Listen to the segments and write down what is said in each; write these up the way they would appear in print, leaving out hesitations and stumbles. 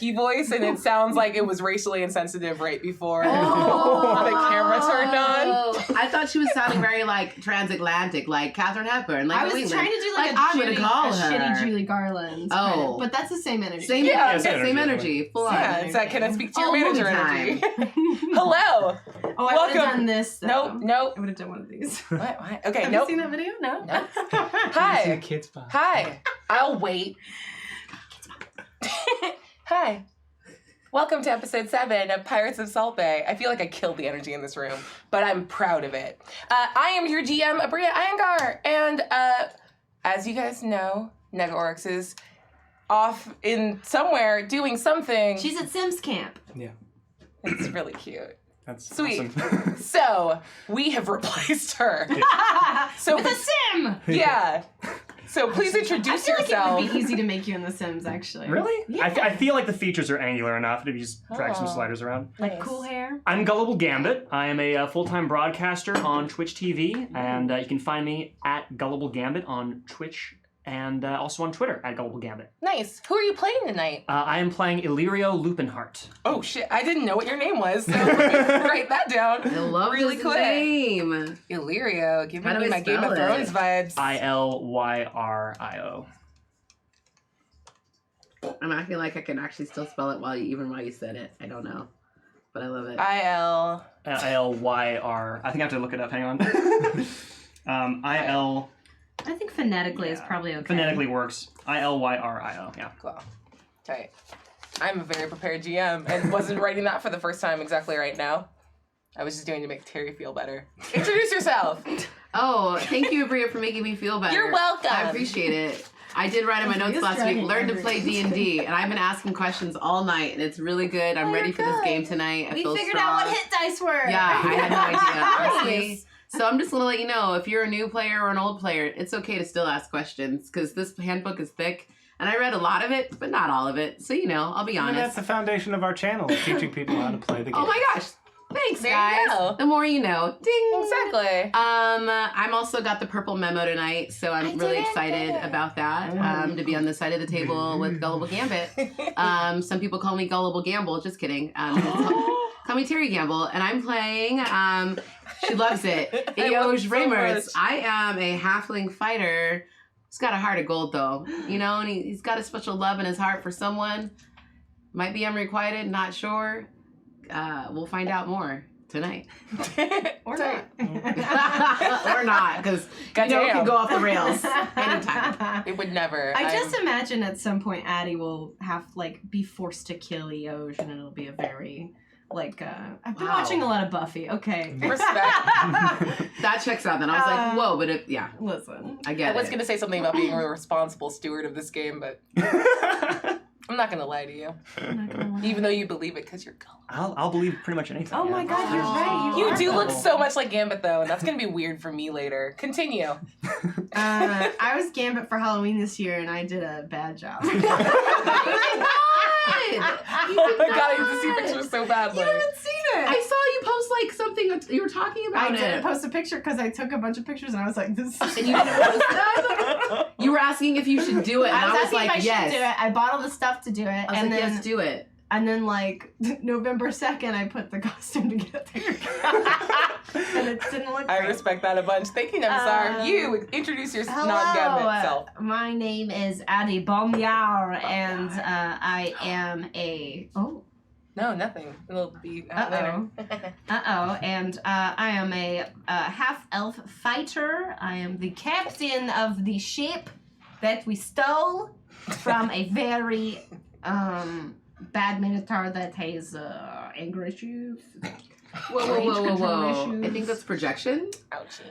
Becky voice, and it sounds like it was racially insensitive right before the camera turned on. I thought she was sounding very like transatlantic, like Katharine Hepburn. Like I was trying to do like I'm gonna call her shitty Julie Garland. Kind of, but that's the same energy. Same energy. Full on. Yeah, it's that can I speak to your manager movie energy? Hello. Oh, I would have done this. Though. Nope. I would have done one of these. What? Okay, Have you seen that video? No. Hi. Kids Box. Hi. I'll wait. Hi. Welcome to episode 7 of Pirates of Salt Bay. I feel like I killed the energy in this room, but I'm proud of it. I am your GM, Abria Iyengar, and as you guys know, Nega Oryx is off in somewhere doing something. She's at Sims camp. Yeah. It's really cute. That's sweet. Awesome. So we have replaced her. So with a sim. Yeah. So please introduce yourself. I feel like it would be easy to make you in The Sims, actually. Really? Yeah. I feel like the features are angular enough if you just drag some sliders around. Like cool hair. I'm Gullible Gambit. I am a full-time broadcaster on Twitch TV, and you can find me at Gullible Gambit on Twitch and also on Twitter at Gullible Gambit. Nice. Who are you playing tonight? I am playing Illyrio Lupinheart. Oh shit! I didn't know what your name was. So write that down. I love really his quick. name. Illyrio, giving How do me I my Game spell of it? Thrones vibes. Illyrio. I'm acting like I can actually still spell it while you said it. I don't know, but I love it. I-L. IlYr. I think I have to look it up. Hang on. Il. I think phonetically is probably okay. Phonetically works. IlYrio. Yeah. Cool. Tight. I'm a very prepared GM and wasn't writing that for the first time exactly right now. I was just doing it to make Terry feel better. Introduce yourself. Oh, thank you, Abria, for making me feel better. You're welcome. I appreciate it. I did write in my notes last week, learn to play D&D, and I've been asking questions all night, and it's really good. I'm ready for this game tonight. I feel figured strong. out what hit dice were. Yeah, I had no idea, honestly. So I'm just going to let you know, if you're a new player or an old player, it's okay to still ask questions, because this handbook is thick, and I read a lot of it, but not all of it. So, I'll be honest. And that's the foundation of our channel, teaching people how to play the game. Oh my gosh. Thanks, There guys. you go. The more you know. Ding. Exactly. I'm also got the purple memo tonight, so I'm really excited about that. To be on the side of the table with Gullible Gambit. Some people call me Gullible Gamble. Just kidding. Call me Terry Gamble, and I'm playing. She loves it. Eoj Reimers. I am a halfling fighter. He's got a heart of gold, though. And he's got a special love in his heart for someone. Might be unrequited, not sure. We'll find out more tonight. Or not. Or not, because it can go off the rails anytime. It would never. I just imagine at some point Addie will have be forced to kill Eoj, and it'll be a very I've been watching a lot of Buffy. Okay. Respect. That checks out then. I was like, whoa, but Listen. I get it. I was going to say something about being a responsible steward of this game, but I'm not going to lie to you. Even though you believe it because you're gullible. I'll believe pretty much anything. Oh my god, you're right. You are do look gullible. so much like Gambit, though, and that's going to be weird for me later. Continue. I was Gambit for Halloween this year, and I did a bad job. I got to see pictures so badly. You haven't seen it. I saw you post something you were talking about. I didn't post a picture because I took a bunch of pictures, and I was like, "This." And you didn't post it? You were asking if you should do it, and I was asking like, if I yes. should do it. I bought all the stuff to do it, I was and like, then yes, do it. And then, November 2nd, I put the costume together. And it didn't look I great. respect that a bunch. Thank you, Nemasar. You introduce your non-Gambit self. My name is Addie Baumjahr, and I am a... Oh. No, nothing. It'll be later. And I am a half-elf fighter. I am the captain of the ship that we stole from a very... bad minotaur that has anger issues. Whoa. I think that's projection. Ouchie.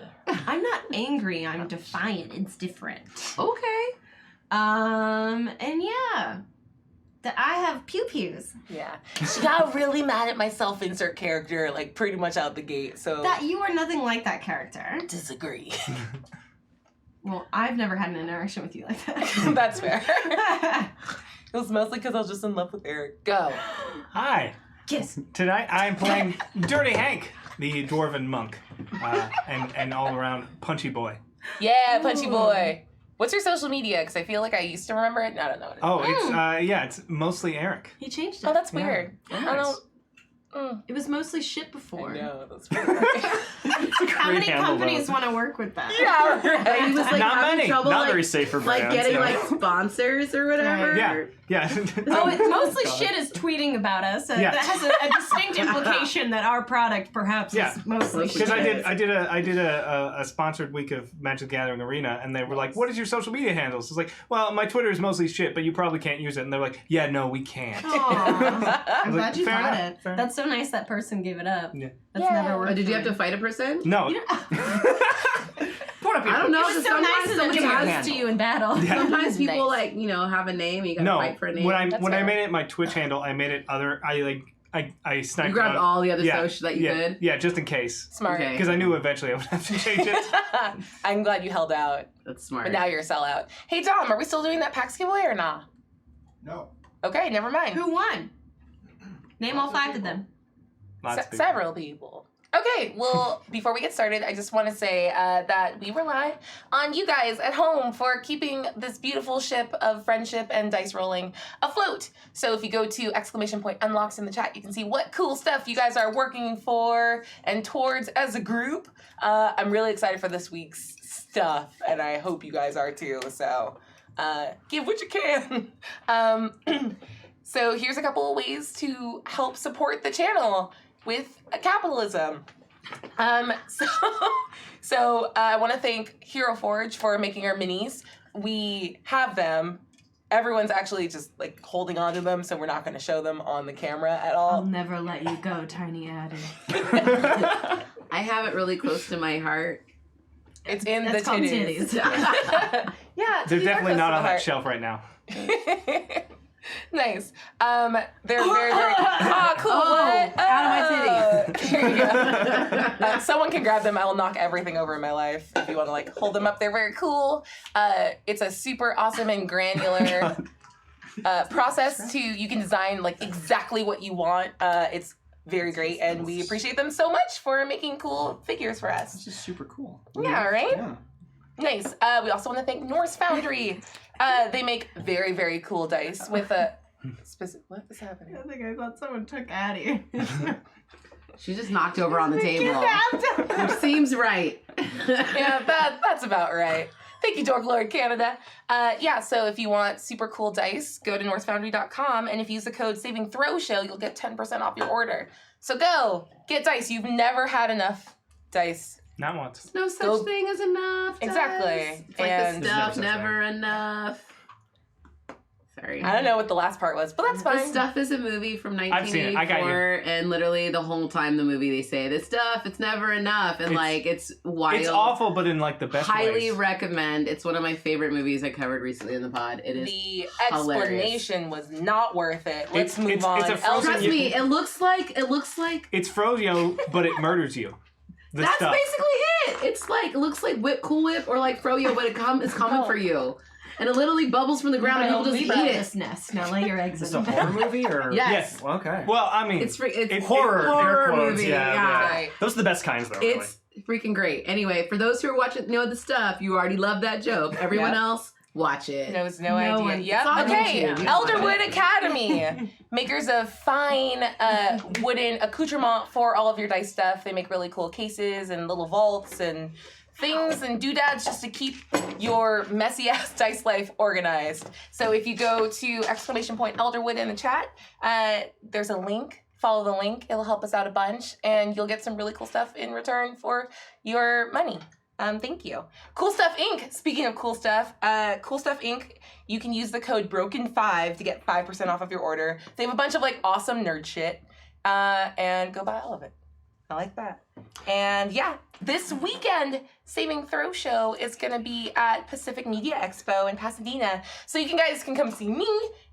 I'm not angry, I'm defiant. It's different. Okay. And yeah. I have pew-pews. Yeah. She got really mad at my self-insert character, pretty much out the gate, so... That you are nothing like that character. Disagree. Well, I've never had an interaction with you like that. That's fair. It was mostly because I was just in love with Eric. Go. Hi. Kiss. Tonight I'm playing Dirty Hank, the dwarven monk, and all around punchy boy. Yeah, Punchy Boy. What's your social media? Because I feel like I used to remember it. And I don't know what it is. Oh, it's mostly Eric. He changed it. Oh, that's Yeah. weird. I Nice. don't. It was mostly shit I before. know, that's weird. How many handle, companies though. want to work with that? Yeah, right. He was like Not having many. trouble Not like, very safe for brands. like getting yeah. like sponsors or whatever. Yeah. Oh, it, mostly God. shit is tweeting about us. Yeah. That has a distinct implication that our product perhaps Yeah. is mostly shit. Because I did a sponsored week of Magic the Gathering Arena, and they were like, "What is your social media handles?" It's like, "Well, my Twitter is mostly shit, but you probably can't use it." And they're like, "Yeah, no, we can't." Aw. I'm was glad like, you fair got enough, it. fair That's so nice that person gave it up. Yeah. That's Yeah. never worked. Oh, did you for have to me. fight a person? No. You know, I don't know. it was so sometimes nice of them to be sometimes- honest to you in battle. Yeah. Sometimes people Nice. like have a name. And you gotta No, fight for a name. when That's I fair. made it my Twitch handle, I made it I sniped you grabbed out. all the other Yeah, social that you could. Yeah, just in case. Smart. Okay. Because I knew eventually I would have to change it. I'm glad you held out, That's smart. but now you're a sellout. Hey, Dom, are we still doing that PAX giveaway or not? No. Okay, never mind. Who won? Name all 5 of them. Lots of people. Several people. Okay, well, before we get started, I just want to say that we rely on you guys at home for keeping this beautiful ship of friendship and dice rolling afloat. So if you go to !unlocks in the chat, you can see what cool stuff you guys are working for and towards as a group. I'm really excited for this week's stuff, and I hope you guys are too. So give what you can. So here's a couple of ways to help support the channel with capitalism. So I want to thank Hero Forge for making our minis. We have them. Everyone's actually just like holding on to them, so we're not going to show them on the camera at I'll all. never let you go, Tiny Addy. I have it really close to my heart. It's in That's the called titties. titties. Yeah, They're titties are definitely close not to on the that heart. shelf right now. Nice. They're very, very. Oh, cool. Oh, what? out of my Here you go. Someone can grab them. I will knock everything over in my life. If you want to like hold them up, they're very cool. It's a super awesome and granular process you can design like exactly what you want. It's very great, and we appreciate them so much for making cool figures for us. This is super cool. Yeah, right? Yeah. Nice. We also want to thank Norse Foundry. They make very, very cool dice with a specific. What is happening? I think I thought someone took Addy. She just knocked over on the table, which seems right. Yeah, that's about right. Thank you, Dork Lord Canada. So if you want super cool dice, go to norsefoundry.com, and if you use the code SAVINGTHROWSHOW, you'll get 10% off your order. So go, get dice. You've never had enough dice. Not once. No such Go- thing as enough. Exactly. Dice. It's like And- the stuff There's never such never enough. Sorry. I don't know what the last part was, but that's The fine. Stuff is a movie from I've seen it. I got you. 1984, and literally the whole time the movie they say this stuff, it's never enough, and it's wild. It's awful, but in like the best Highly ways. recommend. It's one of my favorite movies I covered recently in the pod. It is. The hilarious. explanation was not worth it. Let's move it's on. a frozen- Trust me, it looks like It's Froyo, but it murders you. The that's stuff. basically it. It's like it looks like Cool Whip or like Froyo, but it's coming for you, and it literally bubbles from the ground, and you'll just eat it. this nest. Now lay your eggs Is this in. a horror movie or? Yes. Okay. Well, I mean, It's Horror, horror air quotes, movie. yeah, Yeah. Right. Those are the best kinds, though. Really. It's freaking great. Anyway, for those who are watching, know the stuff. You already love that joke. Everyone Yep. else, watch it. Knows no No idea. one- Yep. it's on Okay. YouTube. Elderwood Academy, makers of fine wooden accoutrement for all of your dice stuff. They make really cool cases and little vaults and things and doodads just to keep your messy ass dice life organized. So if you go to !Elderwood in the chat, there's a link. Follow the link. It'll help us out a bunch, and you'll get some really cool stuff in return for your money. Thank you. Cool Stuff Inc. Speaking of cool stuff, Cool Stuff Inc. You can use the code BROKEN5 to get 5% off of your order. They have a bunch of like awesome nerd shit, and go buy all of it. I like that. And yeah, this weekend, Saving Throw Show is gonna be at Pacific Media Expo in Pasadena, so you guys can come see me.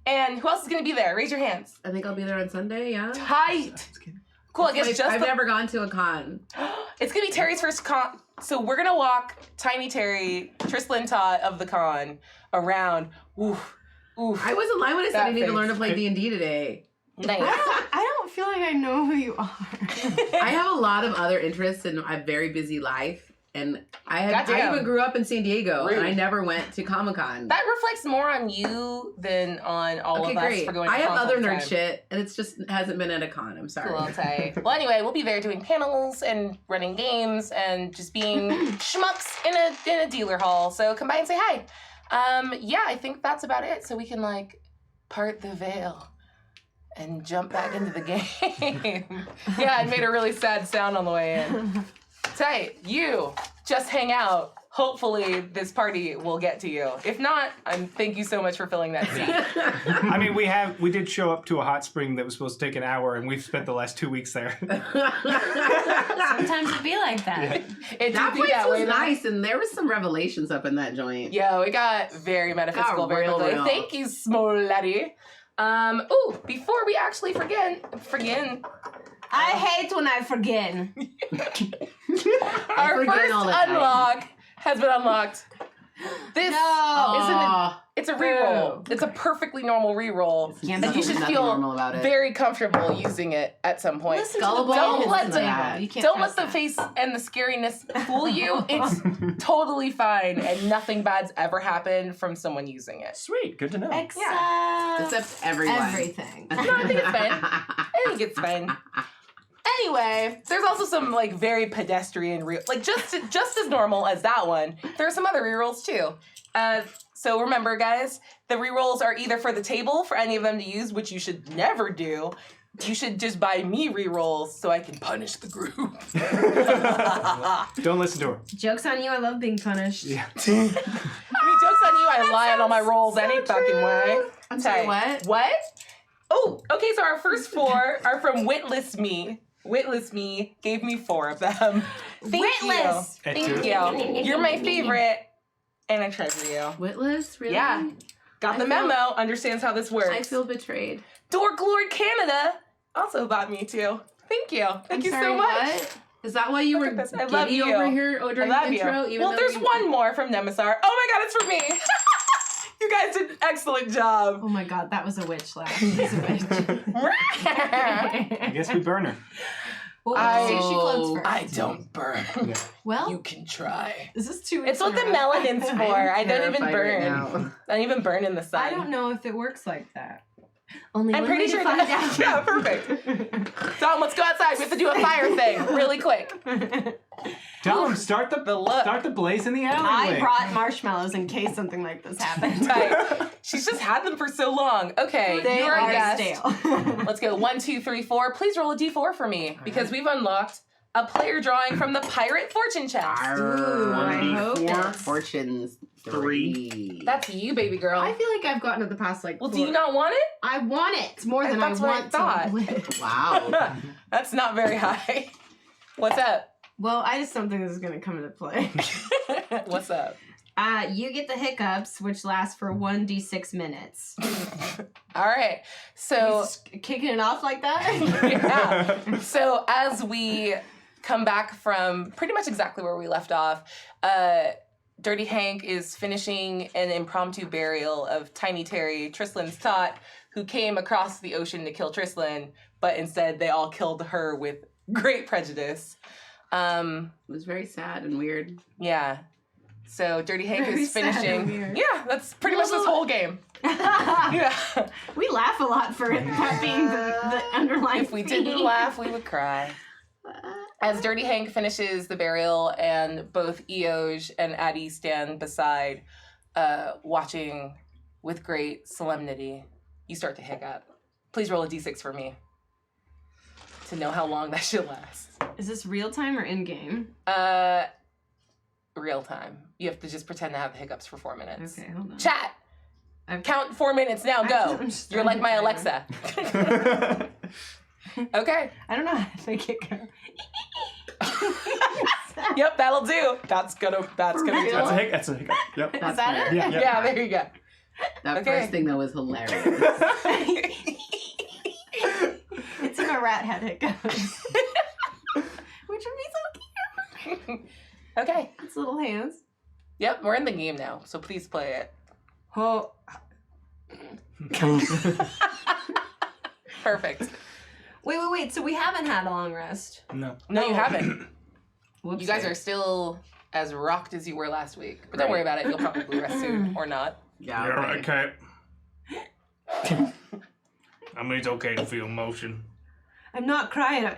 And who else is gonna be there? Raise your hands. I think I'll be there on Sunday. Yeah. Tight. Cool. I guess I've never gone to a con. It's gonna be Terry's first con. So we're gonna walk Tiny Terry, Trislan Todd of the con around. Oof, oof. I wasn't lying when I said I That need to face. learn to play D&D today. Nice. I don't feel like I know who you are. I have a lot of other interests in a very busy life. And I Goddamn. even grew up in San Diego, Rude. and I never went to Comic-Con. That reflects more on you than on all Okay, of us great. for going to I have cons all other the nerd time. shit, and it's just hasn't been at a con. I'm sorry. Cool, tight. Well, anyway, we'll be there doing panels and running games and just being schmucks in a dealer hall. So come by and say hi. Yeah, I think that's about it. So we can like part the veil and jump back into the game. Yeah, I made a really sad sound on the way in. Tight. You just hang out. Hopefully this party will get to you. If not, thank you so much for filling that seat. I mean, we did show up to a hot spring that was supposed to take an hour, and we've spent the last 2 weeks there. Sometimes it be like that. It That did be place that way. was though. nice, and there was some revelations up in that joint. Yo, it got very metaphysical Got very real, quickly. real. Thank you, Smoletti. Ooh, before we actually forget, I hate when I forget. our forget first all the time. unlock has been unlocked. This Aw. it's a reroll. It's a perfectly normal reroll. There's And you should nothing feel normal about it. very comfortable using it at some point. Listen Gullible to the Don't brain let is the- that. You can't Don't let trust the that. face and the scariness fool you. It's totally fine, and nothing bad's ever happened from someone using it. Sweet, good to know. Except everyone. everything. No, I think it's fine. I think it's fine. Anyway, there's also some like very pedestrian like just as normal as that one. There are some other rerolls too. So remember, guys, the rerolls are either for the table for any of them to use, which you should never do. You should just buy me rerolls so I can punish the group. Don't listen to her. Joke's on you, I love being punished. Yeah. I mean, joke's on you. I lie on all my rolls any fucking way. I'm sorry, Okay. what? What? Oh, okay. So our first 4 are from Witless Me. Witless Me gave me 4 of them. Thank Witless. you. Thank you. You're my favorite, and I treasure you. Witless? Really? Yeah. Got the memo. Understands how this works. I feel betrayed. Dork Lord Canada also bought me too. Thank you. Thank you sorry, so much. What? Is that why you Look were at this. I love giddy you. over here I during love the intro? you. Even Well, though there's you- one more from Nemisar. Oh my god, it's for me. You guys did an excellent job. Oh my god, that was a witch laugh. She's a witch. I guess we burn her. Well, I- see if she floats first. I don't burn. Well, You can try. is this 2 It's weeks what the in a row? melanin's for. I don't even Terrified burn. right now. I don't even burn in the sun. I don't know if it works like that. Only I'm one pretty way sure to find that- out. Yeah, perfect. Tom, let's go outside. We have to do a fire thing really quick. Tell him start the look. start the blaze in the I alleyway. brought marshmallows in case something like this happened. Tight. She's just had them for so long. Okay, They you're a are guest. stale. Let's go 1, 2, 3, 4. Please roll a d4 for me because we've unlocked a player drawing from the Pirate Fortune Chest. Ooh, I hope 1d4. it's- Fortunes 3. That's you, baby girl. I feel like I've gotten it the past like. Well, do 4 you not want it? I want it more than That's I what I want thought. to live. Wow. That's not very high. What's up? Well, I just don't think this is going to come into play. What's up? You get the hiccups, which last for 1d6 minutes. All right. So, Just kicking it off like that? yeah. So as we come back from pretty much exactly where we left off, Dirty Hank is finishing an impromptu burial of Tiny Terry, Trislan's tot, who came across the ocean to kill Trislan, but instead they all killed her with great prejudice. It was very sad and weird. Yeah. So Dirty Hank Very is sad and finishing. weird. Yeah, that's pretty much this whole game. Yeah. We laugh a lot for it that being the underlying If we didn't theme. laugh, we would cry. As Dirty Hank finishes the burial and both Eoj and Addie stand beside, watching with great solemnity, you start to hiccup. Please roll a d6 for me to know how long that should last. Is this real time or in game? Real time. You have to just pretend to have the hiccups for 4 minutes. Okay, hold on. Chat! I've- Count 4 minutes now, go! I'm just You're like my trying Alexa. Okay. I don't know how to make it go. Yep, that'll do. That's gonna For do real? it. That's a hiccup. Yep. Is that it? Yeah. Yeah, there you go. That Okay. first thing though was hilarious. It's in a rat head hiccups. Which would be so cute. Okay. Its little hands. Yep, we're in the game now, so please play it. Oh. Perfect. Wait. So we haven't had a long rest. No. No, you haven't. Whoops. You guys are still as rocked as you were last week. But don't worry about it. You'll probably rest soon or not. Yeah. You're okay. right, Cap. I mean, it's okay to feel emotion. I'm not crying.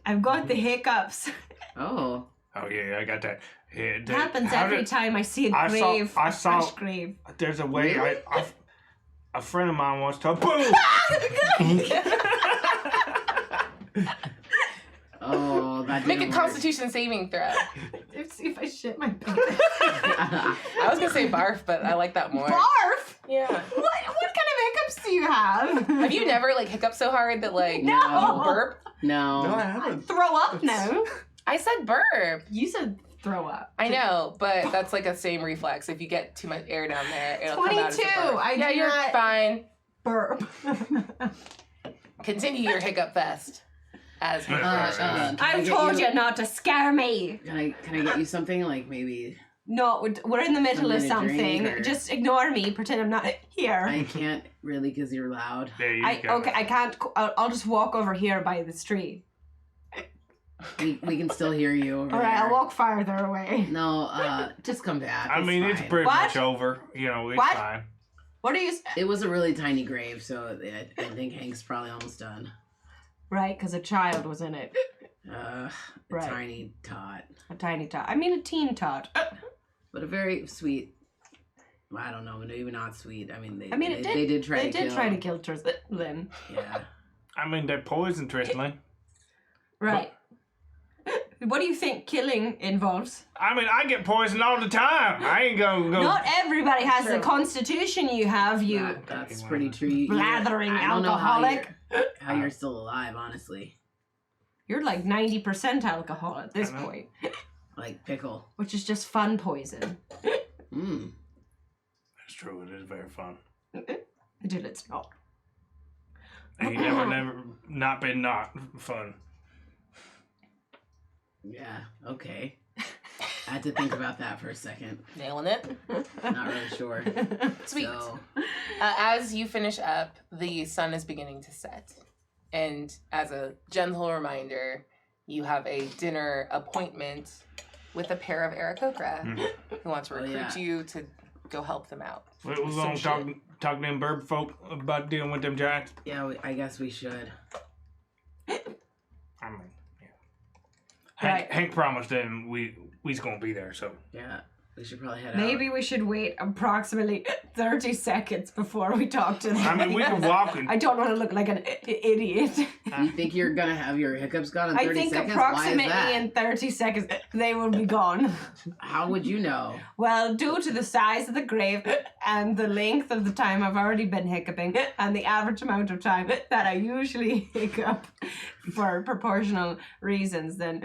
I've got the hiccups. Oh. Oh, yeah, I got that. Yeah, It happens every time I see a I grave. saw- a fresh grave. There's a way. Really? A friend of mine once told. Boom! Oh, that Make a didn't work. Constitution saving throw. Let's see if I shit my pants. I was gonna say barf, but I like that more. Barf? Yeah. What kind of hiccups do you have? Have you never like hiccuped so hard that like No. you burp? No. No, I haven't. Throw up now. I said burp. You said throw up. I know, but that's like a same reflex. If you get too much air down there, it'll come out as a 22. burp. I yeah, do you're not- fine. Burp. Continue your hiccup fest. As can I I've get told you not to scare me. Can I get you something like maybe? No, we're in the middle of Something to drink, something. or- Just ignore me. Pretend I'm not here. I can't really because you're loud. There you go. Okay, I can't. I'll just walk over here by the street. We can still hear you. Over All right, there. I'll walk farther away. No, just come back. I mean, it's fine. pretty What? much over. You know, it's What? fine. What are you? It was a really tiny grave, so I think Hank's probably almost done. Right, because a child was in it. A Right. tiny tot, A tiny tot. I mean, a teen tot. but a very sweet. Well, I don't know, maybe not sweet. I mean, they It they did try They to did kill. try to kill Lynn. Yeah. I mean, they're poison, Tristan. Right. What do you think killing involves? I mean, I get poisoned all the time. I ain't gonna go. Not everybody has the True. constitution you have, you That's pretty true. blathering I don't know how alcoholic. how you're still alive, honestly. You're like 90% alcohol at this I know. point, Like pickle. which is just fun poison. Mm. That's true. It is very fun. Until it's not. Ain't never not been not fun. Yeah. Okay. I had to think about that for a second. Nailing it. Not really sure. Sweet. So, As you finish up, the sun is beginning to set. And as a gentle reminder, you have a dinner appointment with a pair of Aarakocra who want to Oh, recruit yeah. you to go help them out. We're Some gonna shit. talk to them bird folk about dealing with them giants. yeah, I guess we should. I mean, yeah. Right. Hank promised them we's gonna be there, so. Yeah, we should probably head out. Maybe we should wait approximately 30 seconds before we talk to them. I mean, we can walk and. I don't want to look like an idiot. You think you're gonna have your hiccups gone in 30 I think seconds? approximately Why is that? in 30 seconds they will be gone. How would you know? Well, due to the size of the grave and the length of the time I've already been hiccuping and the average amount of time that I usually hiccup for proportional reasons, then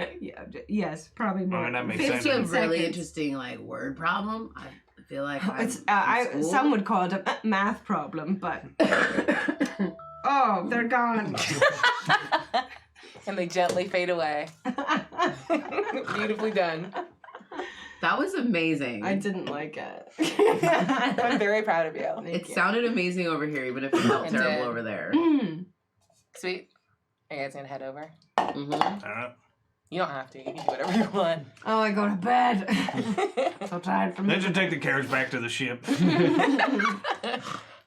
yes, probably more. I mean, that makes 15 It's a sense. really seconds. interesting like word problem. I feel like It's I'm in school. some would call it a math problem, but oh, they're gone. And they gently fade away. Beautifully done. That was amazing. I didn't like it. I'm very proud of you. It sounded amazing over here, even if it felt It terrible did. over there. Mm. Sweet. Are you guys gonna head over? Mm-hmm. You don't have to. You can do whatever you want. Oh, I go to bed. So tired from Let's just take the carriage back to the ship.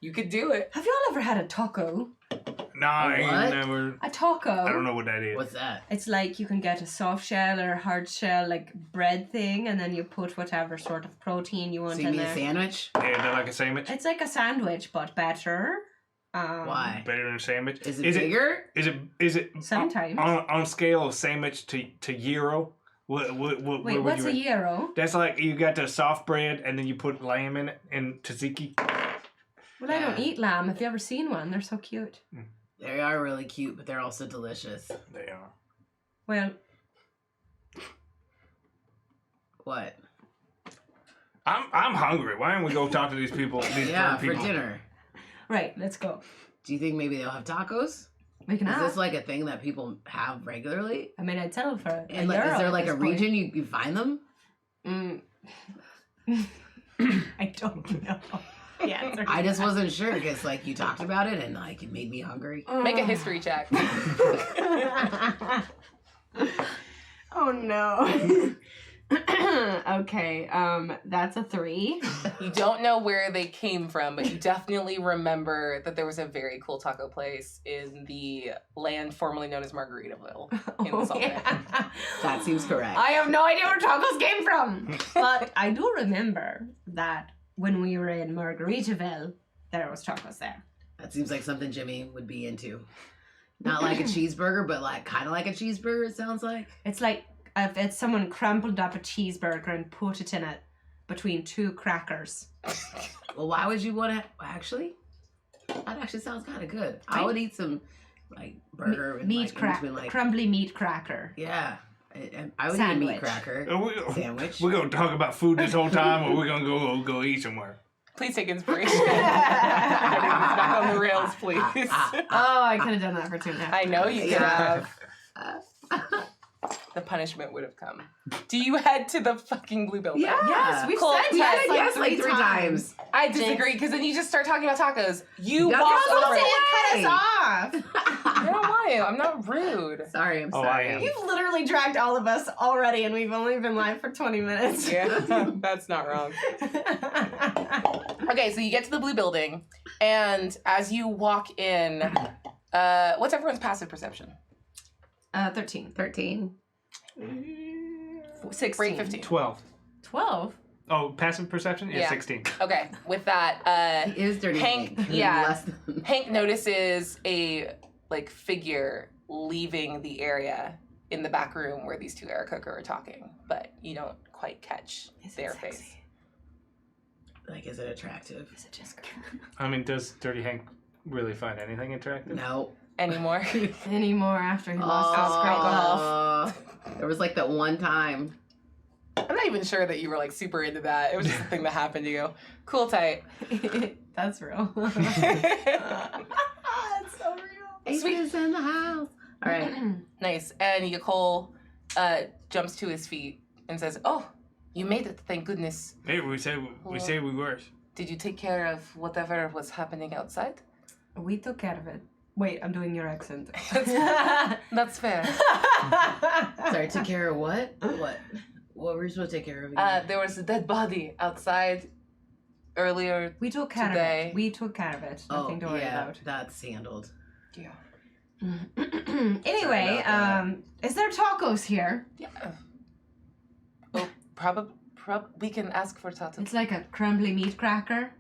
You could do it. Have y'all ever had a taco? Nah, I What? ain't never. A taco. I don't know what that is. What's that? It's like you can get a soft shell or a hard shell, like bread thing, and then you put whatever sort of protein you want So you in mean a there. sandwich? Yeah, they're like a sandwich. It's like a sandwich, but better. Why? Better than a sandwich. Is it bigger? Is it Sometimes. on a scale of sandwich to gyro? What Wait, would what's you a rate? gyro? That's like you got the soft bread and then you put lamb in it and tzatziki. Well, I don't Yeah. eat lamb. Have you ever seen one? They're so cute. They are really cute, but they're also delicious. They are. Well, What? I'm hungry. Why don't we go talk to these people? These Yeah, bird for people. dinner. right, let's go. Do you think maybe they'll have tacos? We can Is ask. this like a thing that people have regularly? I mean, I'd settle for a And like, euro is there at like this a point. region you find them? Mm. I don't know. Yeah, I just wasn't sure because like you talked about it and like it made me hungry. Make a history check. Oh no. Okay, that's a 3. You don't know where they came from, but you definitely remember that there was a very cool taco place in the land formerly known as Margaritaville in the Salt Bay. That seems correct. I have no idea where tacos came from. But I do remember that when we were in Margaritaville, there was tacos there. That seems like something Jimmy would be into. Not like a cheeseburger, but like kind of like a cheeseburger, it sounds like. It's like if someone crumpled up a cheeseburger and put it in it between 2 crackers. Well, why would you want to... Actually, that actually sounds kind of good. I would eat some like burger and meat like, in cracker, between, like... crumbly meat cracker. Yeah. I would Sandwich. eat a meat cracker. Sandwich. We're going to talk about food this whole time, or we're going to go eat somewhere? Please take inspiration. Back on the rails, please. Oh, I could have done that for 2.5. I know you could have. The punishment would have come. Do you head to the fucking Blue Building? Yeah. Yes, we've Cool. said We yes, said like, yes, three like 3 times. I disagree, because then you just start talking about tacos. You That's walk not over. the Cut us off. I don't want to. I'm not rude. Sorry, I'm Oh, sorry. I am. You've literally dragged all of us already, and we've only been live for 20 minutes. Yeah, that's not wrong. Okay, so you get to the Blue Building, and as you walk in, what's everyone's passive perception? 13. 13. 16. Break 15. 12. 12? Oh, passive perception? Yeah, Yeah. 16. Okay, with that, He is dirty. Hank, Hank. yeah. Less than... Hank notices a figure leaving the area in the back room where these 2 Aarakocra are talking, but you don't quite catch their face. Like, is it attractive? Is it just I mean, does Dirty Hank really find anything attractive? No. Anymore? anymore after he lost his great golf? There was like that one time. I'm not even sure that you were like super into that. It was just a thing that happened to you. Cool, tight. That's real. It's so real. Sweet. Is in the house. All right. Nice. And Nicole jumps to his feet and says, "Oh, you made it! Thank goodness. Hey, we say we were. Did you take care of whatever was happening outside?" We took care of it. Wait, I'm doing your accent. That's fair. Sorry, took care of what? What were you supposed to take care of again? There was a dead body outside earlier. We took care Today. of it. We took care of it. Nothing to worry about. That's handled. Yeah. Anyway, about is there tacos here? Yeah. Oh, probably. We can ask for tato. It's like a crumbly meat cracker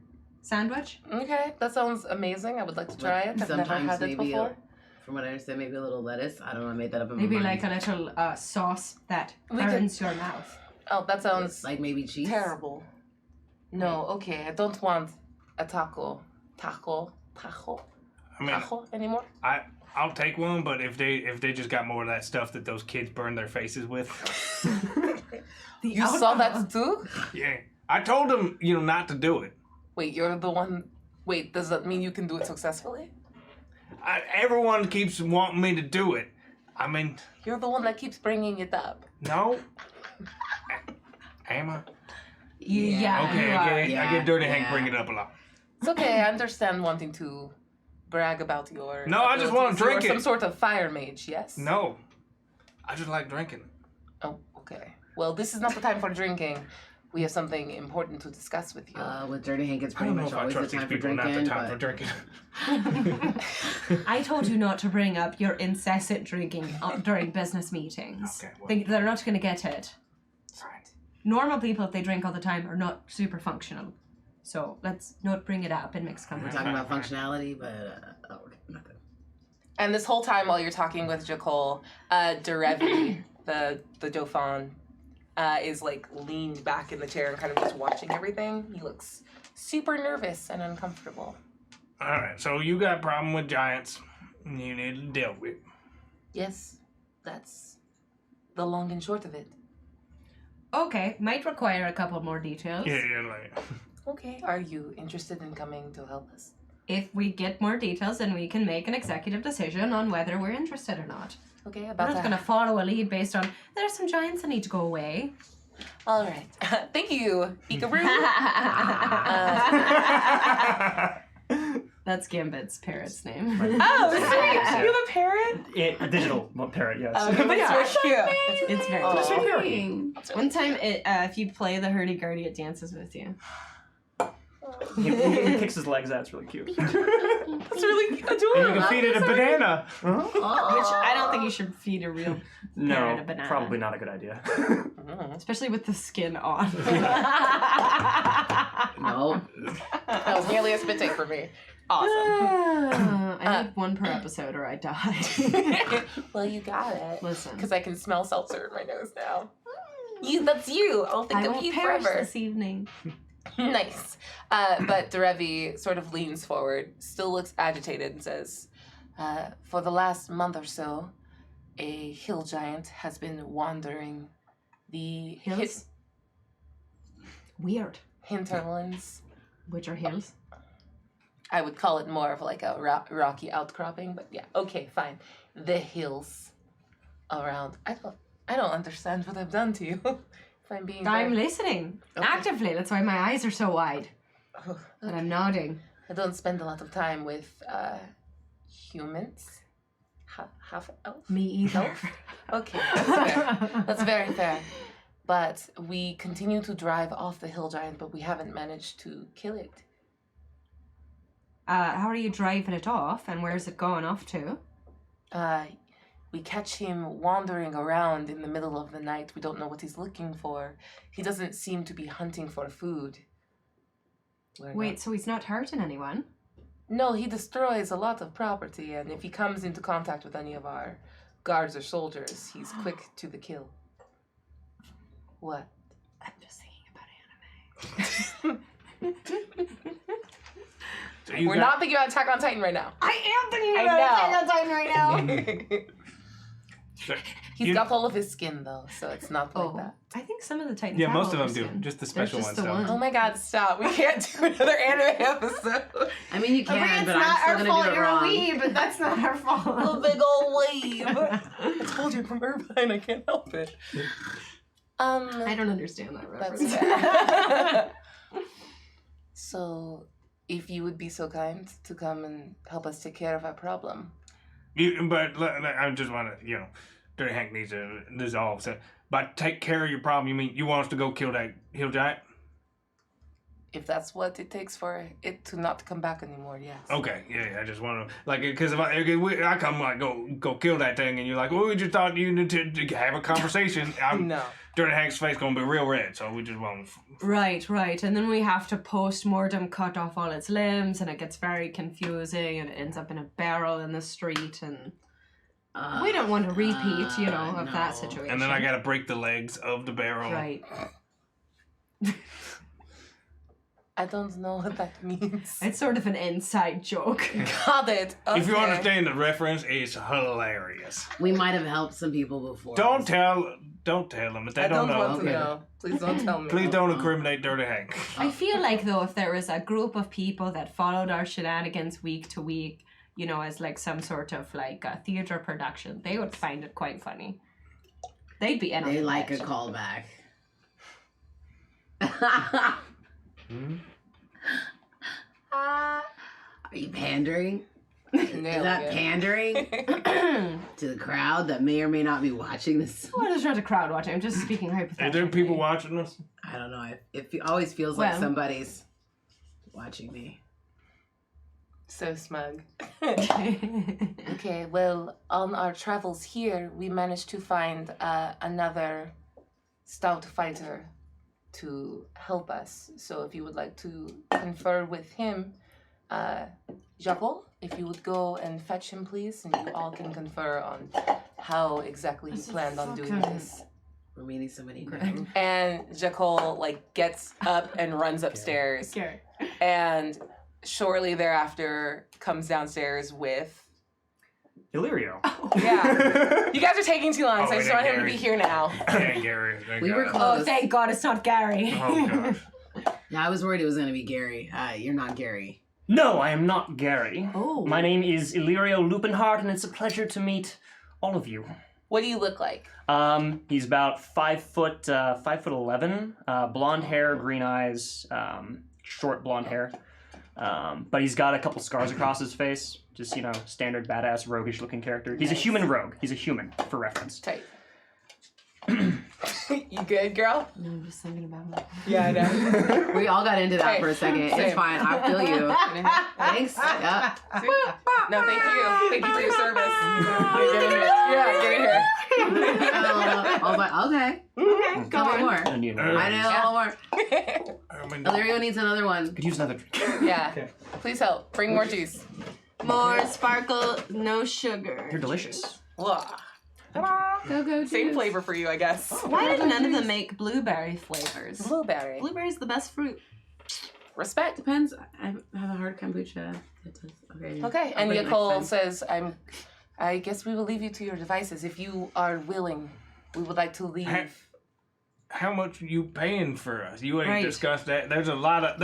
sandwich. Okay, that sounds amazing. I would like to try it. I've never Sometimes had it maybe before. From what I understand, maybe a little lettuce. I don't know. I made that up in Maybe my like mind. a little sauce that We could- burns your mouth. Oh, that sounds like maybe cheese. terrible. No, okay, I don't want a taco I mean, anymore. I'll take one, but if they just got more of that stuff that those kids burn their faces with, You saw that too? yeah. I told them, not to do it. Wait, you're the one. Wait, does that mean you can do it successfully? Everyone keeps wanting me to do it. I mean, You're the one that keeps bringing it up. no. Am I? Yeah, Okay, you I are. get, I get Dirty Hank Yeah. bring it up a lot. It's okay. I understand wanting to brag about your. No, I just wanna abilities. You drink are it. Some sort of fire mage, yes? No. I just like drinking. Oh, okay. Well, this is not the time for drinking. We have something important to discuss with you. With Dirty Hank, it's I pretty don't know much if I always the trust these time for people, not drinking. the time for but drinking. I told you not to bring up your incessant drinking during business meetings. Okay, well. They're not going to get it. Right. Normal people, if they drink all the time, are not super functional. So let's not bring it up in mixed we're company. talking about functionality, but okay, nothing. And this whole time while you're talking with Jacole, Derevi, the Dauphin, is like leaned back in the chair and kind of just watching everything. He looks super nervous and uncomfortable. All right, so you got a problem with giants. You need to deal with. Yes, that's the long and short of it. Okay, might require a couple more details. Yeah, like. Okay, are you interested in coming to help us? If we get more details, then we can make an executive decision on whether we're interested or not. Okay, We're about not that. going to follow a lead based on, there's some giants that need to go away. All right. Thank you, Ikaru. That's Gambit's parrot's name. Oh, sweet. You have a parrot? A digital parrot, yes. But yeah, it's cute. It's very Aw. cute. One time, if you play the hurdy-gurdy, it dances with you. He kicks his legs out. It's really cute. That's really And you adorable. can feed it a banana. Which I don't think you should feed a real No, parrot a banana. probably not a good idea. Especially with the skin on. No. That was nearly a spit take for me. Awesome. I need one per episode or I die. Well, you got it. Listen. Because I can smell seltzer in my nose now. That's you. I'll think I of won't you perish forever. this evening. Nice. But Derevi sort of leans forward, still looks agitated, and says, for the last month or so, a hill giant has been wandering the Hills? Weird. hinterlands. Which are hills? I would call it more of like a rocky outcropping, but yeah, okay, fine. The hills around. I don't understand what I've done to you. If I'm being I'm very- listening. Okay. Actively. That's why my eyes are so wide. Oh, And I'm nodding. I don't spend a lot of time with humans. Half elf? Me either. Okay, that's fair. That's very fair. But we continue to drive off the hill giant, but we haven't managed to kill it. How are you driving it off and where's it going off to? We catch him wandering around in the middle of the night. We don't know what he's looking for. He doesn't seem to be hunting for food. Wait, so he's not hurting anyone? No, he destroys a lot of property, and if he comes into contact with any of our guards or soldiers, he's quick to the kill. What? I'm just thinking about anime. So you We're got- not thinking about Attack on Titan right now. I am thinking I about know. Attack on Titan right now. He's You- got all of his skin, though, so it's not like that. I think some of the Titans Yeah, have most of all them their do. skin. Just the There's special just ones the don't. one. Oh my god, stop. We can't do another anime episode. I mean, you can, It's but not I'm our still fault gonna do it you're a wrong. weeb, but that's not our A fault. big old wave. I told you from Irvine, I can't help it. I don't understand that That's reference. fair. So, if you would be so kind to come and help us take care of our problem. I just want to, Dirty Hank needs to dissolve. So, by take care of your problem, you mean you want us to go kill that hill giant? If that's what it takes for it to not come back anymore, yes. Okay, yeah, I just want to, because if I come, like, go kill that thing, and you're like, well, we just thought you needed to have a conversation. No. Dirty Hank's face going to be real red, so we just want to... Right. And then we have to post-mortem cut off all its limbs, and it gets very confusing, and it ends up in a barrel in the street, and we don't want to repeat, of that no. situation. And then I got to break the legs of the barrel. Right. I don't know what that means. It's sort of an inside joke. Got it. Okay. If you understand the reference, it's hilarious. We might have helped some people before. Don't tell them if they I don't know. want to Okay. know. Please don't tell me. Please don't incriminate Dirty Hank. I feel like, though, if there was a group of people that followed our shenanigans week to week, as like some sort of like a theater production, they would find it quite funny. They'd be in on They it. like a callback. Are you pandering? Is that pandering to the crowd that may or may not be watching this? Well, there's not a crowd watching. I'm just speaking hypothetically. Are there people watching us? I don't know. It always feels like Well. somebody's watching me. So smug. Okay, well, on our travels here, we managed to find another stout fighter to help us. So if you would like to confer with him, Jaco, if you would go and fetch him, please, and you all can confer on how exactly you This is planned on doing fucking- this. We're meeting somebody new. And Jaco, gets up and runs upstairs. Scary. And shortly thereafter comes downstairs with... Illyrio. Yeah. You guys are taking too long, so I Oh, just it want ain't him to be Gary. here now. Yeah, Gary. thank We were God. close. Oh, thank God it's not Gary. Oh, gosh. Yeah, I was worried it was going to be Gary. You're not Gary. No, I am not Gary. Oh. My name is Illyrio Lupinheart, and it's a pleasure to meet all of you. What do you look like? He's about 5'11", blonde hair, green eyes, short blonde hair. But he's got a couple scars across his face. Just, standard badass roguish looking character. He's a human rogue. He's a human, for reference. Tight. You good, girl? No, I'm just thinking about it. Yeah, I know. We all got into that Same. for a second. Same. It's fine. I feel you. Thanks. Yep. No, thank you. Thank you for your service. Get in here. Yeah, get in here. I was like, okay. Tell me more. I need I know a little more. I mean, Illyrio needs another one. Could use another drink. Yeah. Please help. Bring more juice. More sparkle, no sugar. You're delicious. Ugh. Ta-da. Go, Same juice. flavor for you, I guess. Why did none of them make blueberry flavors? Blueberry. Blueberry's the best fruit. Respect. Depends. I have a hard kombucha. Okay. Okay, I'll and bring it Nicole next time. says, I guess we will leave you to your devices. If you are willing, we would like to leave. how much are you paying for us? You ain't Right. discussed that. There's a lot.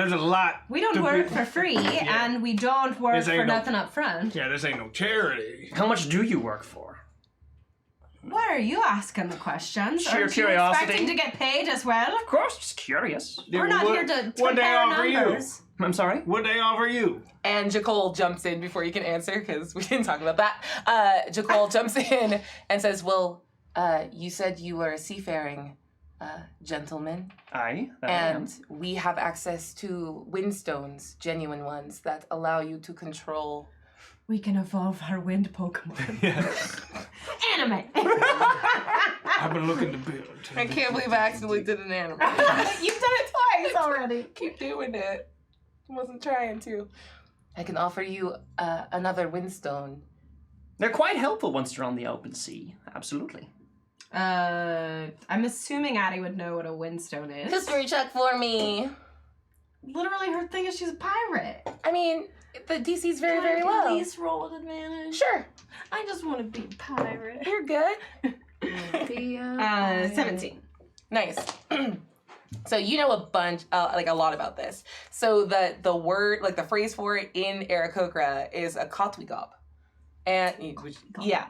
We don't to work be- for free, Yeah. and we don't work This ain't for no- nothing up front. Yeah, this ain't no charity. How much do you work for? Why are you asking the questions? Sheer Aren't you curiosity. expecting to get paid as well? Of course, just curious. We're not here to What they compare offer numbers. I'm sorry? What they offer you? And Jacole jumps in before you can answer, because we didn't talk about that. Jacole jumps in and says, well, you said you were a seafaring gentleman, Aye. and we have access to windstones, genuine ones, that allow you to control... We can evolve our wind Pokemon. Yeah. Anime! I've been looking to build. I can't believe I accidentally did an anime. You've done it twice already. Keep doing it. I wasn't trying to. I can offer you another windstone. They're quite helpful once you're on the open sea. Absolutely. I'm assuming Addie would know what a windstone is. History check for me. Literally, her thing is she's a pirate. I mean, the DC's very, very low. At least roll with advantage. Sure, I just want to be a pirate. you're good. 17. Nice. So you know a bunch, like a lot about this. So the word, like the phrase for it in Aarakocra is a Kotwigop. And yeah,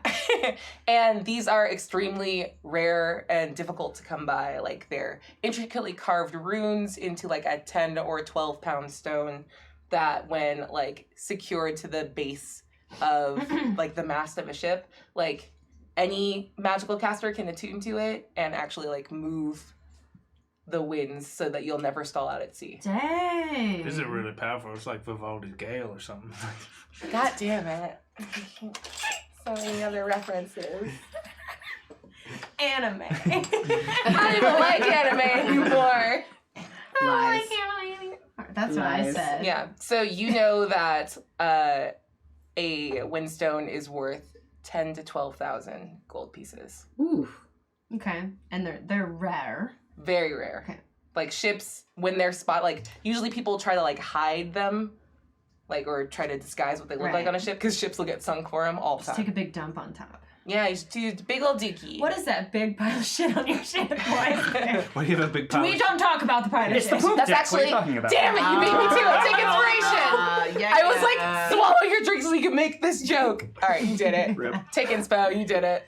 and these are extremely rare and difficult to come by. Like they're intricately carved runes into like a 10 or 12 pound stone that, when like secured to the base of like the mast of a ship, like any magical caster can attune to it and actually like move the winds so that you'll never stall out at sea. Dang. This is really powerful. It's like Vivaldi's Gale or something. God damn it. So many other references. Anime. I don't like anime anymore. Lies. That's what I Lies. said. Yeah, so you know that a windstone is worth 10 to 12,000 gold pieces. Ooh. Okay. And they're rare. Very rare. Okay. Like ships, when they're like usually people try to like hide them, like, or try to disguise what they look like Right. on a ship, because ships will get sunk for them all the Just time. take a big dump on top. Yeah, you should do a big old dookie. What is that big pile of shit on your ship, boy? Why do you have a big pile? We don't talk about the pirate It's the ship. poop That's deck. What are actually, you talking about? damn it, you beat me to it. Take inspiration. Yeah, I was like, swallow your drink so you can make this joke. All right, you did it. Rip. Take inspo, you did it.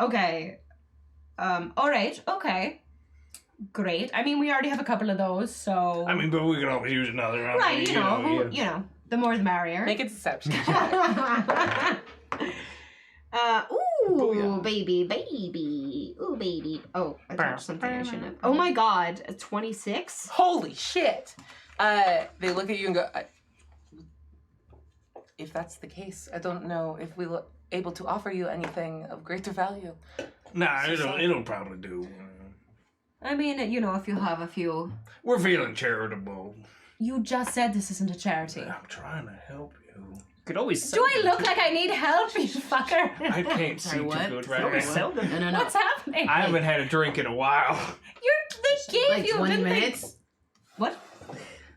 Okay. All right. Okay. Great. I mean, we already have a couple of those, so. I mean, but we could always use another. I right, mean, you know, the more the merrier. Make a deception. Ooh, baby. Ooh, baby. Oh, I touched something I shouldn't have. Oh my god, 26? Holy shit. They look at you and go, if that's the case, I don't know if we're able to offer you anything of greater value. Nah, it'll probably do. I mean, you know, if you have a few. We're feeling charitable. You just said this isn't a charity. I'm trying to help you. Could always Do I look like I need help, you fucker? I can't see Sorry, too what? good Could right always now. sell them. No. What's happening? I haven't had a drink in a while. They gave Like you 20 didn't they- minutes? What?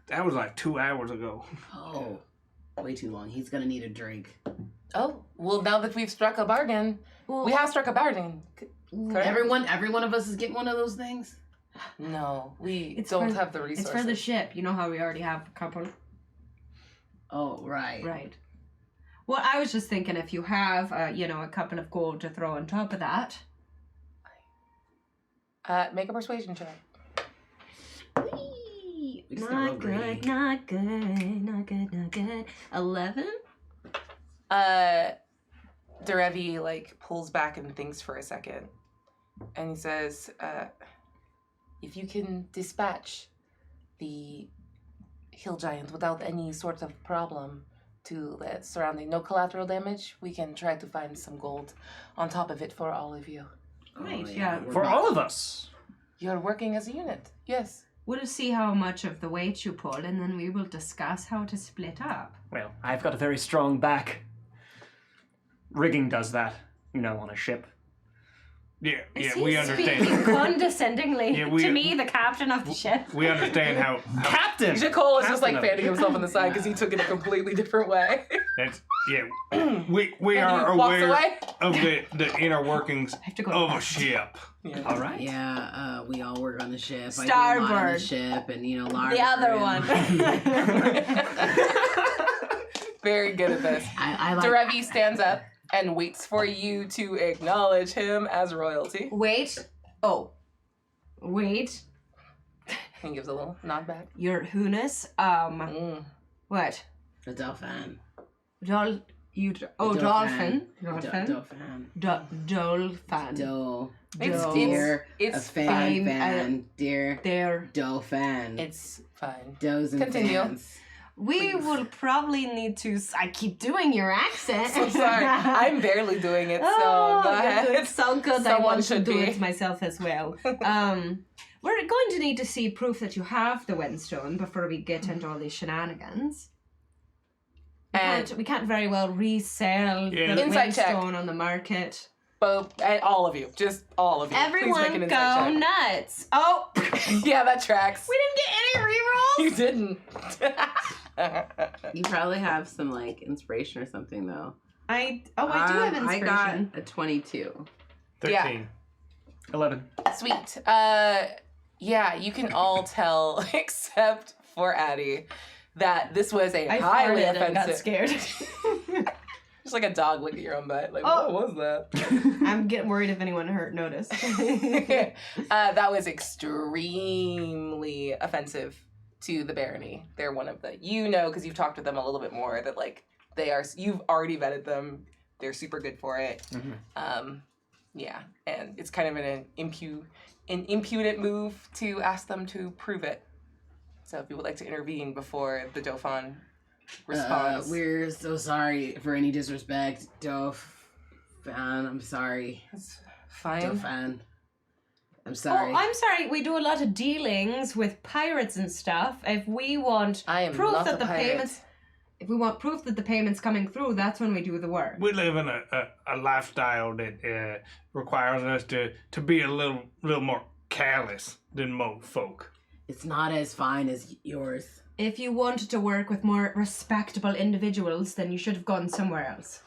That was like 2 hours ago. Oh. Way too long. He's gonna need a drink. Oh, well, now that we've struck a bargain, we have struck a bargain. Correct? Every one of us is getting one of those things? No, we It's don't for- have the resources. It's for the ship. You know how we already have a couple. Oh, right. Right. Well, I was just thinking if you have, a couple of gold to throw on top of that. Make a persuasion check. Whee! We just Not got real greedy. good, not good, not good, not good. 11? Derevi like pulls back and thinks for a second, and he says, "If you can dispatch the hill giant without any sort of problem to the surrounding, no collateral damage, we can try to find some gold on top of it for all of you. Great, Oh, yeah. we're For back. all of us. You're working as a unit, yes." We'll see how much of the weight you pull, and then we will discuss how to split up. Well, I've got a very strong back. Rigging does that, on a ship. Yeah, Is we he understand. speaking condescendingly Yeah, to me, the captain of the ship? We understand how Captain! Nicole is just like Captain of- fanning himself on the side because he took it a completely different way. that's we And are he walks aware away. of the inner workings have to go of a back. ship. Yeah. All right. Yeah, we all work on the ship. I do a lot on Starboard. the ship, and larboard. The other one. Very good at this. I like. Derevi stands up and waits for you to acknowledge him as royalty. Wait. Oh. Wait. And gives a little nod back. Your Highness, what? The dolphin. Dolphin. Dolphin. Dolphin. Dolphin. Dolphin. It's Dear, it's a fan, fine, fan, dear There. dolphin. it's fine. Does and Continue. fans. We Please. will probably need to. I keep doing your accent. So sorry. I'm barely doing it, so Oh, go you're ahead. doing so good. I Someone want to should do be. it myself as well. We're going to need to see proof that you have the Windstone before we get into all these shenanigans. And We can't very well resell Yeah. the Inside check. Windstone on the market. and all of you, just all of you. Please make Everyone an go insight nuts. Oh, we check. Yeah, that tracks. didn't get any rerolls. You didn't. You probably have some inspiration or something though. I do have inspiration. I got a 22. 13. 11. Sweet. Yeah, you can all tell, except for Addie, that this was a I highly farted and got offensive. scared. Just like a dog look at your own butt. Like, Oh. what was that? I'm getting worried if anyone noticed. That was extremely offensive to the barony. They're one of the, because you've talked with them a little bit more, that you've already vetted them. They're super good for it. Mm-hmm. Yeah, and it's kind of an impudent move to ask them to prove it. So if you would like to intervene before the Dauphin responds. We're so sorry for any disrespect, Dauphin. I'm sorry. It's fine. Dauphin. I'm sorry. Oh, I'm sorry. We do a lot of dealings with pirates and stuff. If we want I am proof not that a the pirate. payments, if we want proof that the payments coming through, that's when we do the work. We live in a lifestyle that requires us to be a little more careless than most folk. It's not as fine as yours. If you wanted to work with more respectable individuals, then you should have gone somewhere else.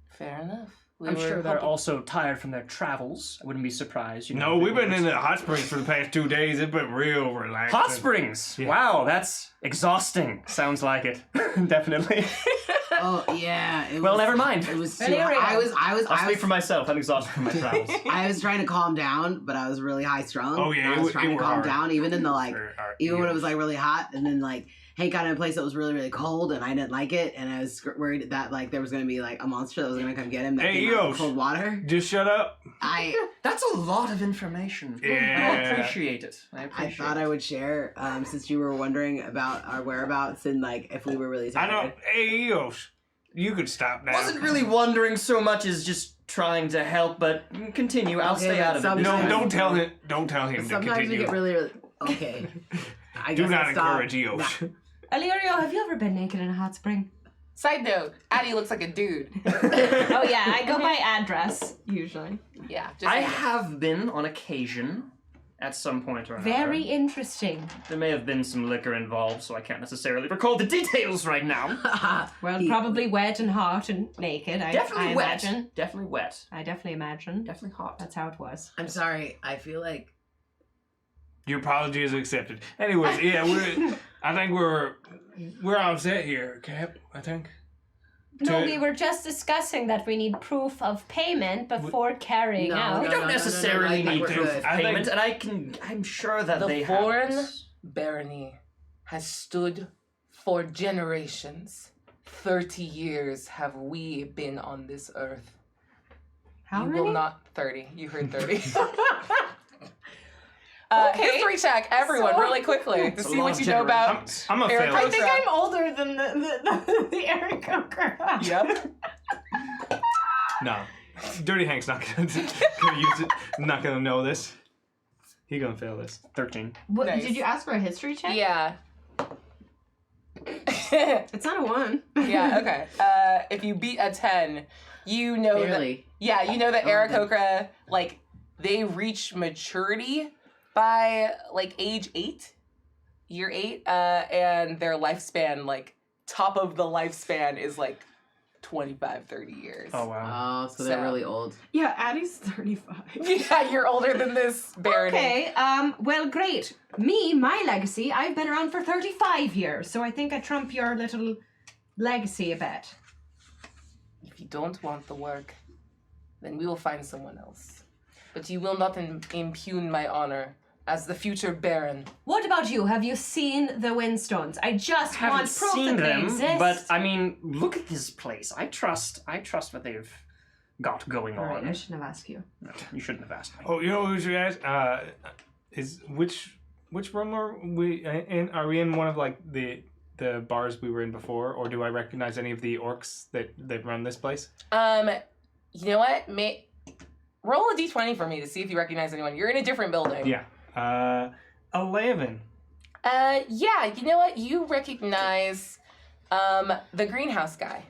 Fair enough. I'm sure they're also tired from their travels. I wouldn't be surprised. No, we've been in the hot springs for the past 2 days. It's been real relaxing. Hot springs! Yeah. Wow, that's exhausting. Sounds like it. Definitely. Oh yeah. It Well, was, never mind. It was too. Valeria. I'll speak for myself. I'm exhausted from my travels. I was trying to calm down, but I was really high strung. Oh, yeah, I was trying to were calm hard. down, even in the even when it was yeah. really hot, and then Hank got in a place that was really, really cold, and I didn't like it, and I was worried that there was gonna be a monster that was gonna come get him. That Hey, came out of Yosh. cold water. Just shut up. That's a lot of information. I Yeah. appreciate it. I thought I would share, since you were wondering about our whereabouts and if we were really I tired. don't. Hey, Yosh, you could stop now. Wasn't really wondering so much as just trying to help, but continue. I'll Okay, stay out of it. No, sometimes- don't tell him. Don't tell him to Sometimes we continue. get really, really okay. I Do guess not I'll stop. encourage Yosh. Illyrio, have you ever been naked in a hot spring? Side note, Addie looks like a dude. Oh yeah, I go by address usually. Yeah, just I like- have been on occasion at some point or another. Very interesting. There may have been some liquor involved, so I can't necessarily recall the details right now. Well, He- probably wet and hot and naked. Definitely I wet. imagine. Definitely wet. I definitely imagine. Definitely hot. That's how it was. I'm sorry. I feel like Your apology is accepted. Anyways, yeah, I think we're all set here, Cap. I think. No, To- we were just discussing that we need proof of payment before carrying No, out. We don't necessarily no, need we're proof good. of I payment, think- and I'm sure that The they foreign have. barony has stood for generations. 30 years have we been on this earth. How you many? will not 30. You heard 30. Okay. History check, everyone, So- really quickly, to It's a see lot what of you know about. I'm a Eric failure. I think I'm older than the Eric Coker. Yep. No. Dirty Hank's not gonna use it. Not gonna know this. He gonna fail this. 13. What, Nice. Did you ask for a history check? Yeah. It's not a 1. Yeah, okay. If you beat a 10, you know Barely. that. Yeah, you know that Oh, Aarakocra, like, they reach maturity by like age 8, year 8, and their lifespan, like, top of the lifespan is like 25, 30 years. Oh, wow. Oh, so they're So- really old. Yeah, Addie's 35. Yeah, you're older than this barony. Okay, well, great. My legacy, I've been around for 35 years, so I think I trump your little legacy a bit. If you don't want the work, then we will find someone else. But you will not impugn my honor as the future baron. What about you? Have you seen the Windstones? I just Haven't want proof seen that they them, exist. but I mean, look at this place. I trust what they've got going All right, on. I shouldn't have asked you. No, you shouldn't have asked me. Oh, you know who should ask? Is which room are we in? Are we in one of like the bars we were in before, or do I recognize any of the orcs that run this place? You know what? Roll a d20 for me to see if you recognize anyone. You're in a different building. Yeah. 11. Yeah, you know what? You recognize the greenhouse guy.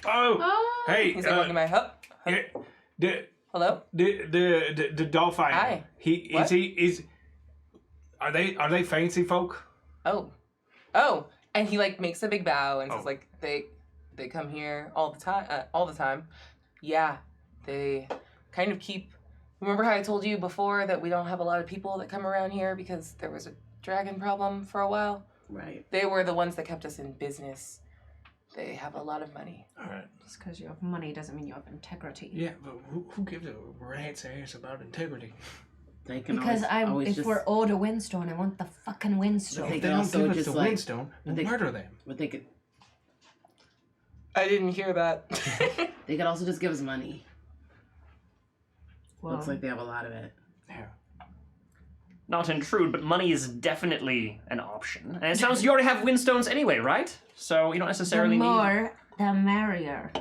Oh, hey, He's like walking by. Huh? yeah, the Hello? the dolphin. Hi. Is he are they fancy folk? Oh. And he like makes a big bow and says Oh. like they come here all the time. Yeah. They kind of keep. Remember how I told you before that we don't have a lot of people that come around here because there was a dragon problem for a while? Right. They were the ones that kept us in business. They have a lot of money. All right. Just because you have money doesn't mean you have integrity. Yeah, but who gives a rat's ass about integrity? They can Because always if just, we're owed a Windstone, I want the fucking Windstone. They If they could don't also give us just, the like- Windstone, we'll they- murder them. But they could I didn't hear that. they could also just give us money. Well, Looks like they have a lot of it. Yeah. Not to intrude, but money is definitely an option. And it sounds you already have Windstones anyway, right? So you don't the necessarily need. more, the merrier.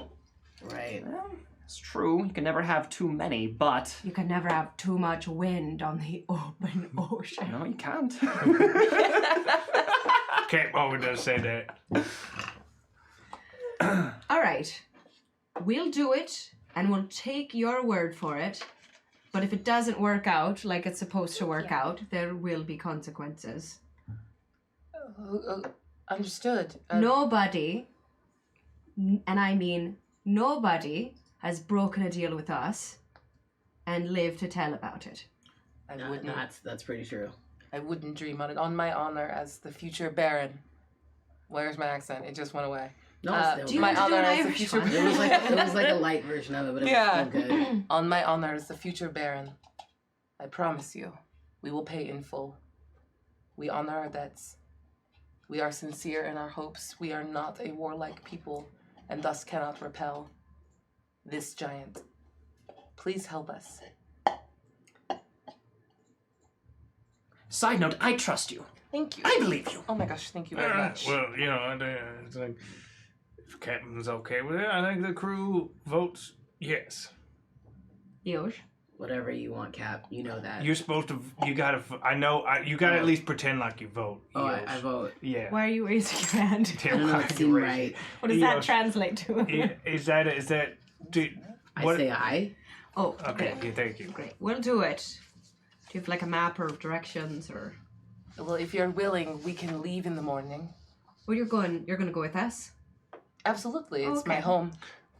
Right. Well, it's true. You can never have too many, but You can never have too much wind on the open ocean. no, you can't. Can't always just say that. All right. We'll do it, and we'll take your word for it. But if it doesn't work out like it's supposed to work out, there will be consequences. Understood. Nobody, and I mean nobody, has broken a deal with us and lived to tell about it. I No, wouldn't. that's pretty true. I wouldn't dream on it. On my honor as the future baron. Where's my accent? It just went away. No, Do it's you still my want to do honor an as the Irish future one? it was like a light version of it, but it Yeah. was still good. On my honor as the future baron, I promise you, we will pay in full. We honor our debts. We are sincere in our hopes. We are not a warlike people, and thus cannot repel this giant. Please help us. Side note, I trust you. Thank you. I believe you. Oh my gosh, thank you very much. Well, you know, it's like if Captain's okay with it, I think the crew votes yes. Yosh? Whatever you want, Cap. You know that. You're supposed to. You gotta. I know. You gotta at least pretend like you vote. Oh, Eos. I vote. Yeah. Why are you raising your hand? Yeah, I don't know why if it you seemed raise- right. What does that Eos. translate to? Is that? I What- say I. Oh, Okay. great. Yeah, thank you. Great. We'll do it. Do you have like a map or directions or? Well, if you're willing, we can leave in the morning. Well, you're going to go with us? Absolutely, it's my Okay. home.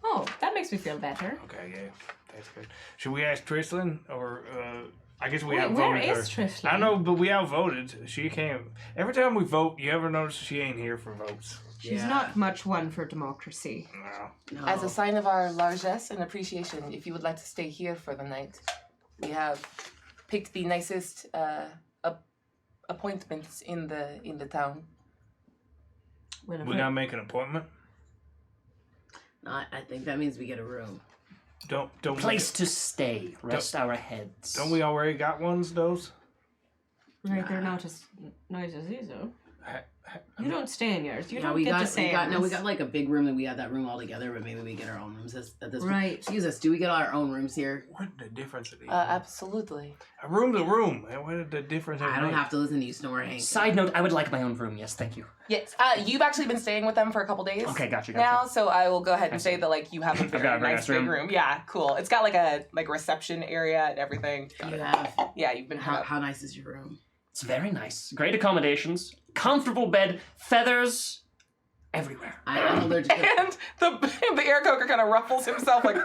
Oh, that makes me feel better. Okay. Yeah. That's good. Should we ask Trislin or? I guess we Wait, outvoted where her. is Trislin? I don't know, but we outvoted. She came. Every time we vote, you ever notice she ain't here for votes? She's Yeah. not much one for democracy. No. No. As a sign of our largesse and appreciation, if you would like to stay here for the night, we have picked the nicest appointments in the town. We gotta make an appointment. I think that means we get a room. Don't Place to stay. Rest our heads. Don't we already got ones, those? Right, they're not as nice as these, though. You don't stay in yours. You Yeah, don't we get got, to stay we got in no, we this. got like a big room that we had that room all together, but maybe we get our own rooms at this Right. Excuse us, do we get our own rooms here? What the difference? Absolutely. A room's a room. What is the difference? I don't have to listen to you snore, Hank. Side note, I would like my own room. Yes, thank you. Yes. You've actually been staying with them for a couple days. Okay, gotcha. Now, so I will go ahead and say that like you have a very got a very nice nice big room. Yeah, cool. It's got like a reception area and everything. You have. Yeah, you've been How nice is your room? It's very nice. Great accommodations. Comfortable bed. Feathers everywhere. I'm allergic to, And the air coker kind of ruffles himself like,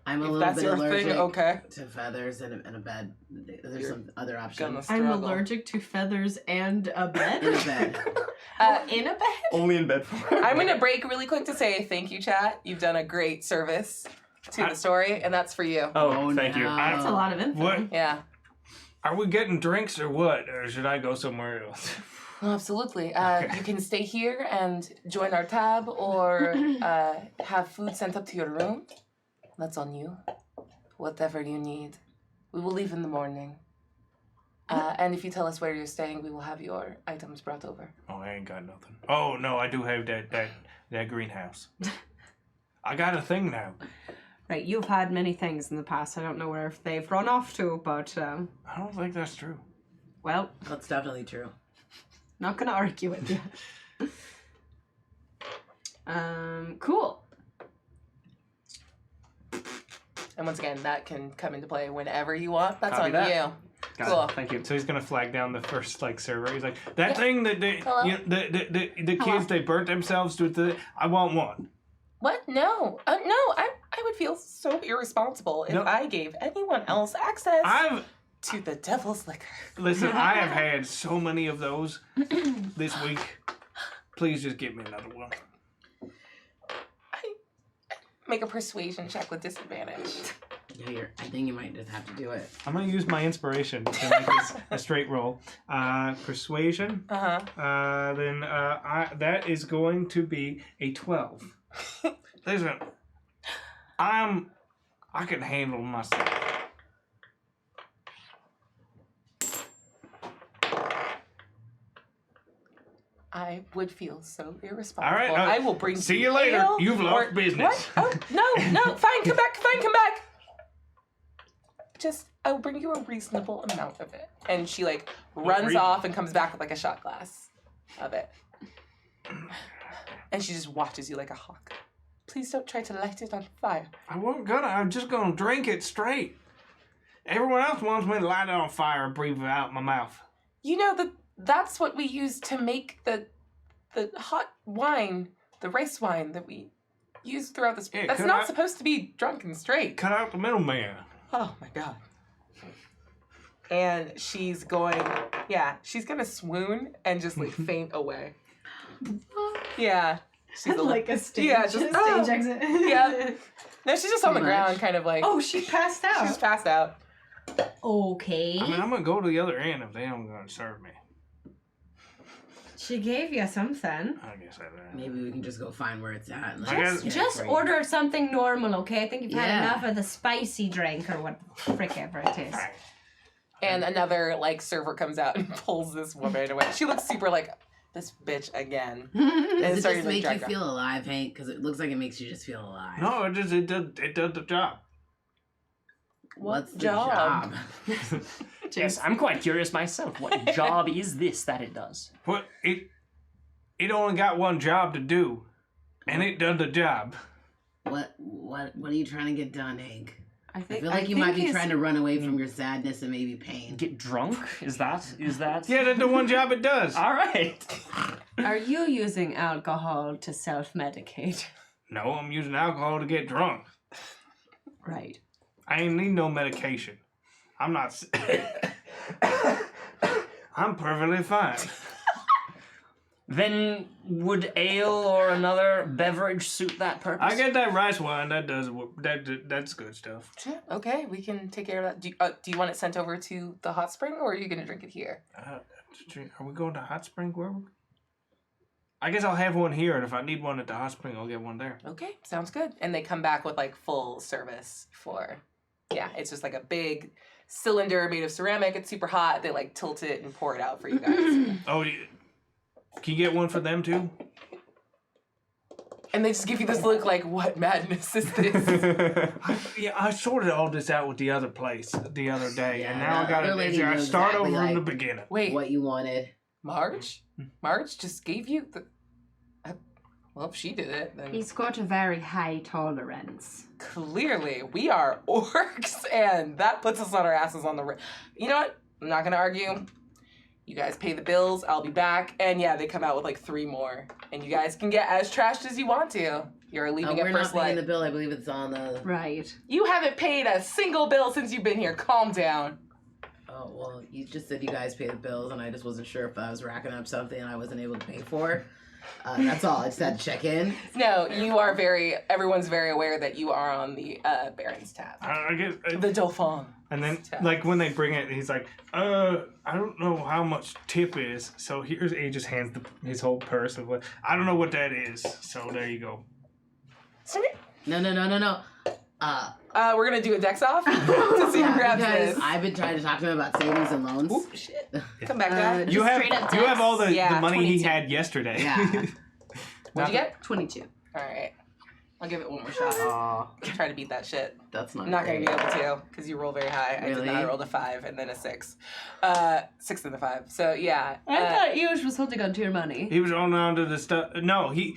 I'm a if little that's bit your allergic thing, okay. to feathers and a bed. There's You're some other Gonna options. I'm struggle. allergic to feathers and a bed. In a bed. In a bed? Only in bed. I'm going to break really quick to say thank you, chat. You've done a great service to the story, and that's for you. Oh, thank you. no. That's a lot of info. What? Yeah. Are we getting drinks or what? Or should I go somewhere else? Well, absolutely. You can stay here and join our tab or have food sent up to your room. That's on you. Whatever you need. We will leave in the morning. And if you tell us where you're staying, we will have your items brought over. Oh, I ain't got nothing. Oh no, I do have that greenhouse. I got a thing now. Right, you've had many things in the past. I don't know where they've run off to, but, I don't think that's true. well, That's definitely true. not gonna argue with you. Cool. And once again, that can come into play whenever you want. That's Copy on that. you. Got Cool. it. Thank you. So he's gonna flag down the first server. He's like, that thing that they, Hello? the Hello? kids they burnt themselves with the. I want one. What? No. No, I would feel so irresponsible if No. I gave anyone else access I've to the devil's liquor. listen. I have had so many of those this week. Please just give me another one. Make a persuasion check with disadvantage. Yeah, I think you might just have to do it. I'm gonna use my inspiration to make this a straight roll. Persuasion. Uh-huh. Then that is going to be a 12. Listen, I can handle myself. I would feel so irresponsible. All right, I will bring see you later. ale You've lost or- business. What? Oh, no, fine, come back. Just, I'll bring you a reasonable amount of it. And she runs reason? off and comes back with a shot glass of it. And she just watches you like a hawk. Please don't try to light it on fire. I wasn't gonna. I'm just gonna drink it straight. Everyone else wants me to light it on fire and breathe it out my mouth. You know that's what we use to make the hot wine, the rice wine that we use throughout this. Yeah, That's could not I- supposed to be drunk and straight. Cut out the middleman. Oh my god. And she's going to swoon and just faint away. Yeah. She's A stage, Yeah, just- oh. exit. Yeah. No, she's just on the Too ground, much. kind of Oh, she passed out. she's passed out. Okay. I mean, I'm gonna go to the other end if they don't gonna serve me. She gave you something. I guess I. Maybe we can just go find where it's at. And I guess- get it Just for you. order something normal, okay? I think you've had Yeah. enough of the spicy drink or what the frick ever it is. And another server comes out and pulls this woman away. She looks super this bitch again. Does And it started just to make drag you her. feel alive, Hank? Because it looks like it makes you just feel alive. No, it does the job. What's the job? job? Yes, I'm quite curious myself. What job is this that it does? What it only got one job to do, and it done the job. What are you trying to get done, Hank? I I think feel like you might be trying to run away from your sadness and maybe pain. Get drunk? Is that? Yeah, that's the one job it does. All right. Are you using alcohol to self-medicate? No, I'm using alcohol to get drunk. Right. I ain't need no medication. I'm not. I'm perfectly fine. Then would ale or another beverage suit that purpose? I get that rice wine. That does that's good stuff. Sure. Okay, we can take care of that. Do you want it sent over to the hot spring, or are you going to drink it here? Are we going to Hot Spring? I guess I'll have one here, and if I need one at the Hot Spring, I'll get one there. Okay, sounds good. And they come back with like full service for, yeah, it's just like a big cylinder made of ceramic. It's super hot. They like tilt it and pour it out for you guys. Oh, can you get one for them too? And they just give you this look like, what madness is this? I sorted all this out with the other place the other day, and now I got to start exactly, over like, from the beginning. Wait, What you wanted. Marge? Marge just gave you the... well, if she did it, then... He's got a very high tolerance. Clearly, we are orcs, and that puts us on our asses on the... You know what? I'm not going to argue. You guys pay the bills, I'll be back. And yeah, they come out with like 3 more. And you guys can get as trashed as you want to. You're leaving at We're first not paying light. the bill. I believe it's on the... Right. You haven't paid a single bill since you've been here. Calm down. Oh, well, you just said you guys pay the bills, and I just wasn't sure if I was racking up something I wasn't able to pay for. That's all. I just had to check in. No, you are everyone's very aware that you are on the Baron's tab. I guess... The Dauphin. And then, tab. like, when they bring it, he's like, I don't know how much tip is. So he just hands his whole purse of, I don't know what that is. So there you go. No. We're going to do a dex off to see who grabs because this. I've been trying to talk to him about savings and loans. Oop, shit. Come back, guys. You have straight up you have all the Yeah, money he 22. had yesterday. Yeah. What'd you get? 22. All right. I'll give it one more shot. Try to beat that shit. That's not I'm not going to great. be able to because you roll very high. I did Really? not. I rolled a 5 and then a 6. 6 and a 5. So, yeah. I thought Eosh was holding on to your money. He was holding on to the stuff. No, he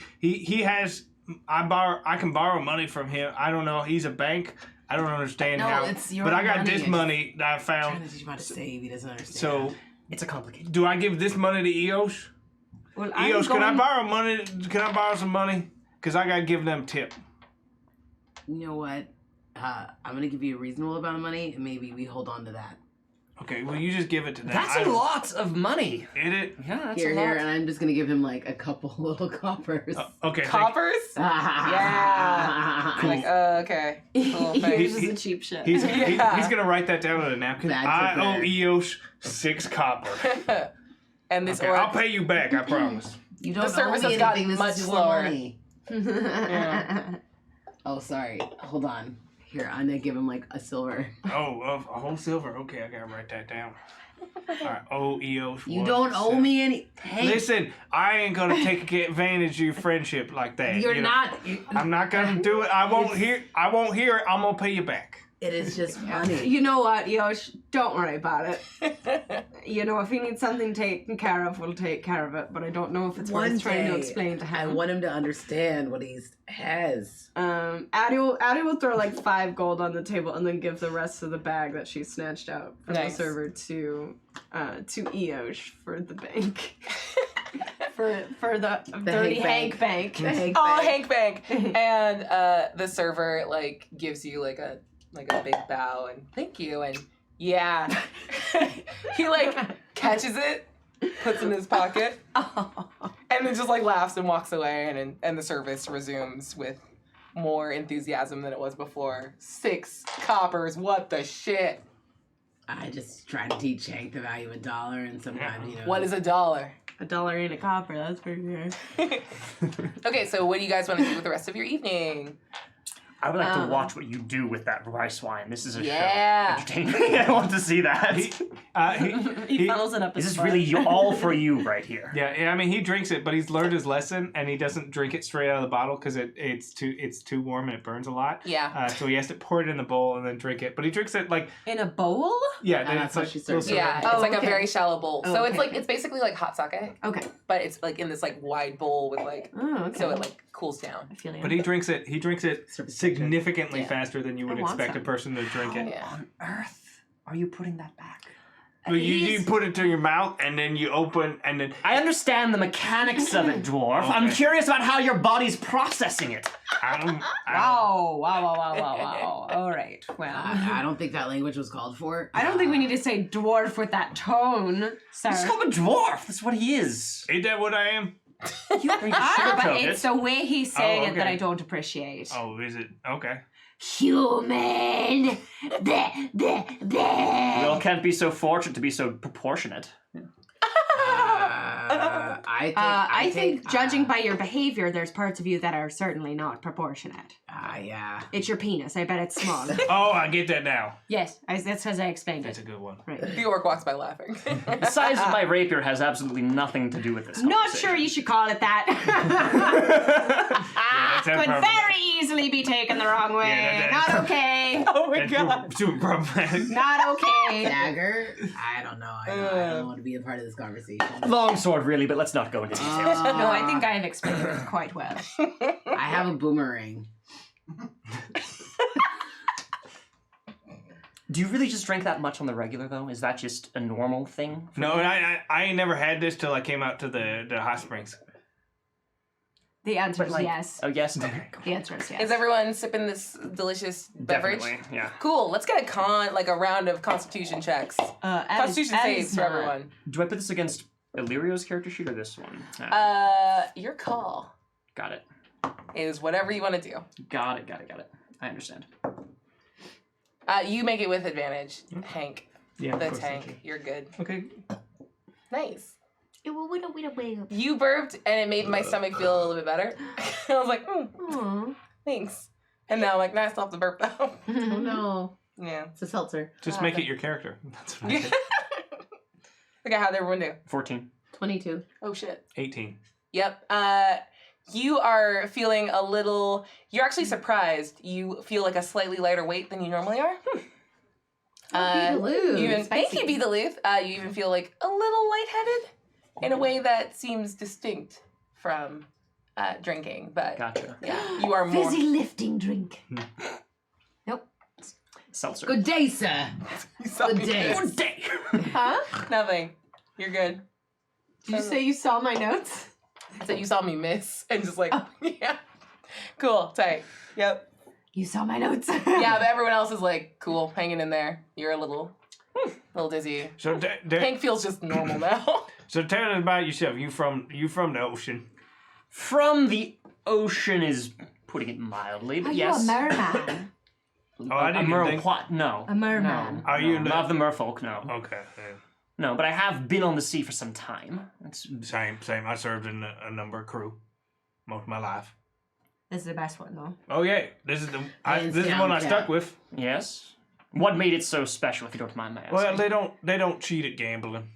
has. I can borrow money from him. I don't know. He's a bank. I don't understand No, how. it's your but I got money. this money that I I'm trying found. to teach him how to save. He doesn't understand. So, It's a complicated. do I give this money to Eosh? Well, Eosh, can I borrow money? Can I borrow some money? Because I gotta give them tip. You know what? I'm going to give you a reasonable amount of money, and maybe we hold on to that. Okay, well you just give it to them. That's a lot of money. Is it? Yeah, that's Here, a lot. and I'm just going to give him, like, a couple little coppers. Okay. Coppers? Yeah. Cool. Like, okay. Cool, Eosh thanks. is a cheap shit. He's Yeah. gonna write that down on a napkin. That's I a owe fair. Eosh 6 copper. And this Okay, orc... I'll pay you back. I promise. You don't The service owe me has gotten anything. This much is your slower. money. Oh, sorry. Hold on. Here, I'm going to give him, like, a silver. Oh, a whole silver. Okay, I gotta write that down. All right. Oh, Eosh. You don't owe me any... Hey, Listen, I ain't gonna take advantage of your friendship like that. you're you know? not... I'm not gonna do it. I won't hear it. I'm gonna pay you back. It is just money. You know what, Eosh? Don't worry about it. You know, if he needs something taken care of, we'll take care of it. But I don't know if it's One worth trying to day, explain to I him. want him to understand what he has. Addie will throw like 5 gold on the table and then give the rest of the bag that she snatched out from Nice. the server to Eosh for the bank. for the dirty Hank Hank bank. The Hank Oh, bag. Hank Bank. And the server like gives you like a big bow and thank you and yeah. He like catches it, puts it in his pocket, and then just like laughs and walks away and the service resumes with more enthusiasm than it was before. 6 coppers, what the shit? I just try to teach Hank the value of a dollar, and sometimes, you know... What is $1? $1 ain't a copper, that's pretty good. Okay, so what do you guys want to do with the rest of your evening? I would like to watch what you do with that rice wine. This is a Yeah. show. Entertain me. I want to see that. He funnels it up his Is this butt. really all for you right here? Yeah, I mean he drinks it, but he's learned his lesson, and he doesn't drink it straight out of the bottle because it's too warm and it burns a lot. Yeah. So he has to pour it in the bowl and then drink it. But he drinks it like In a bowl? yeah. And Then that's it's how like she serves little it. Yeah, silver- it's like okay. a very shallow bowl. So Okay. it's like it's basically like hot sake, Okay. but it's like in this like wide bowl with like Oh, okay. so it like cools down. I feel you. But he drinks it significantly Yeah. faster than you would I want expect a some. person to drink it. Yeah. On earth are you putting that back? But you put it to your mouth and then you open and then I understand the mechanics of it, dwarf. I'm Okay. curious about how your body's processing it. Wow. All right. Well, I don't think that language was called for. I don't think we need to say dwarf with that tone, sir. Just call him a dwarf. That's what he is. Ain't that what I am? You Ah, but sugarcoat it's it. the way he's saying it that okay. I don't appreciate. Oh, is it? Okay. Human. We all can't be so fortunate to be so proportionate. I think judging by your behavior, there's parts of you that are certainly not proportionate. Yeah. It's your penis. I bet it's small. Oh, I get that now. Yes, that's as I explained That's a it. good one. Right. The orc walks by laughing. The size of my rapier has absolutely nothing to do with this. Not sure you should call it that. That's Could problematic. very easily be taken the wrong way. Yeah, Not okay. Oh my That's god. super problematic. Not okay. Dagger? I don't know. I don't want to be a part of this conversation. Longsword, really, but let's not go into details. No, I think I have explained it quite well. I have a boomerang. Do you really just drink that much on the regular, though? Is that just a normal thing? No, I ain't never had this till I came out to the hot springs. The answer But is like, yes. Oh, yes? Okay, cool. The answer is yes. Is everyone sipping this delicious beverage? Definitely, yeah. Cool. Let's get a round of Constitution checks. Constitution saves for everyone. Do I put this against Illyrio's character sheet or this one? Your call Got it. is whatever you want to do. Got it. I understand. You make it with advantage, Hank. Yeah, of The course, thank tank. You're good. you. Okay. Nice. Wait. You burped, and it made my stomach feel a little bit better. I was like, Aw. thanks. And now I'm like, nah, I still have to burp though. Oh no. Yeah. It's a seltzer. Just make it your character. That's what I did. Okay, how'd everyone do? 14. 22. Oh shit. 18. Yep. You are feeling a little. You're actually surprised. You feel like a slightly lighter weight than you normally are. Beetaloo. You even thank Spicy. you, Beetalooth. You even feel like a little lightheaded in a way that seems distinct from drinking. But Gotcha. yeah, you are more. Fizzy lifting drink. Seltzer. Good day, sir. Good day. Good day. Huh? Nothing. You're good. Did you say you saw my notes? So you saw me miss and just like yeah. Cool. Tight. Yep. You saw my notes. Yeah, but everyone else is like cool, hanging in there. You're a little dizzy. So, Hank feels just normal now. so tell us about yourself. You from the ocean? From the ocean is putting it mildly, but Are yes. you a merman? Oh, I didn't mer- think. what? No. A merman. Are you Not of the merfolk, no. Okay. Yeah. No, but I have been on the sea for some time. It's Same. I served in a number of crew most of my life. This is the best one, though. Oh yeah, this is Hands the down, one I yeah. stuck with. yes. What made it so special, if you don't mind my asking? Well, they don't cheat at gambling.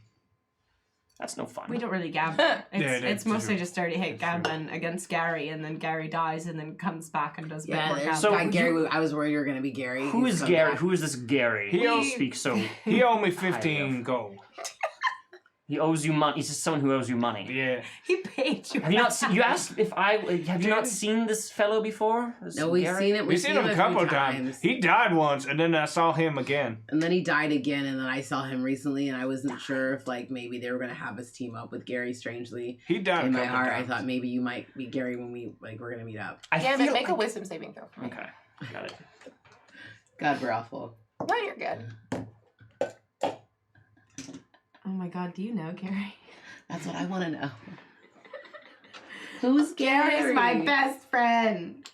That's no fun. We don't really gamble. It's that's mostly true. just dirty hate That's true. gambling against Gary, and then Gary dies, and then comes back and does a bit Yeah, more there's gambling. So Gary. I was worried you were going to be Gary. Who He's is come Gary? back. Who is this Gary? He owes- speaks so. He owed me High 15 up. gold. He owes you money. He's just someone who owes you money. Yeah. He paid you. Have you not? You asked if I. Have you not seen this fellow before? This No, we've Gary? seen it. We've seen him a couple of times. He died once, and then I saw him again. And then he died again, and then I saw him recently, and I wasn't sure if like maybe they were gonna have us team up with Gary. Strangely, He died in a my couple heart, of I times. thou ght maybe you might be Gary when we're gonna meet up. I Yeah, feel but make a like- wisdom saving throw. Okay, got it. God, we're awful. No, you're good. Oh my god, do you know Gary? That's what I want to know. Who's Gary? Gary's my best friend.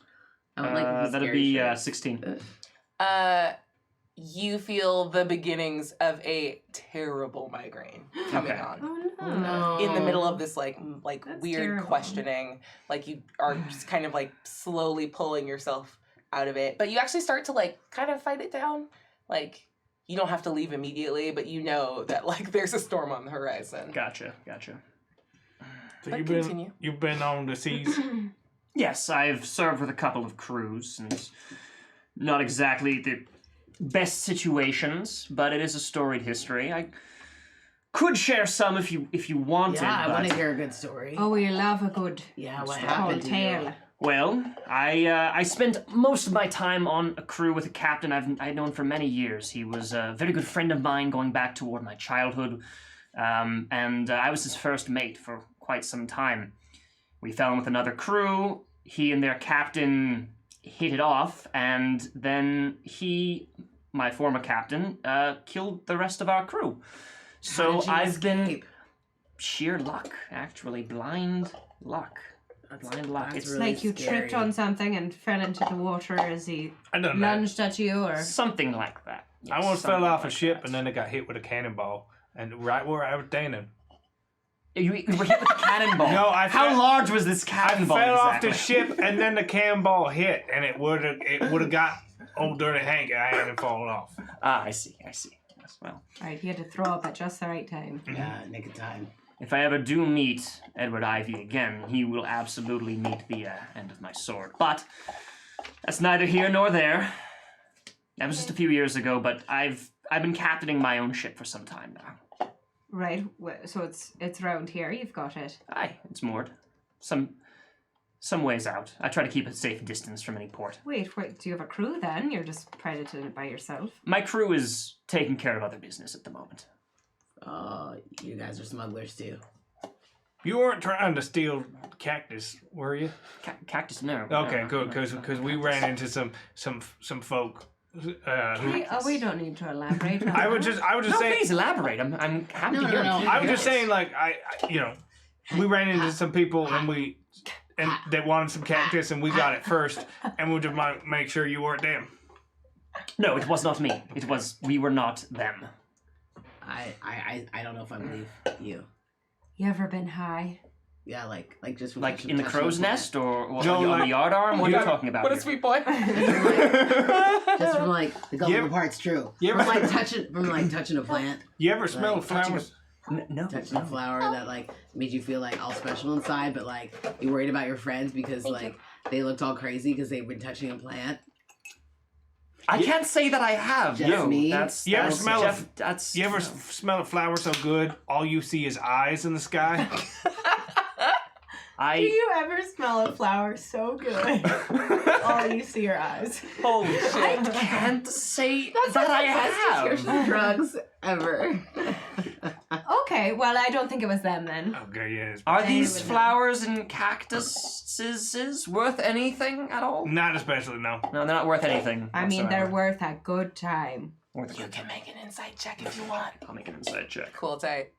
I would like this That'd Gary be shirt. 16. You feel the beginnings of a terrible migraine coming Okay. on. Oh Oh, no. In the middle of this like That's weird terrible. questioning, like you are just kind of like slowly pulling yourself out of it, but you actually start to like kind of fight it down. Like you don't have to leave immediately, but you know that like there's a storm on the horizon. Gotcha. So But you've continue. been on the seas. Yes, I've served with a couple of crews, and not exactly the best situations, but it is a storied history. I could share some if you wanted. Yeah, I but... want to hear a good story. Oh, we love a good Yeah, what tall happened to tale. you? Well, I spent most of my time on a crew with a captain I'd known for many years. He was a very good friend of mine going back toward my childhood, and I was his first mate for quite some time. We fell in with another crew. He and their captain hit it off, and then he, my former captain, killed the rest of our crew. So How did you I've been escape? sheer luck, actually, blind luck. Blind luck. That's It's really Like you scary. tripped on something and fell into the water as he I done that. lunged at you, or something like that. I Yes, once fell something off a like ship that. and then I got hit with a cannonball, and right where I was standing. You were hit with a cannonball. No, How large was this I cannonball? fell off exactly? the ship, and then the cannonball hit, and it would have got old Dirty Hank, and I hadn't fallen off. Ah, I see. Yes, well, Right, he had to throw up at just the right time. Yeah, nick of time. if I ever do meet Edward Ivy again, he will absolutely meet the end of my sword. But that's neither here nor there. That was just a few years ago, but I've been captaining my own ship for some time now. Right, so it's around here. You've got it. Aye, it's moored. Some ways out. I try to keep a safe distance from any port. Wait, do you have a crew then? You're just piloting it by yourself. My crew is taking care of other business at the moment. You guys are smugglers too. You weren't trying to steal cactus, were you? Cactus, no. Okay, no, good, no, because no, we cactus. ran into some folk. We don't need to elaborate. On I was just No, saying. please elaborate. I'm happy to hear. No. I was just saying, like we ran into some people and they wanted some cactus, and we got it first, and we just might make sure you weren't them. No, it was not me. We were not them. I don't know if I believe you. You ever been high? Yeah, like just from Like touching- in the touching crow's plant. nest or No, on like- the yard arm? What are Yeah. you talking about? What a here? sweet boy. Just from like the gullible Yeah. part's true. Yeah, From but- like touching a plant, You ever smell Like, flowers? No. touching a flower that like made you feel like all special inside, but like you worried about your friends because like they looked all crazy because they've been touching a plant. I can't say that I have. Just no, me? that's You ever that's smell Jeff, a- that's You ever smell a flower so good, all you see is eyes in the sky? Do I you ever smell a flower so good? All you see are eyes. Holy I shit. can't say that I have. Drugs ever. Okay, well, I don't think it was them then. Okay, yeah. Are They these would know. flowers and cactuses worth anything at all? Not especially, no. No, they're not worth anything. I mean, they're whatsoever. worth a good time. Worth a You good can time. make an insight check if you want. I'll make an inside check. Cool, tight.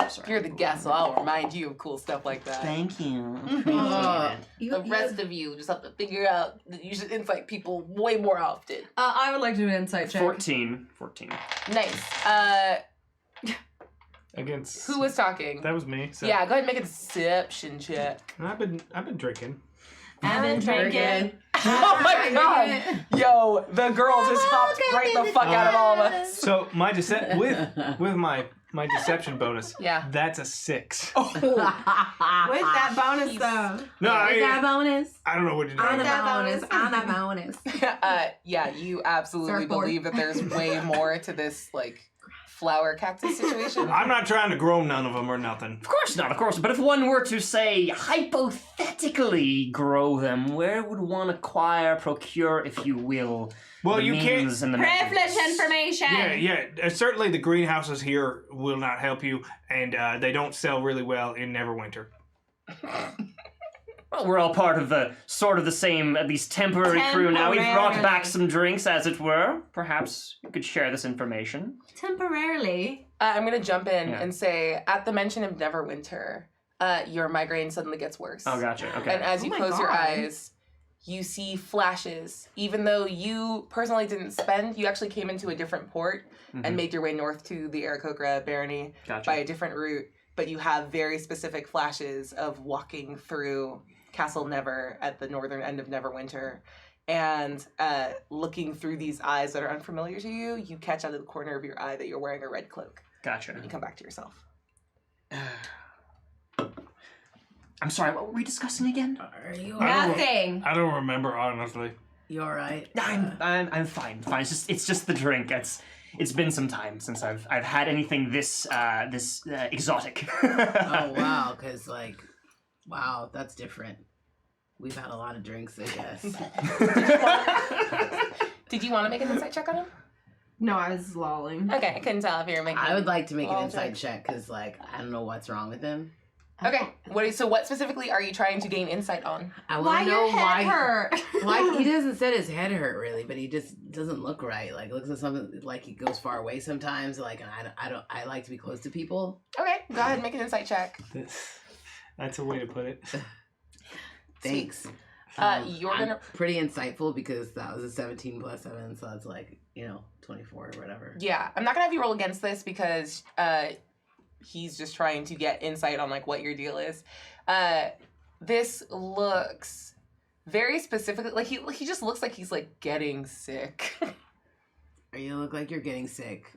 Sorry. You're the guest, so I'll remind you of cool stuff like that. Thank you. The rest of you just have to figure out that you should insight people way more often. I would like to do an insight check. 14. Nice. Against Who was talking? that was me. So. Yeah, go ahead and make a deception check. I've been drinking. I've been drinking. Oh my god! Yo, the girl just hopped right the fuck out of all of us. So my with my deception bonus. Yeah. That's a 6. Oh, With that bonus, though. No, bonus. I don't know what you're On doing. the that bonus. bonus. On the bonus. yeah, you absolutely Surfboard. believe that there's way more to this, like, flower cactus situation. I'm not trying to grow none of them or nothing. Of course not, of course. But if one were to, say, hypothetically grow them, where would one acquire, procure, if you will, Well, the you can't. means and the Privilege methods? information. Yeah. Certainly, the greenhouses here will not help you, and they don't sell really well in Neverwinter. Well, we're all part of the sort of the same, at least temporary crew now. We've brought back Temporarily. some drinks, as it were. Perhaps you could share this information. Temporarily. I'm gonna jump in Yeah. and say, at the mention of Neverwinter, your migraine suddenly gets worse. Oh, gotcha. Okay. And as you my close your God. eyes, you see flashes. Even though you personally didn't spend, you actually came into a different port and made your way north to the Aarakocra barony Gotcha. by a different route. But you have very specific flashes of walking through Castle Never at the northern end of Neverwinter. And looking through these eyes that are unfamiliar to you, you catch out of the corner of your eye that you're wearing a red cloak. Gotcha. You come back to yourself. I'm sorry, what were we discussing again? Are you Nothing. I don't remember, honestly. You all right? I'm fine. Fine. It's just the drink. It's been some time since I've had anything this exotic. Oh wow, because like, wow, that's different. We've had a lot of drinks, I guess. Did you want to make an insight check on him? No, I was lolling. Okay, I couldn't tell if you were making. I would like to make an Well, inside check because like I don't know what's wrong with him. Okay, what specifically are you trying to gain insight on? I Why want to know your head hurt? why he doesn't said his head hurt really, but he just doesn't look right. Like looks at something like he goes far away sometimes. Like and I like to be close to people. Okay, go ahead and make an insight check. That's a way to put it. Thanks. You're I'm gonna. pretty insightful because that was a 17 plus 7, so that's like 24 or whatever. Yeah, I'm not gonna have you roll against this because he's just trying to get insight on like what your deal is. This looks very specifically like he just looks like he's like getting sick. You look like you're getting sick.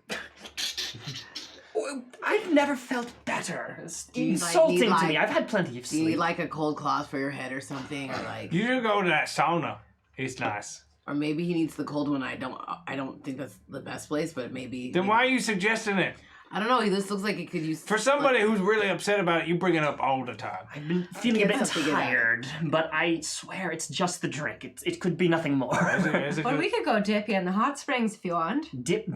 I've never felt better. It's Do you, insulting need, to me. I've had plenty of Do you sleep. need like a cold cloth for your head or something, or like, You should go to that sauna. It's nice. or maybe he needs the cold one. I don't think that's the best place, but maybe. Then why are you suggesting it? I don't know. This looks like it could use For somebody who's really upset about it, you bring it up all the time. I've been feeling a Get bit something in tired, but I swear it's just the drink. It could be nothing more. Is it Well, good? we could go dip you in the hot springs if you want. Dip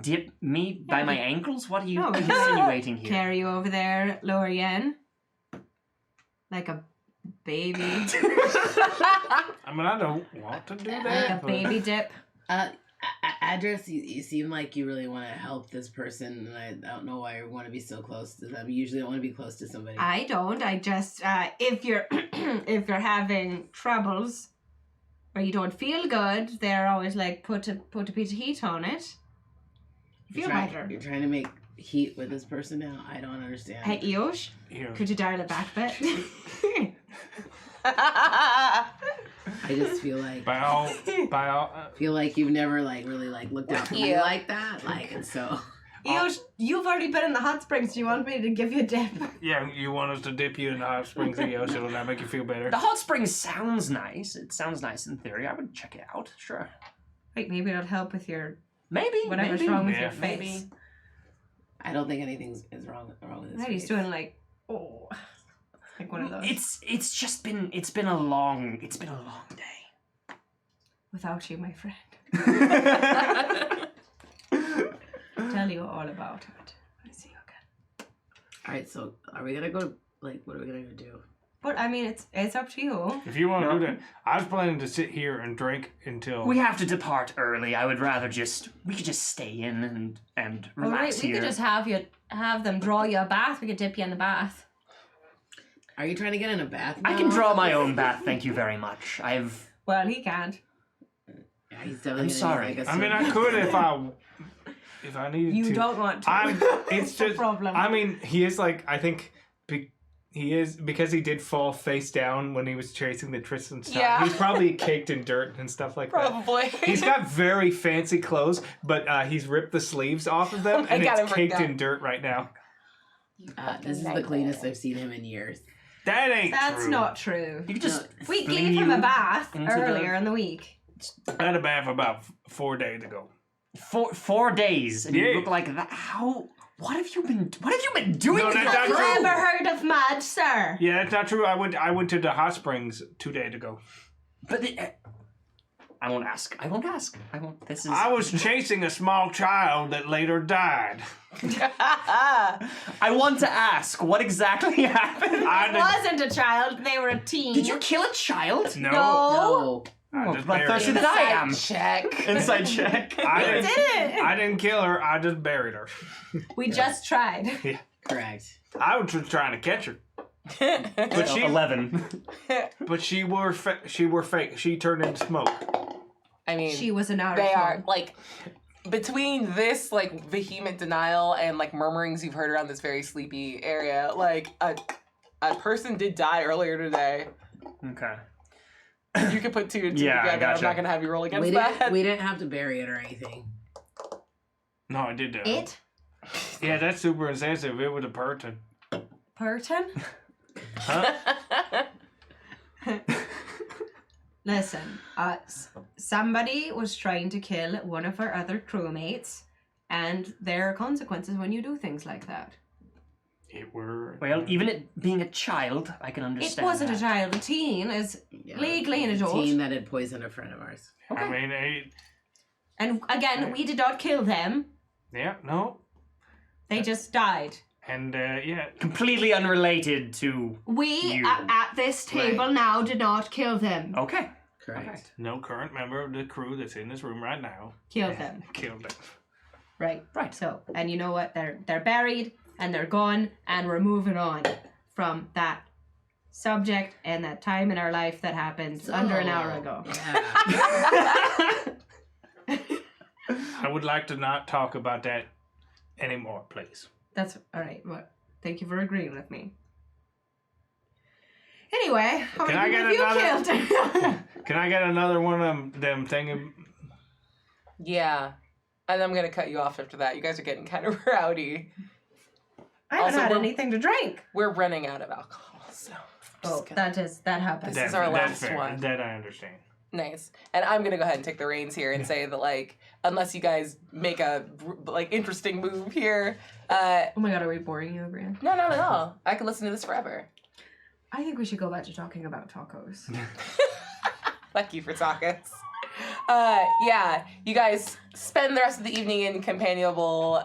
me by my ankles? What are you No, we can insinuating here? carry you over there, lower you in. Like a baby. I mean, I don't want to do Like that. a baby dip. Address. You seem like you really want to help this person, and I don't know why you want to be so close to them. You usually don't want to be close to somebody. I don't. I just if you're if you're having troubles or you don't feel good, they're always like put a bit of heat on it. Feel better. You're trying to make heat with this person now. I don't understand. Hey Eosh, Here. could you dial it back a bit? I just feel like By all, feel like you've never like really like looked out for me Yeah. like that. Like, and so Eosh, you've already been in the hot springs. Do you want me to give you a dip? yeah, you want us to dip you in the hot springs of the ocean, will that make you feel better? The hot spring sounds nice. It sounds nice in theory. I would check it out. Sure. Wait, maybe it'll help with your Maybe. whatever's maybe. wrong with Yeah. your face. Maybe. I don't think anything is wrong with this. Right, he's face. doing like like one of those. It's just been a long day. Without you, my friend. Tell you all about it. I see you again. All right, so are we gonna go? Like, what are we gonna do? But I mean, it's up to you. If you want to No. do that, I was planning to sit here and drink until. We have to depart early. I would rather we could just stay in and All right, relax we here. could just have them draw you a bath. We could dip you in the bath. Are you trying to get in a bath? I now? can draw my own bath, thank you very much. Well, he can't. Yeah, he's definitely. I'm gonna sorry. Need, like, a I mean, I certain- could if I needed You to. don't want to. It's the just. problem. I mean, he is like. I think. He is because he did fall face down when he was chasing the Tristan stuff. Yeah. He's probably caked in dirt and stuff like that. Probably. He's got very fancy clothes, but he's ripped the sleeves off of them, I and got him it's freaked caked out. in dirt right now. This is the cleanest I've seen him in years. That ain't That's true. not true. You could just We fling gave him you a bath into the- earlier in the week. I had a bath about 4 days ago. 4 days, and Yeah. you look like that. How? What have you been doing? No, with that's your not Have true. you ever heard of mud, sir? Yeah, that's not true. I went to the hot springs 2 days ago. But I won't ask. I won't. This is. I was chasing a small child that later died. I want to ask what exactly happened. It wasn't a child. They were a teen. Did you kill a child? No. No. I just But buried thirsty her. that I am. Check. Inside check. I You didn't, did it. I didn't kill her. I just buried her. We just tried. Correct. I was just trying to catch her. But she, 11. but she were fake. She turned into smoke. I mean, She was an hour. they are like between this like vehement denial and like murmurings you've heard around this very sleepy area. Like a person did die earlier today. Okay. You could put 2 and 2 Yeah, I together. I'm gotcha. not gonna have you roll against We that. didn't have to bury it or anything. No, I did that. It? Yeah, that's super insensitive. It was a person. Burton? Huh? Listen, somebody was trying to kill one of our other crewmates, and there are consequences when you do things like that. It were. Well, even it being a child, I can understand. It wasn't that. a child. A teen is Yeah, legally an a adult. teen that had poisoned a friend of ours. I mean, And again, we did not kill them. yeah, no, They just died. and yeah, Completely unrelated to. We, You. at this table now, did not kill them. Okay. Correct. Okay. no current member of the crew that's in this room right now Killed them. killed them. Right. Right. So, and you know what? They're buried, and they're gone, and we're moving on from that subject and that time in our life that happened under an hour ago. Yeah. I would like to not talk about that anymore, please. That's all right. What? Thank you for agreeing with me. Anyway, how Can many I people get have you killed? Can I get another one of them thing? Yeah. And I'm going to cut you off after that. You guys are getting kind of rowdy. I haven't Also, had we're- anything to drink. We're running out of alcohol, so. Oh, that happens. This is our last fair. one. That I understand. Nice. And I'm gonna go ahead and take the reins here and say that, like, unless you guys make a like interesting move here, Oh my god, are we boring you, Brian? no, not at all. I could listen to this forever. I think we should go back to talking about tacos. Lucky for tacos. Yeah, you guys spend the rest of the evening in companionable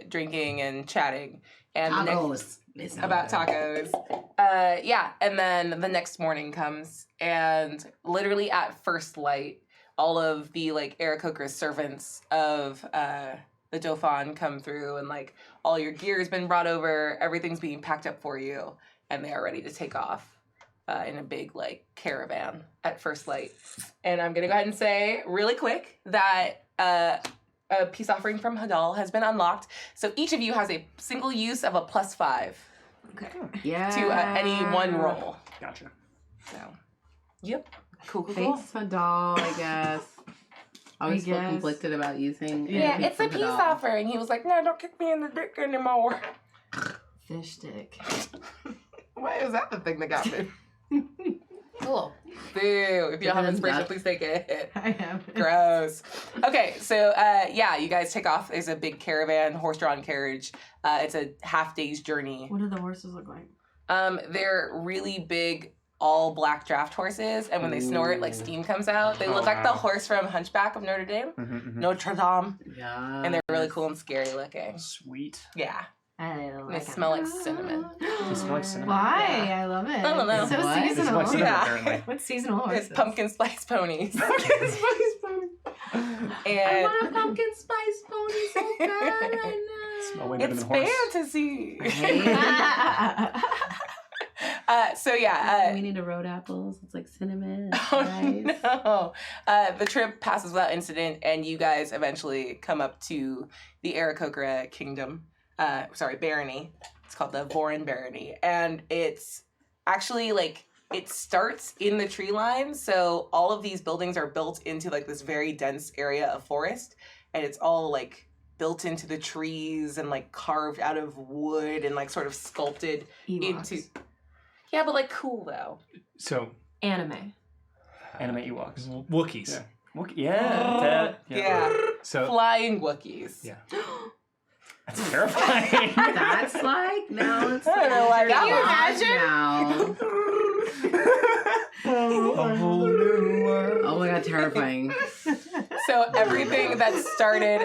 drinking and chatting, and the next, Tacos. about tacos. Yeah, and then the next morning comes, and literally at first light, all of the like Aarakocra's servants of the Dauphin come through, and like all your gear has been brought over, everything's being packed up for you, and they are ready to take off in a big like caravan at first light. And I'm gonna go ahead and say really quick that a peace offering from Hadal has been unlocked. So each of you has a single use of a +5 Okay. Yeah. to any one roll. Gotcha. So, yep. Cool. Thanks, Hadal, I guess. I was so guess. conflicted about using. Yeah, anything it's a from peace Hadal. offering. He was like, no, don't kick me in the dick anymore. Fish stick. Why is that the thing that got me? Cool. Boo. If you don't have inspiration, please take it. I have. Gross. Okay, so yeah, you guys take off. There's a big caravan, horse-drawn carriage. It's a half-day's journey. What do the horses look like? They're really big, all black draft horses, and when they snort, like steam comes out. They look like the horse from Hunchback of Notre Dame, Notre Dame, Yeah. and they're really cool and scary looking. Sweet. Yeah, I they smell like cinnamon. They smell like cinnamon. Why? Yeah. I love it. I don't know. It's so What? They smell like seasonal. cinnamon, Yeah. apparently. What's seasonal horses? It's pumpkin spice ponies. Pumpkin spice pony. I And want a pumpkin spice pony so bad right Smell way better it's than horse. fantasy. now. So yeah. we need a road apples. It's like cinnamon. Oh Nice. no! The trip passes without incident, and you guys eventually come up to the Aarakocra Kingdom. Barony. It's called the Vorin Barony, and it's actually like it starts in the tree line. So all of these buildings are built into like this very dense area of forest, and it's all like built into the trees and like carved out of wood and like sort of sculpted into. Yeah, but like cool though. So Anime. Anime Ewoks. Wookiees. Yeah. Yeah. Yeah. So Flying Wookiees. Yeah. That's terrifying. That's like now it's. I don't know why that Can was. you imagine? a whole new world. Oh my god, terrifying. So everything that started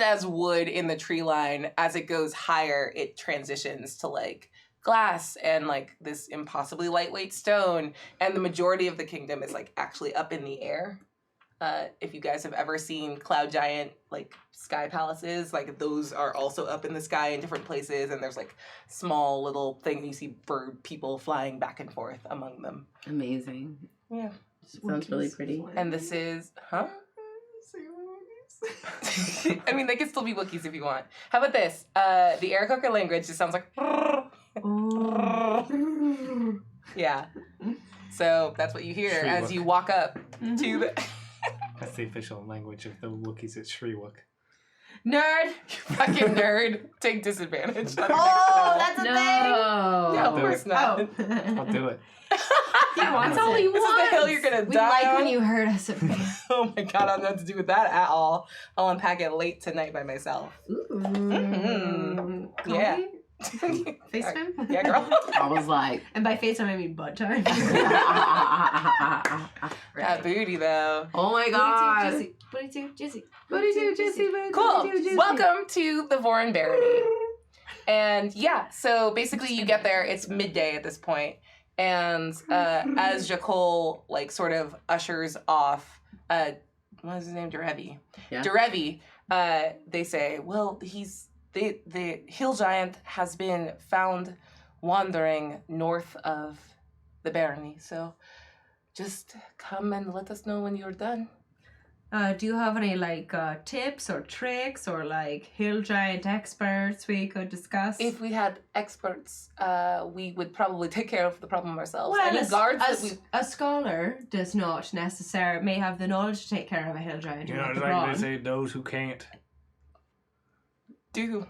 as wood in the tree line, as it goes higher, it transitions to like glass and like this impossibly lightweight stone, and the majority of the kingdom is like actually up in the air. If you guys have ever seen cloud giant like sky palaces, like those are also up in the sky in different places, and there's like small little thing you see bird people flying back and forth among them. Amazing. Yeah. Sounds really pretty. And this is I mean, they can still be Wookiees if you want. How about this? The Aarakocra language just sounds like yeah. So that's what you hear Shriwook. as you walk up to the That's the official language of the Wookiees. It's Shriwook. Nerd. you fucking nerd. Take disadvantage. On Oh, that's a No. yeah, of course not. thing. I'll do it. He wants That's all it. he wants. This is the hill you're gonna We die like on. when you hurt us. Oh my god, I don't know what to do with that at all. I'll unpack it late tonight by myself. Mm-hmm. Yeah. FaceTime? Yeah, girl. I was like, And by FaceTime, I mean butt time. That booty though. oh my god. Booty too juicy. Booty too juicy, booty Cool. too juicy. Welcome to the Vorin Barony. And yeah, so basically you get there, it's midday at this point, and as Jacol like sort of ushers off what is his name? Derevi. Yeah. Derevi, they say, well, the hill giant has been found wandering north of the barony, so just come and let us know when you're done. Do you have any like tips or tricks or like hill giant experts we could discuss? If we had experts, we would probably take care of the problem ourselves. well, Any guards that we a scholar does not necessarily may have the knowledge to take care of a hill giant. You and know, not it's the like brawn. they say, those who can't. do.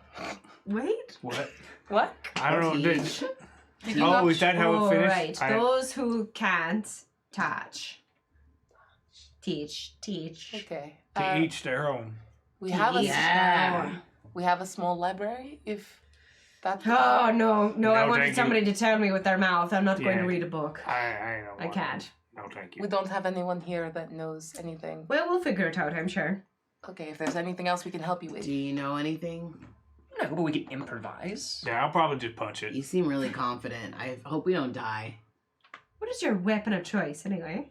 Wait. What? What? I don't know. Teach. Did you Oh, not- is that how Oh, it finished? right. Those who can't touch. Teach. Okay. To each their own. We have a Yeah. we have a small library. If that. Oh no! No, I wanted thank somebody to tell me with their mouth. I'm not going to Yeah. read a book. I know. I can't. No, thank you. We don't have anyone here that knows anything. Well, we'll figure it out. I'm sure. Okay, if there's anything else we can help you with. Do you know anything? No, but we can improvise. Yeah, I'll probably just punch it. You seem really confident. I hope we don't die. What is your weapon of choice, anyway?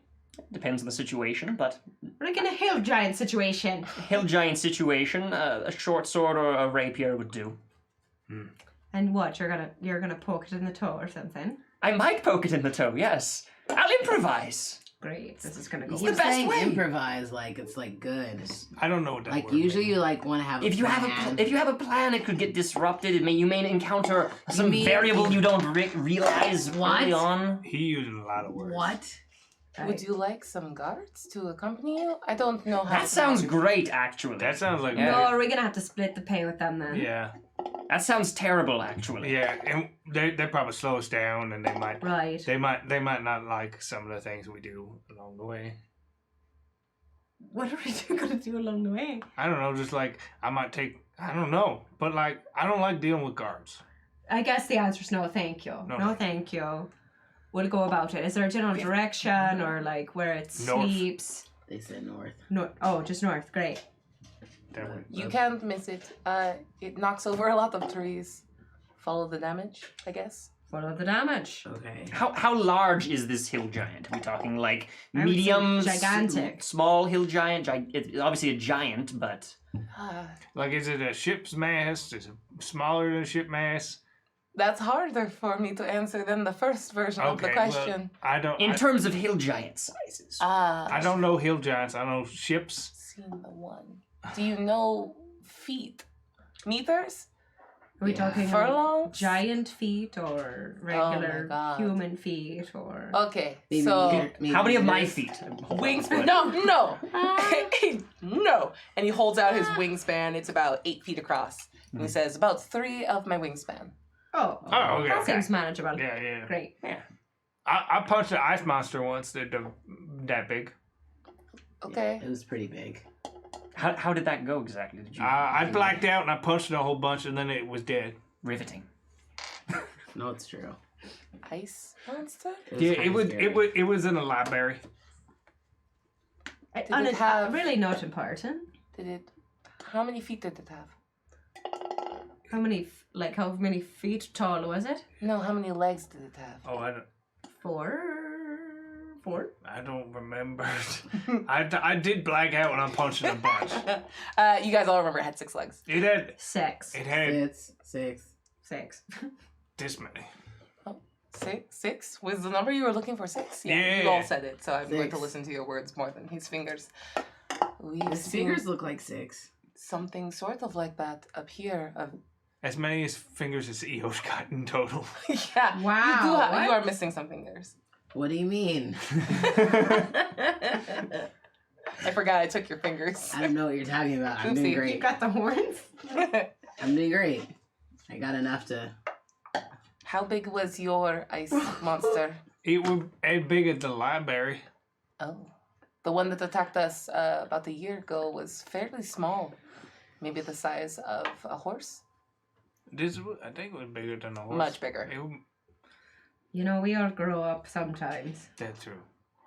Depends on the situation, but Like in a hill giant situation. hill giant situation, a short sword or a rapier would do. And what? You're gonna poke it in the toe or something? I might poke it in the toe, yes. I'll improvise. Great. This is gonna go. You well. keep best saying way. improvise like it's like good. I don't know what that Like word usually means. you like want to have. If you have plan. if you have a plan, it could get disrupted. You may encounter some mean- variable you don't realize What? early on. He uses a lot of words. What? Would you like some guards to accompany you? I don't know how. That sounds great, actually. That sounds like Yeah. No, we're gonna have to split the pay with them then. Yeah, That sounds terrible, actually. yeah, and they probably slow us down, and Right. they might not like some of the things we do along the way. What are we gonna do along the way? I don't know, just like I don't know, but like I don't like dealing with guards. I guess the answer is no, thank you. No. No, thank you. We'll go about it. Is there a general direction or like where it North. sleeps? They said north. No. Oh, just north. Great. That way. You can't miss it. It knocks over a lot of trees. Follow the damage, I guess. Follow the damage. Okay. How large is this hill giant? Are we talking like I would say medium, gigantic. small hill giant? It's obviously a giant, but Like, is it a ship's mast? Is it smaller than a ship mast? that's harder for me to answer than the first version of the Okay, question. well, I don't. in terms of hill giant sizes. I don't know hill giants. I know ships. Seen the one. Do you know feet? Meters? Are we Yeah. talking Furlongs? giant feet or regular God. human feet or? Okay, Maybe so maybe How many of my meters. feet? wingspan. No. No. And he holds out his wingspan. It's about 8 feet across. And he says, about 3 of my wingspan. Oh. Oh, okay. That okay. seems manageable. Yeah. Great. I punched an ice monster once that big. Okay. It was pretty big. How did that go exactly? Did you I blacked out and I punched it a whole bunch and then it was dead. riveting? No, it's true. Ice monster? Yeah, kinda scary. it was in a library. And it it's have- really not important. Did it... How many feet did it have? How many feet tall was it? No, how many legs did it have? Oh, 4? I don't remember. I did black out when I'm punching a bunch. You guys all remember it had 6 legs. It had 6. Six. 6. this many. 6 was the number you were looking for. 6. Yeah, Yeah. you all said it, so I'm going to 6. listen to your words more than his fingers. We've His seen fingers look like 6. something sort of like that up here. As many as fingers as Eo's got in total. Yeah. Wow, You what? are missing some fingers. What do you mean? I forgot I took your fingers. I don't know what you're talking about. I'm doing Oopsie. You great. got the horns? I'm doing great. I got enough to. How big was your ice monster? It was as big as the library. Oh. The one that attacked us about a year ago was fairly small. Maybe the size of a horse? I think it was bigger than a horse. Much bigger. You know, we all grow up sometimes. That's true.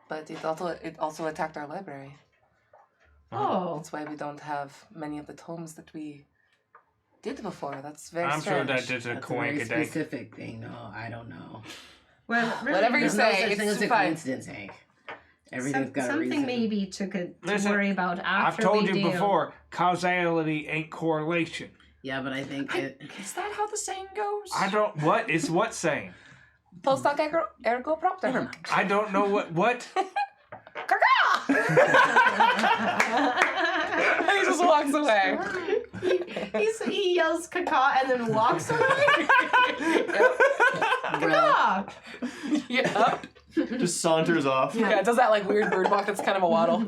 But it also attacked our library. Oh. That's why we don't have many of the tomes that we did before. That's very I'm strange. sure that's just a That's a very coincidence. specific thing. No, I don't know. Well, really, Whatever you There's no say, such it's thing as a fine. coincidence, Hank. Everything's got a reason. something maybe to Listen, worry about I've after told we you deal. before, causality ain't correlation. Yeah, but I think Is that how the saying goes? I don't. What is what saying? Post hoc ergo propter. I don't know what. He just walks away. He yells caca and then walks away. Caca! Yep. Just saunters off. Yeah, it does that like weird bird walk that's kind of a waddle.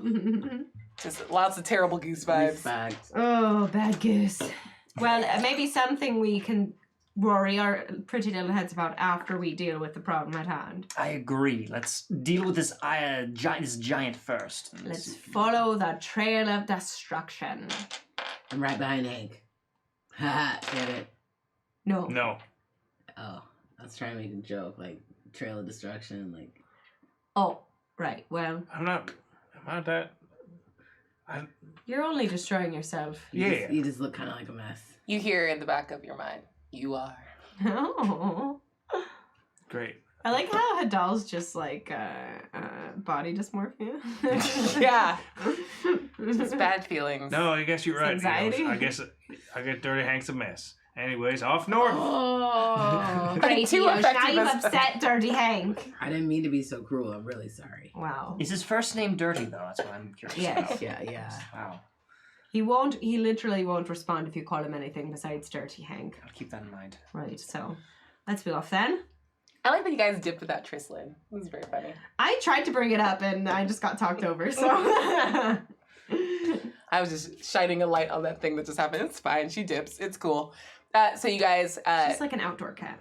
Just lots of terrible goose vibes. Respect. Oh, bad goose. Well, maybe something we can worry our pretty little heads about after we deal with the problem at hand. I agree. Let's deal with this giant first. Let's follow the trail of destruction. I'm right behind Hank. Haha, get it? No. No. Oh, I was trying to make a joke, like trail of destruction, like. Oh, right. Well, I'm not that. you're only destroying yourself. You just look kind of like a mess. You hear in the back of your mind, you are. Oh. Great. I like how Hadal's just like body dysmorphia. Yeah. It's bad feelings. No, I guess you're right. Anxiety? I guess Dirty Hank's a mess. Anyways, off north. Oh, great. Too Now effective you've as- upset Dirty Hank. I didn't mean to be so cruel. I'm really sorry. Wow. Is his first name Dirty, though? That's what I'm curious Yes. about. Yeah. Wow. He literally won't respond if you call him anything besides Dirty Hank. I'll keep that in mind. Right, so let's be off then. I like that you guys dipped with that Trislin. It was very funny. I tried to bring it up and I just got talked over, so. I was just shining a light on that thing that just happened. It's fine. She dips. It's cool. So you guys... She's like an outdoor cat.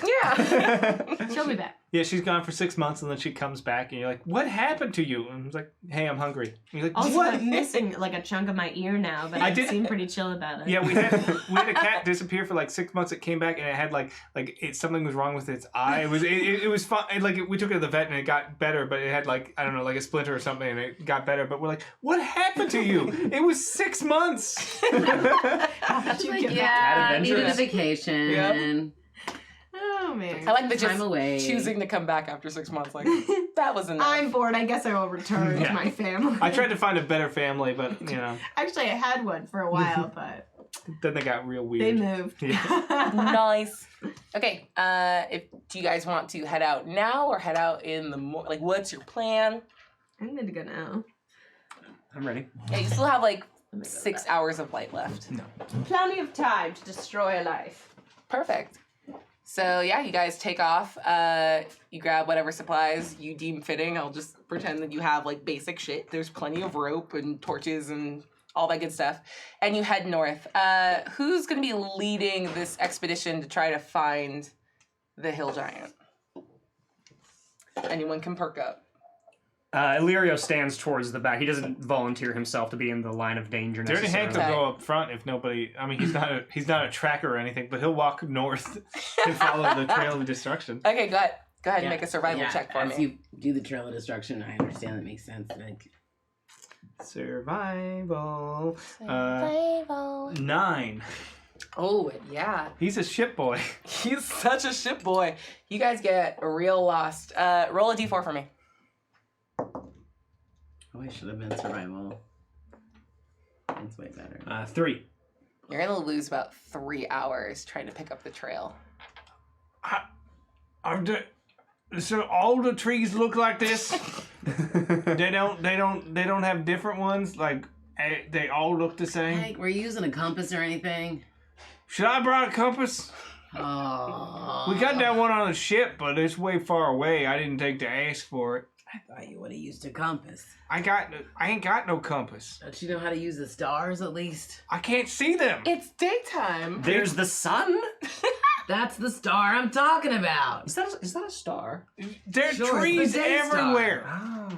yeah. She'll be back. Yeah, she's gone for 6 months, and then she comes back, and you're like, "What happened to you?" And I was like, "Hey, I'm hungry." And you're like, Also, "What?" I'm missing like a chunk of my ear now, but I I did- seem pretty chill about it. Yeah, we had a cat disappear for like 6 months. It came back and it had something was wrong with its eye. It was fun. We took it to the vet and it got better, but it had like a splinter or something and it got better. But we're like, what happened to you? It was 6 months. How did you get back? Yeah, needed a adventurous. vacation. Yep. Oh man. I like the Time just away. choosing to come back after 6 months. Like, that was enough. I'm bored. I guess I will return to Yeah. my family. I tried to find a better family, but Actually, I had one for a while, but then they got real they weird. moved. Nice. Okay. Do you guys want to head out now or head out in the what's your plan? I'm gonna go now. I'm ready. Yeah, you still have like 6 hours of light left. Plenty of time to destroy a life. Perfect. So yeah, you guys take off. You grab whatever supplies you deem fitting. I'll just pretend that you have like basic shit. There's plenty of rope and torches and all that good stuff. And you head north. Who's gonna be leading this expedition to try to find the hill giant? Anyone can perk up. Illyrio stands towards the back. He doesn't volunteer himself to be in the line of danger Dirty Hank will Okay. go up front if nobody. I mean, he's not a tracker or anything, but he'll walk north and follow the trail of destruction. Okay, go ahead. Go ahead and Yeah, make a survival yeah, check for as me. you do the trail of destruction, I understand that makes sense. Like, Survival. Survival. 9. Oh yeah. He's a ship boy. He's such a ship boy. You guys get real lost. Roll a d4 for me. oh, I should have been survival. It's way better. 3. You're gonna lose about 3 hours trying to pick up the trail. So all the trees look like this? They don't have different ones. Like they all look the same. Hank, were you using a compass or anything? Should I brought a compass? Oh. We got that one on the ship, but it's way far away. I didn't take to ask for it. I thought you would have used a compass. I ain't got no compass. Don't you know how to use the stars at least? I can't see them. It's daytime. There's the sun? That's the star I'm talking about. Is that a star? There's Sure, it's trees the day star. everywhere. Ah.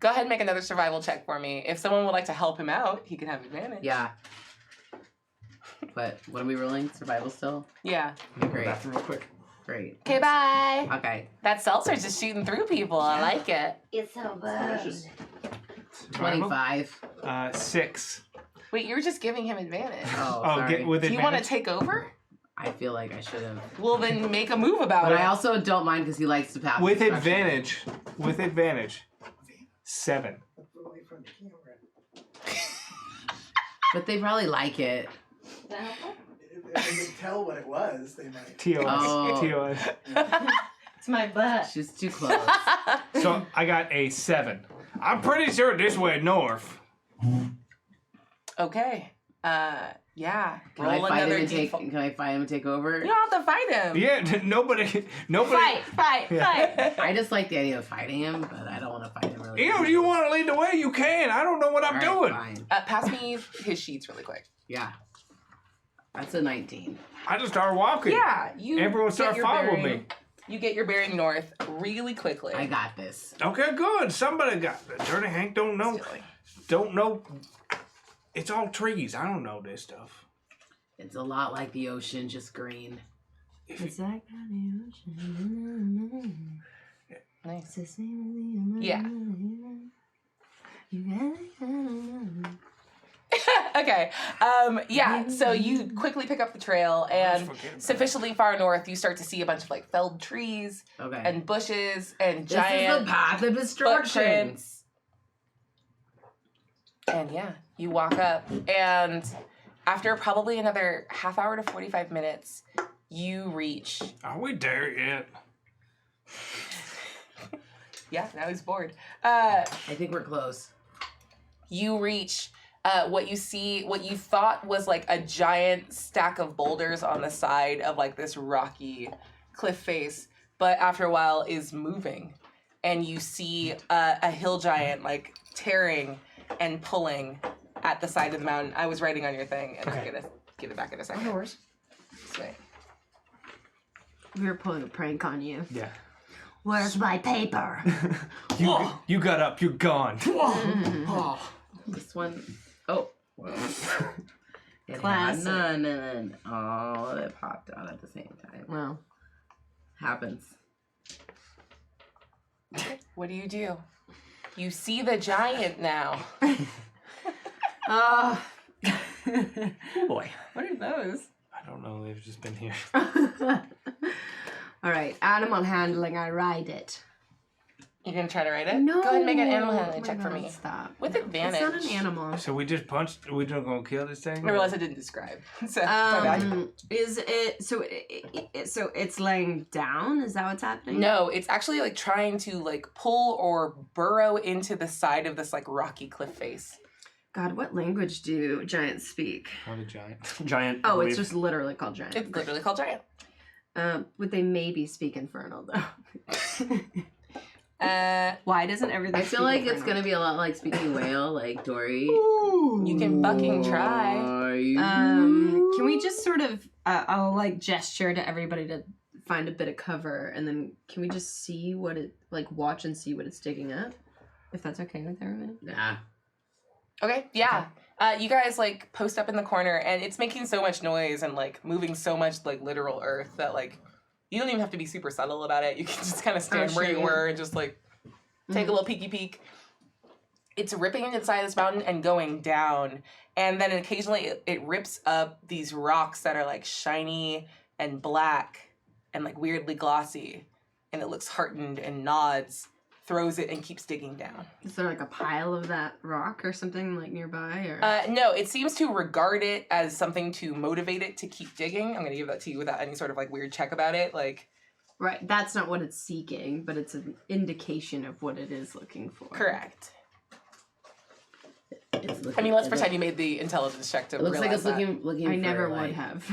Go ahead and make another survival check for me. If someone would like to help him out, he can have advantage. Yeah. But what are we rolling? Survival still? Yeah. Great. Bathroom real quick. Great. Okay, bye. Okay. That seltzer's just shooting through people. I like it. It's so bad. Survival? 25. 6. Wait, you were just giving him advantage. Oh, Oh, sorry. get with Do you want to advantage. take over? I feel like I should have. Well, then make a move about But it. I also don't mind because he likes to pass. With destruction. advantage. With advantage. 7. But they probably like it. If they could tell what it was, they might. TOS. Oh. TOS. It's my butt. She's too close. So I got a 7. I'm pretty sure this way north. Okay. Yeah. Can I fight him and take? default. Can I fight him and take over? You don't have to fight him. Yeah, nobody. Fight. I just like the idea of fighting him, but I don't want to fight him really. You know, if you want to lead the way, you can. I don't know what I'm doing. Fine. Pass me his sheets really quick. Yeah. That's a 19. I just started walking. Yeah. You. Everyone get start your following bearing- me. You get your bearing north really quickly. I got this. Okay, good. Somebody got this. Dirty Hank don't know. Silly. Don't know. It's all trees. I don't know this stuff. It's a lot like the ocean, just green. It's like the ocean. Nice. It's the same as the Yeah. You Okay. Yeah. So you quickly pick up the trail, and forget about sufficiently far north, you start to see a bunch of like felled trees Okay. and bushes and this is giant the path of destruction. footprints. And yeah, you walk up, and after probably another half hour to 45 minutes, you reach. Are we there yet? Yeah, now he's bored. I think we're close. You reach what you thought was like a giant stack of boulders on the side of like this rocky cliff face, but after a while is moving, and you see a hill giant like tearing and pulling at the side of the mountain. I was writing on your thing, and I'm gonna give it back in a second. worries. Sweet. We were pulling a prank on you. Yeah. Where's my paper? You got up. You're gone. This one, oh. It had Classic. none, and then all of it popped out at the same time. Well, Happens. What do? You see the giant now. Oh boy. What are those? I don't know. They've just been here. all right. Animal handling. I ride it. You're gonna try to write it? No. Go ahead and make an animal Oh handling my check for God, me. Stop. With No, advantage. It's not an animal. So we just punched. We don't gonna kill this thing? I realized I didn't describe. So, my bad. Is it so? So it's laying down. Is that what's happening? No, it's actually like trying to like pull or burrow into the side of this like rocky cliff face. God, what language do giants speak? What a giant. Giant. I Oh, believe. it's just literally called giant. It's literally called giant. Would they maybe speak Infernal though? Uh, Why doesn't everything? I feel like it's gonna be a lot like speaking whale, like Dory. you can fucking try. Can we just sort of? I'll like gesture to everybody to find a bit of cover, and then can we just see what it like? Watch and see what it's digging up, if that's okay with everybody. Nah. Okay, yeah. You guys like post up in the corner, and it's making so much noise and like moving so much like literal earth that like you don't even have to be super subtle about it. You can just kind of stand where sure, you yeah. were and just like take a little peeky peek. It's ripping inside this mountain and going down, and then occasionally it rips up these rocks that are like shiny and black and like weirdly glossy, and it looks heartened and nods, throws it, and keeps digging down. Is there like a pile of that rock or something like nearby? Or No, it seems to regard it as something to motivate it to keep digging. I'm gonna give that to you without any sort of like weird check about it. Like, right, that's not what it's seeking, but it's an indication of what it is looking for. correct. It's looking, I mean, let's pretend you made the intelligence check to It looks like realize it's that. looking I for, never like, would have.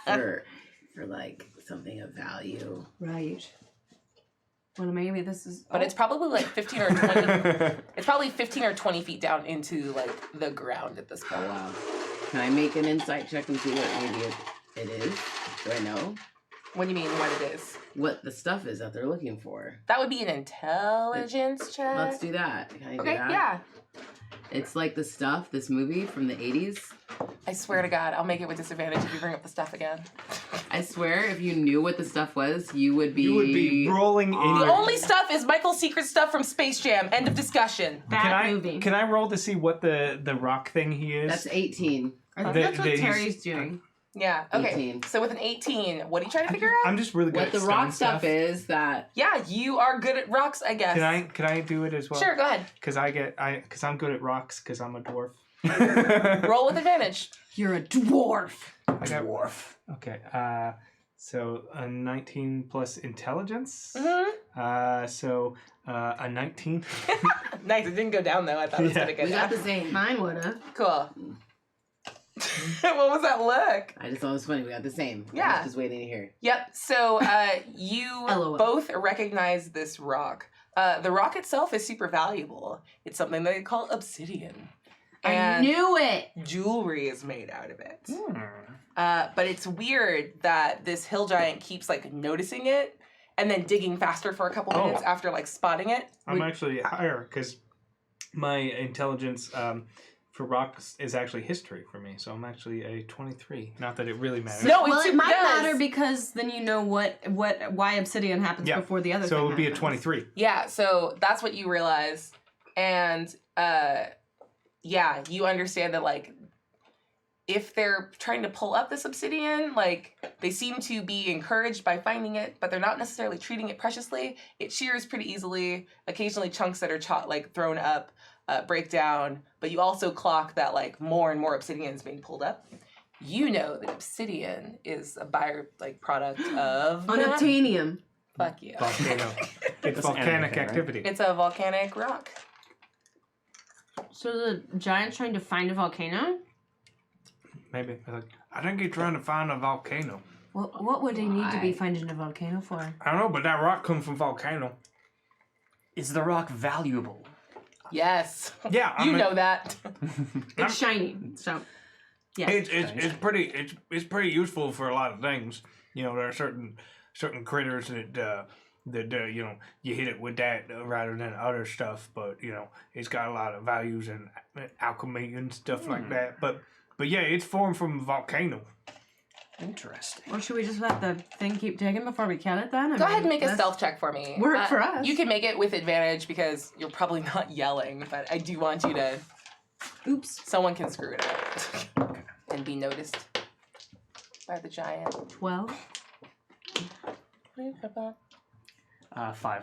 for like something of value. Right. Well, maybe this is. But it's probably like 15 or 20. It's probably 15 or 20 feet down into like the ground at this Oh point. wow. Can I make an insight check and see what maybe it is? Do I know What do you mean what it is? what the stuff is that they're looking for? That would be an intelligence check. Let's do that. Can I do Okay, that? yeah. It's like the stuff, this movie from the 80s. I swear to God, I'll make it with disadvantage if you bring up the stuff again. I swear, if you knew what the stuff was, you would be. You would be rolling in The your... only stuff is Michael's secret stuff from Space Jam. End of discussion. That movie. Can I roll to see what the rock thing he is? That's 18. I think The- that's what the- Terry's doing. Yeah, okay. 18. So with an 18, what are you trying to figure out? I'm just really good What at the stone rock stuff is that. Yeah, you are good at rocks, I guess. Can I do it as well? Sure, go ahead. Because I'm good at rocks because I'm a dwarf. Roll with advantage. You're a dwarf. I got dwarf. Okay. So a 19 plus intelligence. Mm-hmm. So a 19. Nice. It didn't go down though. I thought it was Yeah. gonna go We got down. the same. Mine would've. Cool. What was that look? I just thought it was funny. We got the same. I Yeah. was just waiting to hear. Yep. So you LOL. both recognize this rock. The rock itself is super valuable. It's something they call obsidian. I And knew it. jewelry is made out of it. Hmm. But it's weird that this hill giant keeps like noticing it and then digging faster for a couple Oh. minutes after like spotting it. I'm actually higher because my intelligence for rocks is actually history for me. So I'm actually a 23. Not that it really matters. No, Well, it it might does. matter because then you know why obsidian happens Yeah. before the other So thing it would be a happens. 23. Yeah, so that's what you realize. And yeah, you understand that like if they're trying to pull up this obsidian, like they seem to be encouraged by finding it, but they're not necessarily treating it preciously. It shears pretty easily. Occasionally chunks that are like thrown up break down, but you also clock that like more and more obsidian is being pulled up. You know that obsidian is a product of Unobtainium. fuck you. Volcano. It's That's volcanic anime, right? activity. It's a volcanic rock. So the giant's trying to find a volcano? Maybe. I think he's trying to find a volcano. What would they need to be Why? finding a volcano for? I don't know, but that rock comes from volcano. Is the rock valuable? Yes. Yeah, I You mean, know that. It's shiny, so yeah. It's pretty useful for a lot of things. You know, there are certain critters that you know you hit it with that rather than other stuff. But you know, it's got a lot of values and alchemy and stuff like that. But yeah, it's formed from a volcano. Interesting. Or should we just let the thing keep digging before we kill it then? Go ahead and make a stealth check for me. Work for us. You can make it with advantage because you're probably not yelling, but I do want you to. Oops. Someone can screw it up and be noticed by the giant. 12. 5.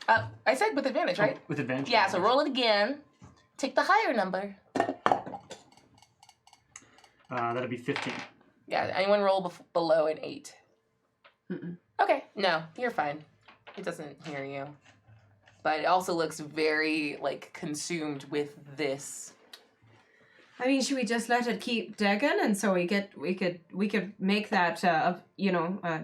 I said with advantage, right? With advantage? Yeah, so roll it again. Take the higher number. That'd be 15. Yeah, anyone roll below an 8? Mm-mm. Okay, no, you're fine. It doesn't hear you. But it also looks very, like, consumed with this. I mean, should we just let it keep digging and so we could make that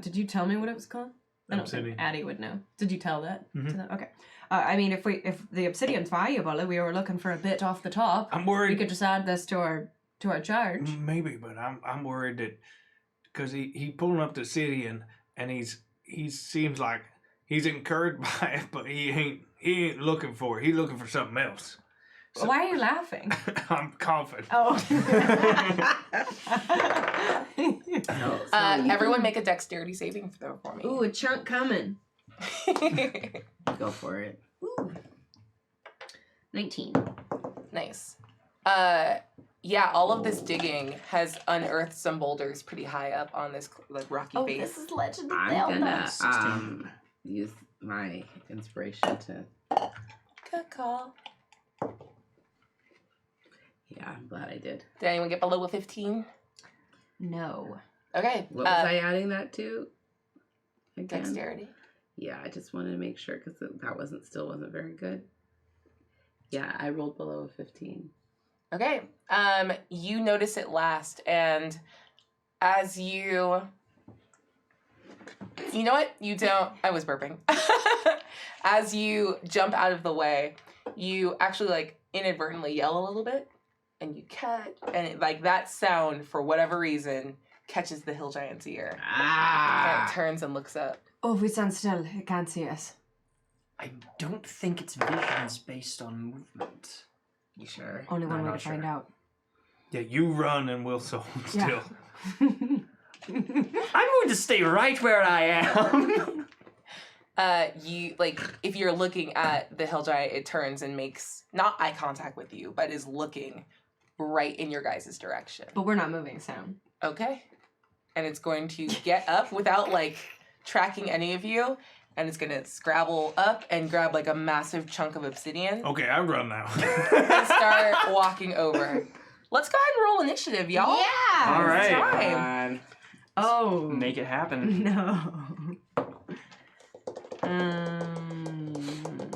did you tell me what it was called? I don't think Obsidian. Addie would know. Did you tell that? Mhm. To them? Okay. I mean, if the obsidian's valuable, if we were looking for a bit off the top, I'm we worried. could just add this to our charge. Maybe, but I'm worried that because he pulling up the city and he seems like he's encouraged by it, but he ain't looking for it. He's looking for something else. So- Why are you laughing? I'm confident. Oh. Everyone make a dexterity saving throw for me. Ooh, a chunk coming. Go for it. Ooh. 19. Nice. Yeah, all of this digging has unearthed some boulders pretty high up on this like rocky face. This is Legend of I'm Zelda. gonna 16. use my inspiration to. Good call. Yeah, I'm glad I did. Did anyone get below a 15? No. Okay. What was I adding that to? Again? Dexterity. Yeah, I just wanted to make sure because that still wasn't very good. Yeah, I rolled below a 15. Okay. You notice it last, and as you know what? You don't. I was burping. As you jump out of the way, you actually like inadvertently yell a little bit, and you catch, and like that sound for whatever reason catches the hill giant's ear. And it turns and looks up. Oh, if we stand still, it can't see us. I don't think its vision is based on movement. You sure? Only one I'm way not to find sure. out. Yeah, you run and we'll hold still. I'm going to stay right where I am. You like if you're looking at the hill giant, it turns and makes not eye contact with you, but is looking right in your guys' direction. But we're not moving, Sam. Okay. And it's going to get up without like tracking any of you, and it's gonna scrabble up and grab like a massive chunk of obsidian Okay, I run now. and start walking over. Let's go ahead and roll initiative, y'all. Yeah! All right. Time. Oh. Make it happen. No.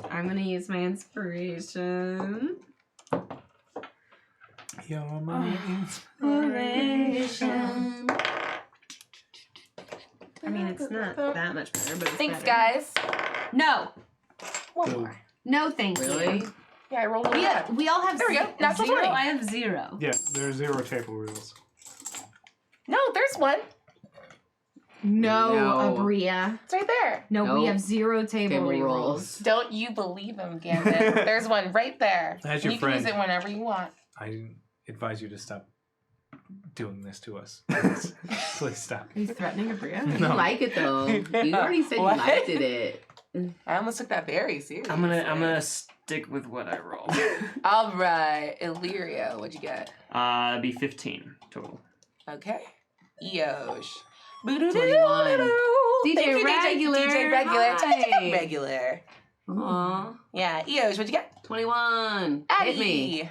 I'm gonna use my inspiration. You're my Inspiration. I mean, it's not that much better, but it's Thanks, better. guys. No. One Boo. more. No, thank Really? you. Yeah, I rolled a one. We all have There we go. Natural 0. 20. I have 0. Yeah, there's 0 table rules. No, there's one. No, No. Abria. It's right there. No, we Nope. have 0 table Table rerolls. rolls. Don't you believe him, Gambit? There's one right there. That's And your you friend. can use it whenever you want. I advise you to stop doing this to us. Please, please stop. Are you threatening Abria? You No. like it though. You already said you What? liked it. I almost took that very seriously. I'm gonna stick with what I roll. All right, Illyria, what'd you get? It'd be 15 total. Okay. Eosh. 21. Thank you, Regular. DJ Regular. Hi. Regular. Aw. Yeah, Eosh, what'd you get? 21. Hit me.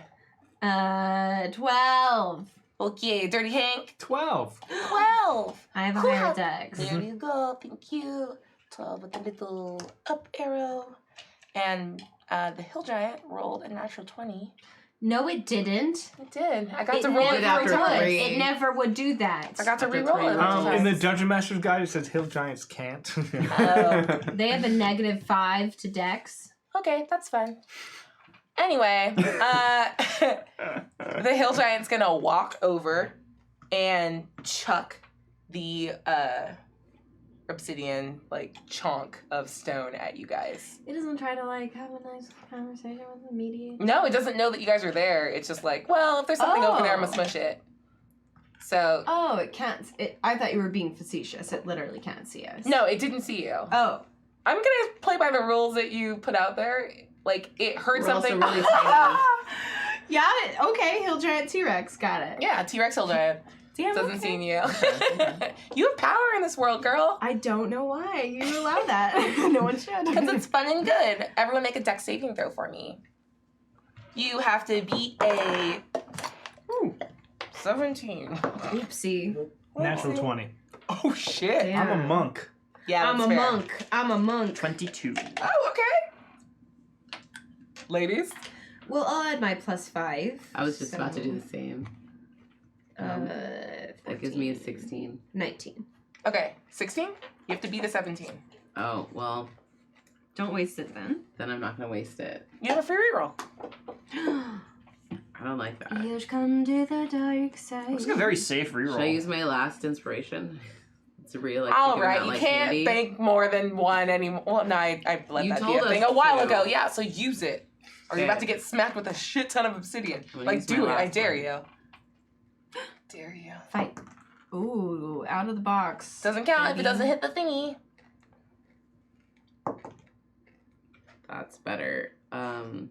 Addie. 12. Okay, Dirty Hank. 12. 12. I have a Cool. higher dex. There you go. Thank you. 12 with the little up arrow. And the Hill Giant rolled a natural 20. No, it didn't. It did. I got It to roll it never 4 after would. 3. It never would do that. I got to After re-roll 3 it. a bunch of In the times. Dungeon Master's Guide, it says Hill Giants can't. Oh. They have a -5 to dex. Okay, that's fine. Anyway, the Hill Giant's gonna walk over and chuck the obsidian chunk of stone at you guys. It doesn't try to have a nice conversation with the mediator. No, it doesn't know that you guys are there. It's just well, if there's something over there, I'm gonna smush it. So Oh, it can't. I thought you were being facetious. It literally can't see us. no, it didn't see you. Oh. I'm gonna play by the rules that you put out there. It heard We're also something. really tiny. Yeah, okay. Hill Giant T-Rex. Got it. Yeah, T-Rex Hill Giant Damn, doesn't okay. see you. You have power in this world, girl. I don't know why you allow that. No one should. Because it's fun and good. Everyone make a dex saving throw for me. You have to beat a 17. Oopsie. Natural 20. Oh shit. Damn. I'm a monk. Yeah, I'm that's a fair. monk. I'm a monk. 22. Oh, okay. Ladies? Well, I'll add my +5. I was just about to do the same. That gives me a 14, 16. 19. Okay, 16? You have to beat a 17. Oh, well, Don't waste it then. then I'm not going to waste it. You have a free reroll. I don't like that. You've come to the dark side. It's a very safe reroll. Should I use my last inspiration? It's a real like All figure right, out, you like, can't candy. think more than one anymore. Well, no, I let You that be told a thing us a while to. ago. Yeah, so use it. Or you're Okay. about to get smacked with a shit ton of obsidian. I'm gonna use my Do it. I last dare one. you. Dare you. Fight. Ooh, out of the box. Doesn't count if it Baby. doesn't hit the thingy. That's better. I'm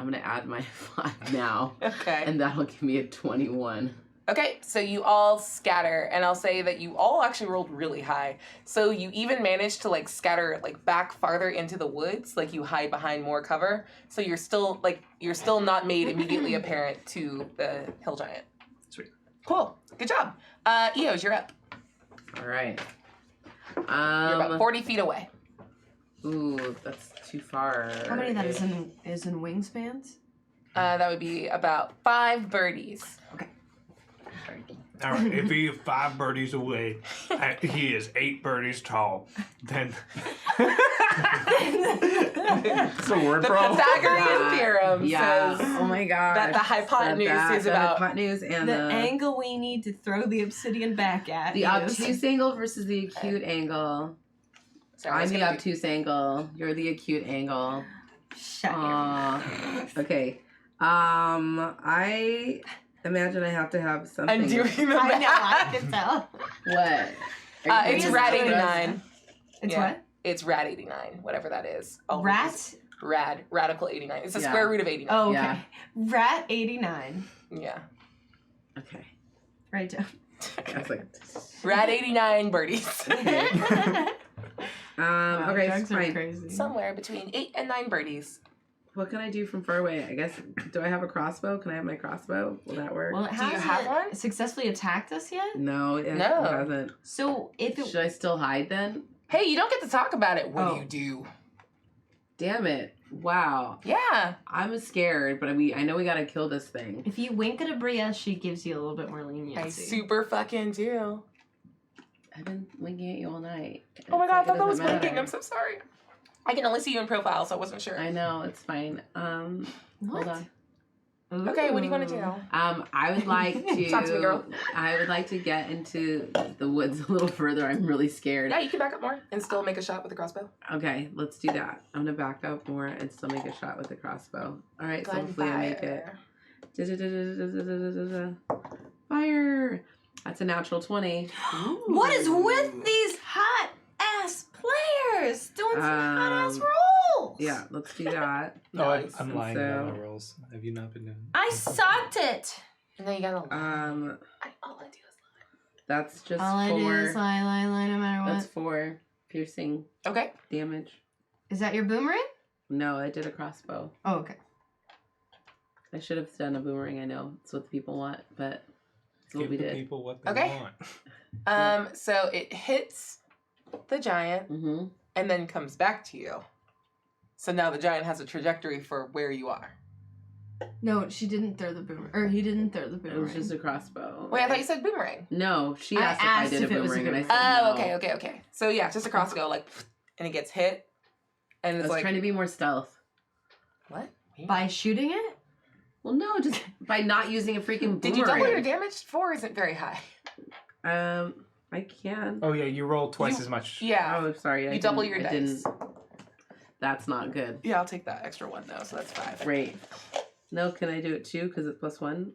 going to add my 5 now. Okay. And that'll give me a 21. Okay, so you all scatter, and I'll say that you all actually rolled really high. So you even managed to scatter back farther into the woods, you hide behind more cover. So you're still not made immediately apparent to the hill giant. Sweet. Cool. Good job. Eos, you're up. All right. You're about 40 feet away. Ooh, that's too far. How many of that is in wingspans? That would be about 5 birdies. All right, if he is 5 birdies away, and he is 8 birdies tall, then It's a word, The bro. Pythagorean theorem Yeah. says Oh my gosh. that the hypotenuse is the about hypotenuse and The the angle we need to throw the obsidian back at. the is- obtuse angle versus the acute angle. Sorry, I'm it's the gonna be- obtuse angle. You're the acute angle. Shut your Aw. Okay. I imagine I have to have something. I'm doing the I know, I math. can tell. What? It's Please rad do it. 89. It's Yeah. what? It's rad 89, whatever that is. I'll Rat? just- Rad. Radical 89. It's the Yeah. square root of 89. Oh, okay. Yeah. Rat 89. Yeah. Okay. Right down. I was like, Rad 89 birdies. Wow, okay, drugs are fine. crazy. Somewhere between 8 and 9 birdies. What can I do from far away? I guess, do I have a crossbow? Can I have my crossbow? Will that work? Well, it Do you hasn't have one? successfully attacked us yet. No, it No. hasn't. So if it Should I still hide then? Hey, you don't get to talk about it. What Oh. do you do? Damn it. Wow. Yeah. I'm scared, but I know we gotta kill this thing. if you wink at Abria, she gives you a little bit more I leniency. super fucking do. I've been winking at you all night. Oh my It's god, I like it thought that was doesn't winking. matter. I'm so sorry. I can only see you in profile, so I wasn't sure. I know, it's fine. What? Hold on. Okay, what do you want to do? I would like to. Talk to me, girl. I would like to get into the woods a little further. I'm really scared. Yeah, you can back up more and still make a shot with the crossbow. Okay, let's do that. I'm gonna back up more and still make a shot with the crossbow. All right, so hopefully I make it. Fire! That's a natural 20. What is with these hot ass players doing some hot ass Um, rolls? Yeah, let's do that. Oh, Nice. I'm And lying so- about my rolls. Have you not been doing? I sucked it. And then you gotta. Um, All I do is that's just All I do is 4. lie, no matter what. That's 4 piercing okay. damage. Is that your boomerang? No, I did a crossbow. Oh, okay. I should have done a boomerang. I know it's what the people want, but it's what Give we the did. people what they Okay. want. So it hits the giant Mm-hmm. and then comes back to you. So now the giant has a trajectory for where you are. No, she didn't throw the boomerang. Or he didn't throw the It boomerang. was just a crossbow. Wait, I thought you said boomerang. No, she I asked, asked if I did if a it was a boomerang, and I Oh, said no. okay. So yeah, just a crossbow, like, and it gets hit, and I it's was like, trying to be more stealth. what? By shooting it? Well, no, just by not using a freaking boomerang. Did you double your damage? 4 isn't very high. I can. Oh yeah, you roll twice You- as much. Yeah. Oh, sorry. I You double didn't- your I dice. didn't. That's not good. Yeah, I'll take that extra 1 though, so that's 5. Great. No, can I do it too? Because it's +1.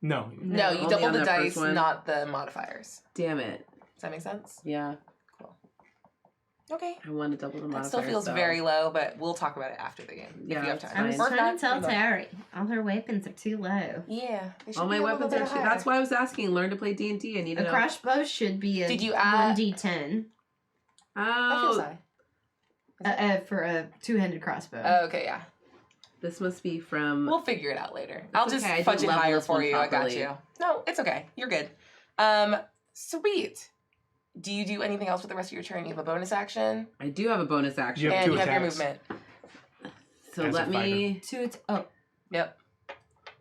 No. No, you Only double on the that dice, first one? not the modifiers. Damn it. Does that make sense? Yeah, Okay. I want to double the That modifier. still feels so- very low, but we'll talk about it after the game if Yeah, you have it's time. I was fine. Or if trying not, to tell we will. Terry. All her weapons are too low. Yeah. they should All my be a little weapons bit are. higher. That's why I was asking. Learn to play D&D. I need to A know. crossbow should be a Did you add- 1d10 That feels Oh, high. for a two-handed crossbow. Oh, okay, yeah. this must be from. We'll figure it out later. I'll just okay, I fudge it didn't level higher this for one you. I got properly. you. No, it's okay. You're good. Sweet. Do you do anything else with the rest of your turn? You have a bonus action, I do have a bonus action. You have and two you have your attacks. movement. So As a let me. Yep.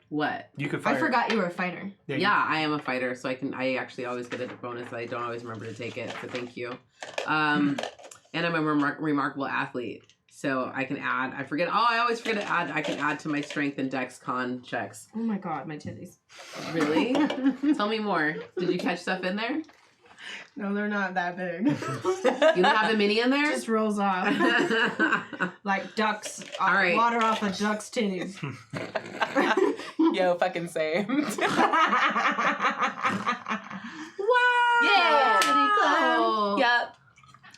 What? You could fire. I forgot you were a fighter. Yeah, I am a fighter, so I actually always get a bonus. I don't always remember to take it, so thank you. And I'm a remarkable athlete, so I can add. I forget. Oh, I always forget to add. I can add to my strength and dex con checks. Oh my god, my titties. Really? Tell me more. Did you catch stuff in there? No, they're not that big. You don't have a mini in there? Just rolls off. Like ducks. All right. Water off a duck's titties. Yo, fucking same. Wow! Yeah. Pretty cool. Yep.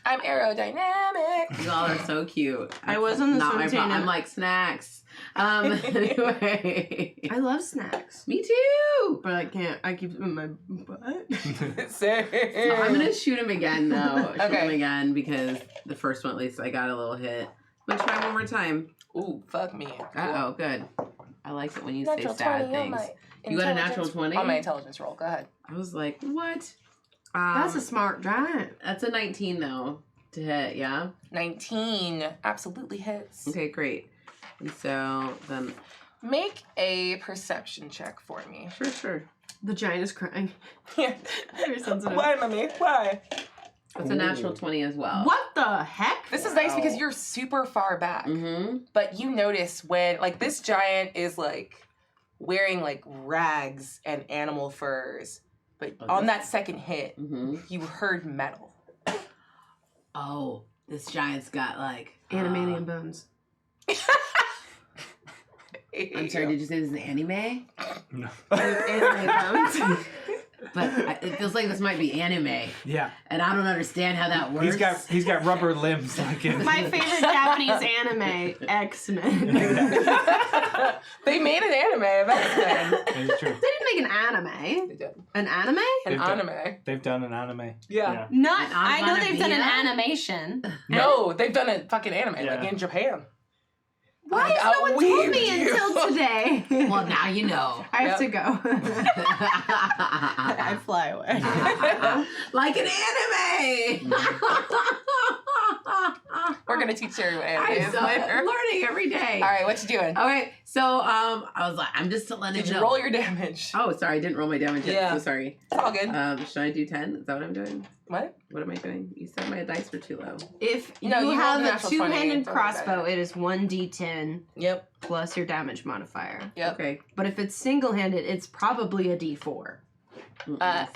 I'm aerodynamic. Y'all are so cute. I was on the Not swim my team problem. and- I'm like snacks. Anyway. I love snacks. Me too. But I can't. I keep them in my butt. Same. So I'm gonna shoot him again though. Shoot Okay. him again because the first one at least I got a little hit. I'm gonna try one more time. Ooh, fuck me. Oh, good. I like it when you Natural say sad 20 on things. my You got a intelligence- natural 20? On my intelligence roll. Go ahead. I was like, what? That's a smart giant. That's a 19 though to hit. Yeah. 19 absolutely hits. Okay, great. And so then, Make a perception check for me. sure. The giant is crying. Yeah. Very sensitive. Why, mommy? Why? That's a natural 20 as well. What the heck? This is nice because you're super far back. Mm-hmm. But you notice when, like, this giant is, like, wearing, like, rags and animal furs. But Oh, on this- that second hit, Mm-hmm. you heard metal. Oh, this giant's got like Animanium bones. I'm sorry, did you say this is anime? No. Anime bones. But it feels like this might be anime, Yeah. and I don't understand how that works. He's got rubber limbs like in. My favorite Japanese anime, X-Men. They made an anime of X-Men. It's true. They didn't make an anime. They did. An anime? An They've done- anime. They've done an anime. Yeah. Not. An I know they've done an onomatopoeia? animation. No, they've done a fucking anime, Yeah. like in Japan. Why has no one told me until today? Well, now you know. I have to go. I fly away. Like an anime. We're gonna teach Sherry what anime is I'm later. learning every day. All right, what you doing? Okay, so I was like, I'm just letting Did you you know. roll your damage? Oh, sorry, I didn't roll my damage yet. Yeah. So sorry. It's all good. Should I do 10? Is that what I'm doing? What? What am I doing? You said my dice were too low. If you No, you rolled have a a natural 20, two-handed don't worry about crossbow, it is 1d10 Yep. plus your damage modifier. Yep. Okay. But if it's single-handed, it's probably a d4.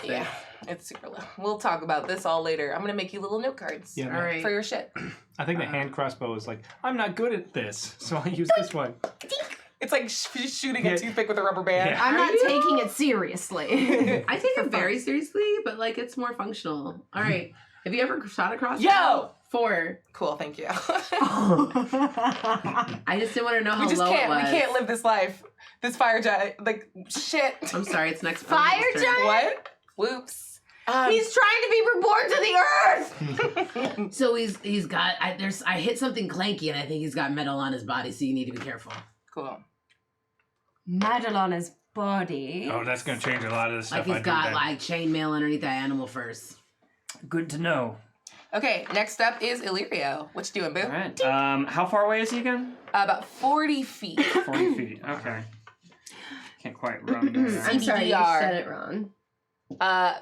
Yeah, it's super low. We'll talk about this all later. I'm gonna make you little note cards. Yeah, All right. For your shit. I think the hand crossbow is like, I'm not good at this, so I'll use this one. It's like shooting a Yeah. toothpick with a rubber band. Yeah. I'm Are not you? taking it seriously. I take it very seriously, but like it's more functional. All right. Have you ever shot a crossbow? Yo! 4. Cool, thank you. I just didn't want to know how we just low can't. it was. We can't live this life. This fire giant, like shit. I'm sorry, it's next. Fire turn. giant? What? Whoops. He's trying to be reborn to the earth! So he's got I hit something clanky and I think he's got metal on his body, so you need to be careful. Cool. Metal on his body. Oh, that's gonna change a lot of the stuff Like he's I do got then. like chainmail underneath the animal first. Good to know. Okay, next up is Illyrio. What you doing, boo? All right. How far away is he again? About 40 feet. 40 feet. Okay. Can't quite run there. I'm sorry, you CDR. said it wrong.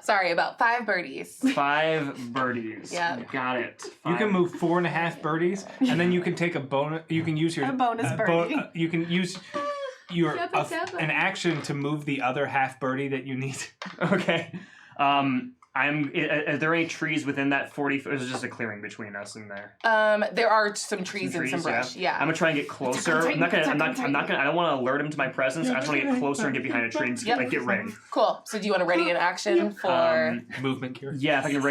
Sorry, about 5 birdies. 5 birdies. Yeah. Got it. You can 5. move 4.5 birdies, and then you can take a bonus. You can use your A bonus birdie. you can use your Dabba, dabba. an action to move the other half birdie that you need. Okay. Are there any trees within that 40 foot? Or is it just a clearing between us and there? There are some trees and some brush. Yeah. I'm gonna try and get closer. I'm not gonna. I don't want to alert him to my presence. I just want to get closer and get behind a tree and Yep. like get ready. Cool. So do you want to ready an action for Movement cure. Yeah, if I can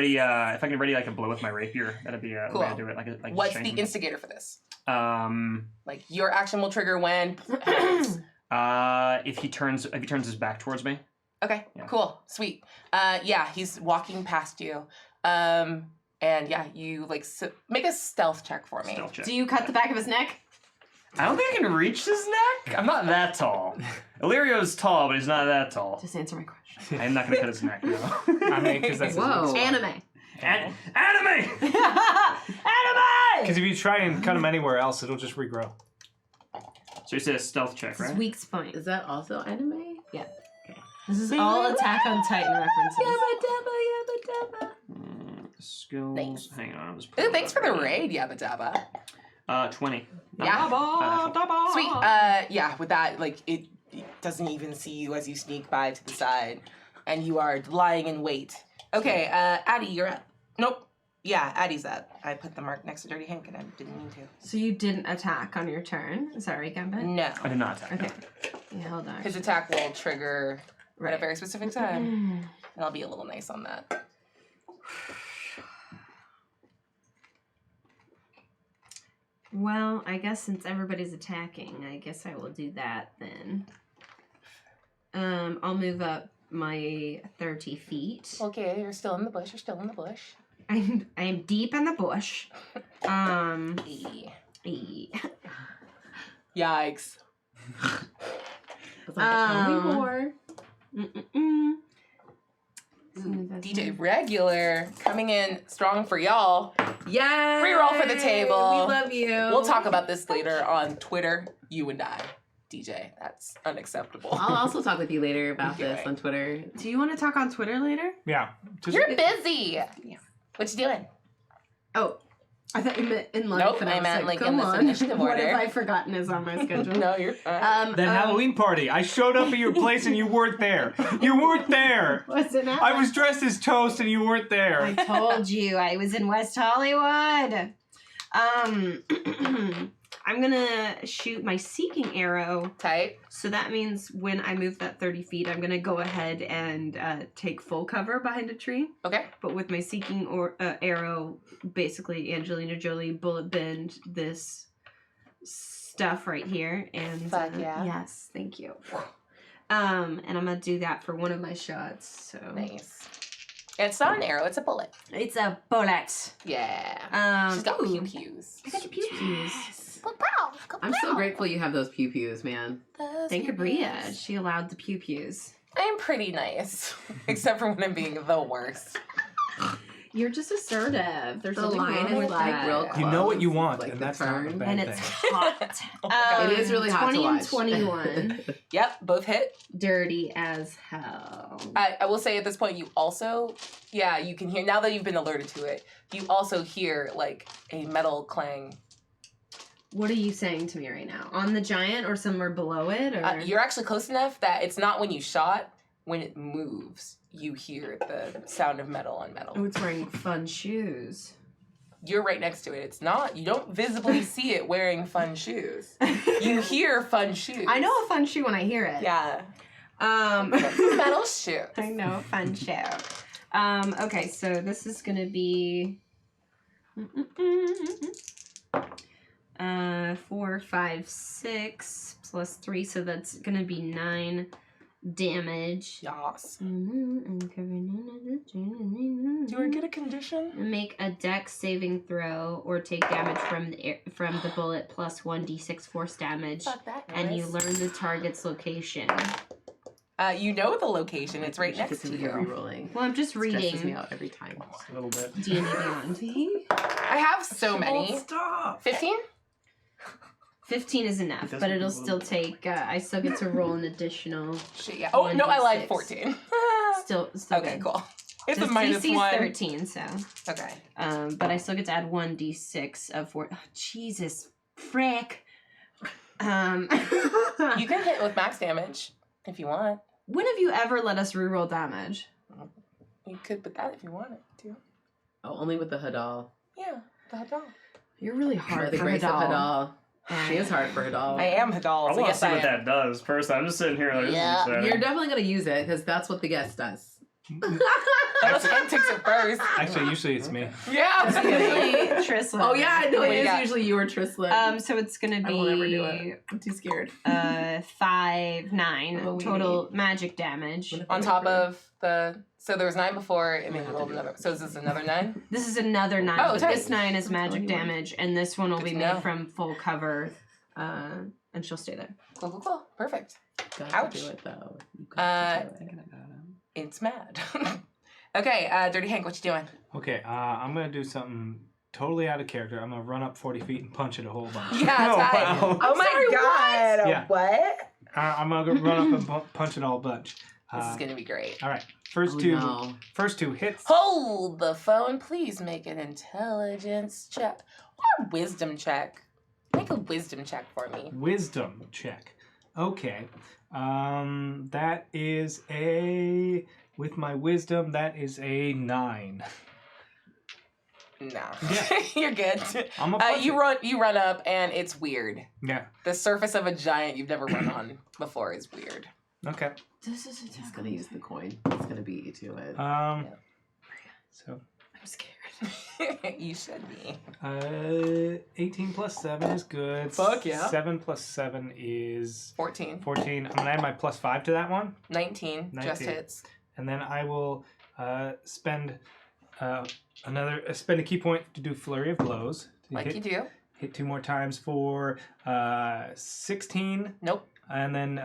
ready like a blow with my rapier, that'd be a way to do it. Like what's just the change- instigator for this? Like your action will trigger when if he turns his back towards me. Okay, Yeah. cool. Sweet. Yeah, he's walking past you. And yeah, you like make a stealth check for me. Stealth check. Do you cut the back of his neck? I don't think I can reach his neck. I'm not that tall. Illyrio's tall, but he's not that tall. Just answer my question. I'm not gonna cut his neck. No. I mean, because that's Whoa. Anime. Anime. Anime! because if you try and cut them anywhere else, it'll just regrow. So you said a stealth check, It's right? weak spine. Is that also anime? Yeah. This is all Attack on Titan references. Skills. Nice. Hang on. I'll just Ooh, thanks for the raid, Yabba Dabba. 20. Yeah. Not Sweet. Yeah, with that, like, it doesn't even see you as you sneak by to the side. And you are lying in wait. Okay, Addie, you're up. Nope. Yeah, Addie's up. I put the mark next to Dirty Hank and I didn't mean to. So you didn't attack on your turn? Is that right, Gambit? No. I did not attack. Okay. Yeah, hold on. His attack will trigger at a very specific time. Mm. And I'll be a little nice on that. Well, I guess since everybody's attacking, I guess I will do that then. I'll move up my 30 feet. Okay, you're still in the bush. You're still in the bush. I'm deep in the bush. E. E- Yikes. Um, more. Mm-mm-mm. DJ Regular coming in strong for y'all. Yeah. Reroll for the table. We love you. We'll talk about this later on Twitter. You and I. DJ, that's unacceptable. I'll also talk with you later about Okay. this on Twitter. Do you want to talk on Twitter later? Yeah. Just, You're busy. What you doing? Oh, I thought you meant in life. Nope, and I was meant, like, like, in come this on. initiative What order. have I forgotten is on my schedule? No, you're fine. that Halloween party. I showed up at your place and you weren't there. You weren't there. Was it not? I was dressed as Toast and you weren't there. I told you I was in West Hollywood. I'm gonna shoot my seeking arrow. Tight. So that means when I move that 30 feet, I'm gonna go ahead and take full cover behind a tree. Okay. But with my seeking arrow, basically Angelina Jolie bullet bend this stuff right here. And Fuck yeah. yes, thank you. And I'm gonna do that for one of my shots. So Nice. And it's not an arrow, it's a bullet. it's a bullet. Yeah. She's got ooh. pew pews. I got pew pews. I'm so grateful you have those pew-pews, man. Thank you, Bria. She allowed the pew-pews. I'm pretty nice, except for when I'm being the worst. You're just assertive. There's The nothing line wrong is with like that. real close. You know what you It's want, like and the that's not a turn. bad And thing. it's hot. It is really hot to 20 and watch. 21. Yep, both hit. Dirty as hell. I will say at this point, you also, you can hear, now that you've been alerted to it, you also hear like a metal clang. What are you saying to me right now? On the giant or somewhere below it? Or You're actually close enough that it's not when you shot, when it moves, you hear the sound of metal on metal. Oh, it's wearing fun shoes. You're right next to it. It's not, you don't visibly see it wearing fun shoes. You hear fun shoes. I know a fun shoe when I hear it. Yeah. Metal shoe. I know a fun shoe. Okay, so this is gonna be 4, 5, 6 plus 3, so that's gonna be 9 damage. Yas. Do Do I get a condition? Make a dex saving throw or take damage from the bullet plus 1d6 force damage, Fuck that noise. and you learn the target's location. You know the location. It's right Just next to gonna you. be re-rolling. Well, I'm just Stresses me reading out every time. A little bit. D&D Beyond. I have so many. Stop. 15? 15 is enough, It doesn't but it'll move. still take. I still get to roll an additional. Shit, yeah. Oh, no, I lied. 1d6. 14. Still Okay, good. cool. It's Just a minus DC's 1. 13, so. Okay. But I still get to add 1d6 of 4. Oh, Jesus, frick. You can hit with max damage if you want. When have you ever let us reroll damage? You could put that if you wanted to. Oh, only with the Hadal. Yeah, the Hadal. You're really By hard the for grace of Hadal. Hadal. She is hard for Hadal. I am Hadal, I so want to yes, see I what am. that does. Personally, I'm just sitting here like, Yeah, this is You're exciting. definitely gonna use it because that's what the guest does. That was antics at first. Actually, usually it's me. Yeah. Usually Trisla. Oh yeah, I know What do it you is got? usually you or Trislan. So it's gonna I won't ever do be it. I'm too scared. 5, 9 Oh, we total magic damage. On top of the... So there was 9 before, and then you rolled another. So is this another 9? This is another 9. Oh, but tight. this 9 is magic 21. damage, and this one will Good be to made know. from full cover, and she'll stay there. Cool. Perfect. Got Ouch. to do it though. You Uh, got to do it. It's mad. Okay, Dirty Hank, what you doing? Okay, I'm gonna do something totally out of character. I'm gonna run up 40 feet and punch it a whole bunch. Yeah, tight. wow. Oh my god! Yeah. What? I'm gonna go run up and punch it a whole bunch. This is gonna be great. All right, first Oh, two no. hits. Hold the phone. Please make an intelligence check or a wisdom check. Make a wisdom check for me. Wisdom check. Okay, that is a with my wisdom. That is a 9. No, Yeah. you're good. I'm a punch You it. run up and it's weird. Yeah. The surface of a giant you've never run on before is weird. Okay. This is He's gonna use the coin. He's gonna beat you to it. So I'm scared. You should be. 18 plus 7 is good. Fuck yeah. 7 plus 7 is 14. 14. I'm gonna add my plus 5 to that one, 19. Just 19. hits. and then I will spend spend a key point to do flurry of blows. To Like hit, you do. hit 2 more times for 16, Nope. and then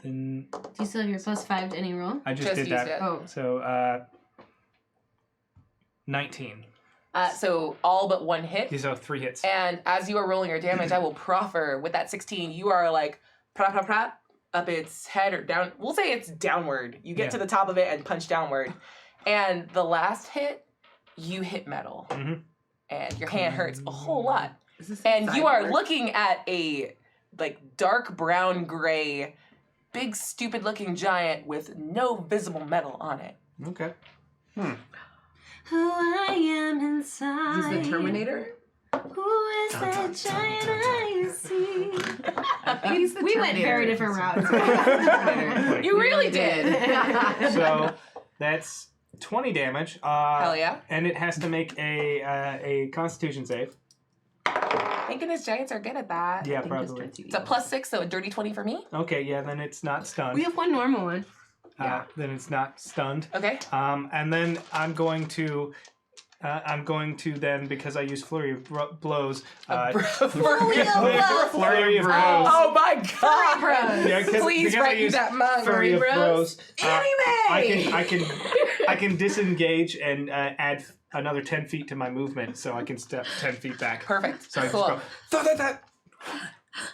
Do you still have your plus 5 to any roll? I just Just did used that. it. Oh. So 19. So all but one hit. These are 3 hits. And as you are rolling your damage, I will proffer with that 16. You are like, pra pra pra, up its head or down. We'll say it's downward. You get Yeah. to the top of it and punch downward. And the last hit, you hit metal. Mhm. And your hand hurts a whole lot. Is this And you are cyborg? looking at a like dark brown gray, big stupid looking giant with no visible metal on it. Okay. Who I am inside. Is this the Terminator? Who is that giant I see? I think he's the We went Terminator. very different routes. You really did. So that's 20 damage. Hell yeah. And it has to make a Constitution save. Thinking his giants are good at that. Yeah, I think probably. it's It's a +6, so a dirty 20 for me. Okay, yeah, then it's not stunned. We have one normal one. yeah. Then it's not stunned. Okay. And then I'm going to I'm going to then, because I use flurry of blows. Flurry of blows. Flurry of blows. Oh my god! Yeah, Please because I write me use that manga. flurry of blows. Anime! I can disengage and add another 10 feet to my movement, so I can step 10 feet back. Perfect. So I Cool. just go.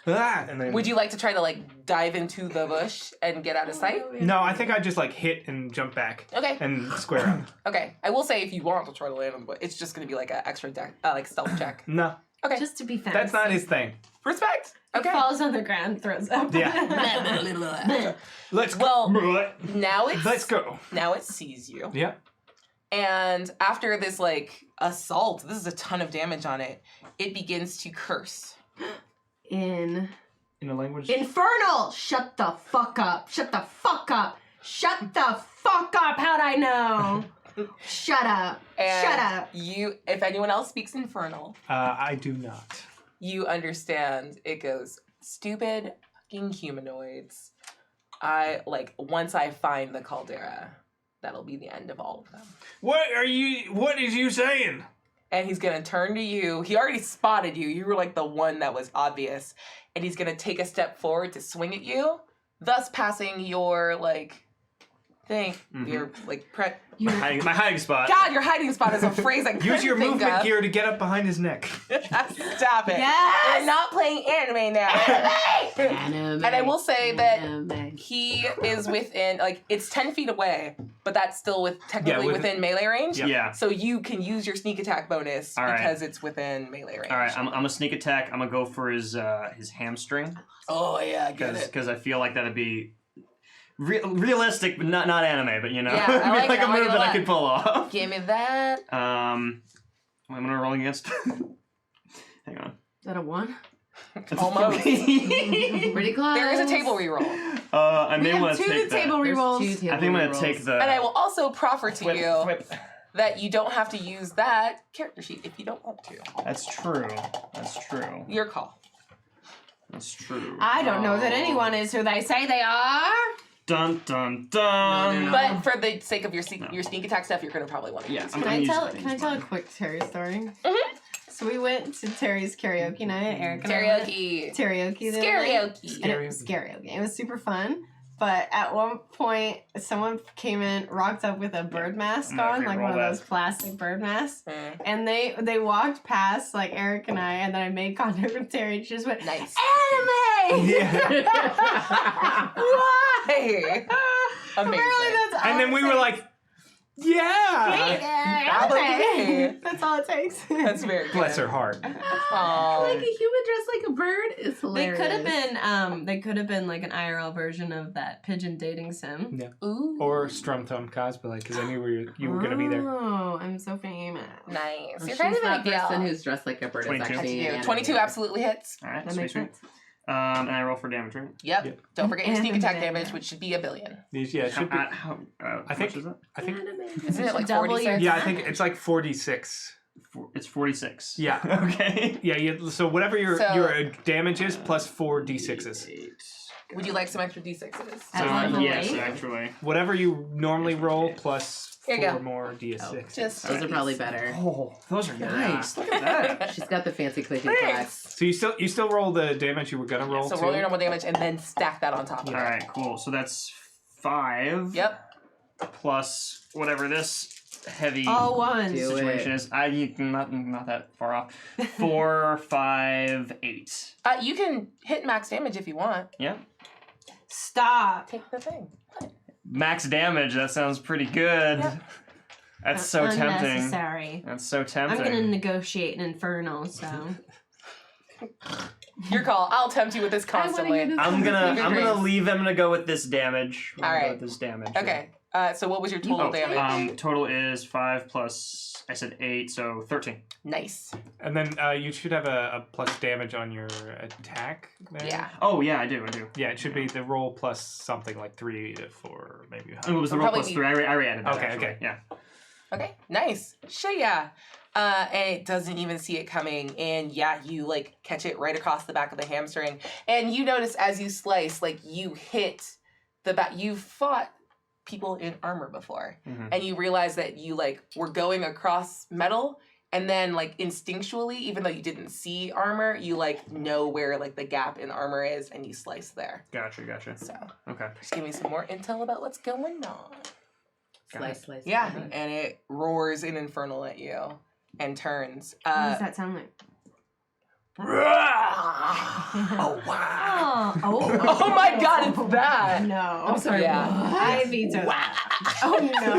And then, Would you like to try to like dive into the bush and get out of sight? No, I think I just like hit and jump back. Okay. And square up. Okay. I will say if you want to try to land on the bush, it's just going to be like an extra like stealth check. No, Okay. Just to be fancy. that's not his thing. Respect. Okay. Falls on the ground, throws up. Yeah. Let's go. Well, now Let's go. Now it sees you. Yeah. And after this like assault, this is a ton of damage on it. It begins to curse. In In a language. Infernal! Shut the fuck up. Shut the fuck up. Shut the fuck up. How'd I know? Shut up. And Shut up. You, if anyone else speaks Infernal, I do not. you understand. It goes, stupid fucking humanoids. Once I find the caldera, that'll be the end of all of them. What is you saying? And he's gonna turn to you. He already spotted you. You were like the one that was obvious. And he's gonna take a step forward to swing at you, thus passing your thing. Your My hiding spot. God, your hiding spot is a phrase I couldn't Use your think movement of. gear to get up behind his neck. Stop it. Yes! We're not playing anime now. Anime. And I will say that Anime. he is within, it's 10 feet away, but that's still technically within melee range. Yeah. So you can use your sneak attack bonus All right. because it's within melee range. All right, I'm a sneak attack. I'm gonna go for his hamstring Oh, yeah, get it. because I feel like that'd be realistic, but not anime. But Yeah, I it'd like be like it, a I like move it a that I lot. could pull off. Give me that. I'm gonna roll against. Hang on. Is that a 1? Almost. Pretty close. There is a table reroll. I We may have want to 2 take table that. rerolls. There's 2 I think I'm gonna take the. And I will also proffer to Whip, you whip. that you don't have to use that character sheet if you don't want to. That's true. That's true. Your call. That's true. I don't know that anyone is who they say they are. Dun dun No, dun. they're But for the sake of your No. your sneak attack stuff, you're going to probably want to Yeah, use I'm it. Can I use tell? that Can I thing. tell a quick Terry story? Mhm. So we went to Terry's karaoke night. Eric and I went Karaoke. karaoke. the other night. Karaoke. And it was karaoke. It was super fun. But at one point, someone came in, rocked up with a bird mask I'm gonna on, like one of re-roll those that. plastic bird masks. Mm. And they walked past like Eric and I, and then I made contact with Terry, and she just went, Nice. "Anime!" Yeah. Why? Amazing. Apparently that's all And then it we were takes. like, yeah. Anime. That's all it takes. That's very good. Bless her heart. Aw. Like a human dressed like a bird is They hilarious. could have been like an IRL version of that pigeon dating sim. Ooh. Or Strumtone cosplay, because I knew you were going to be there. Oh, I'm so famous. Nice. Well, You're kind she's of a that big person deal. who's dressed like a bird. 22. Is actually That's an you. 22 animator. absolutely hits. All right, That sweet, makes sweet. sense. And I roll for damage, right? Yep. Yep. Don't forget your sneak attack Anime. damage, which should be $1 billion. Yeah, it should be. How I think- much is that? I think. Isn't it like Double your 46? Yeah, I think it's like 46. It's 46. Yeah. Okay. Yeah, so whatever your damage is plus 4 d6s. Would you like some extra d6s? At level Yes, 8? actually. Whatever you normally roll plus Here you 4 go. more d6. Just Those are probably better. Oh, those are nice. Look at that. She's got the fancy clicking Thanks. class. So you still roll the damage you were gonna roll So too. roll your normal damage and then stack that on top of All it. right, cool. So that's 5. Yep. Plus whatever this heavy All ones. Do situation is. Not that far off. 4, 5, 8. You can hit max damage if you want. Yeah. Stop. Take the thing. Max damage. That sounds pretty good. Yeah. That's so tempting. Unnecessary. That's so I'm tempting. gonna negotiate an infernal, so Your call. I'll tempt you with this constantly. hear this. I'm gonna Drinks. leave. I'm gonna go with this damage. I'm gonna All go right. with this damage. Okay. So what was your total Oh, damage? total is 5 plus. I said 8, so 13. Nice. And then you should have a plus damage on your attack. There. Yeah. Oh yeah, I do. Yeah, it should be the roll plus something like 3 to 4, maybe. It was the It'll roll probably plus be- 3. I already added that. Okay, actually. okay. Yeah. Okay. Nice. Shaya. And it doesn't even see it coming. And yeah, you catch it right across the back of the hamstring. And you notice as you slice, you hit the back. You fought people in armor before. Mhm. And you realize that you like were going across metal, and then like instinctually, even though you didn't see armor, you like know where like the gap in armor is, and you slice there. Gotcha. So Okay. just give me some more intel about what's going on. Slice. Yeah, and it roars in infernal at you and turns. What does that sound like? Oh wow! Oh, Oh my God, it's that. no. I'm sorry. Yeah. I veto that. Oh no.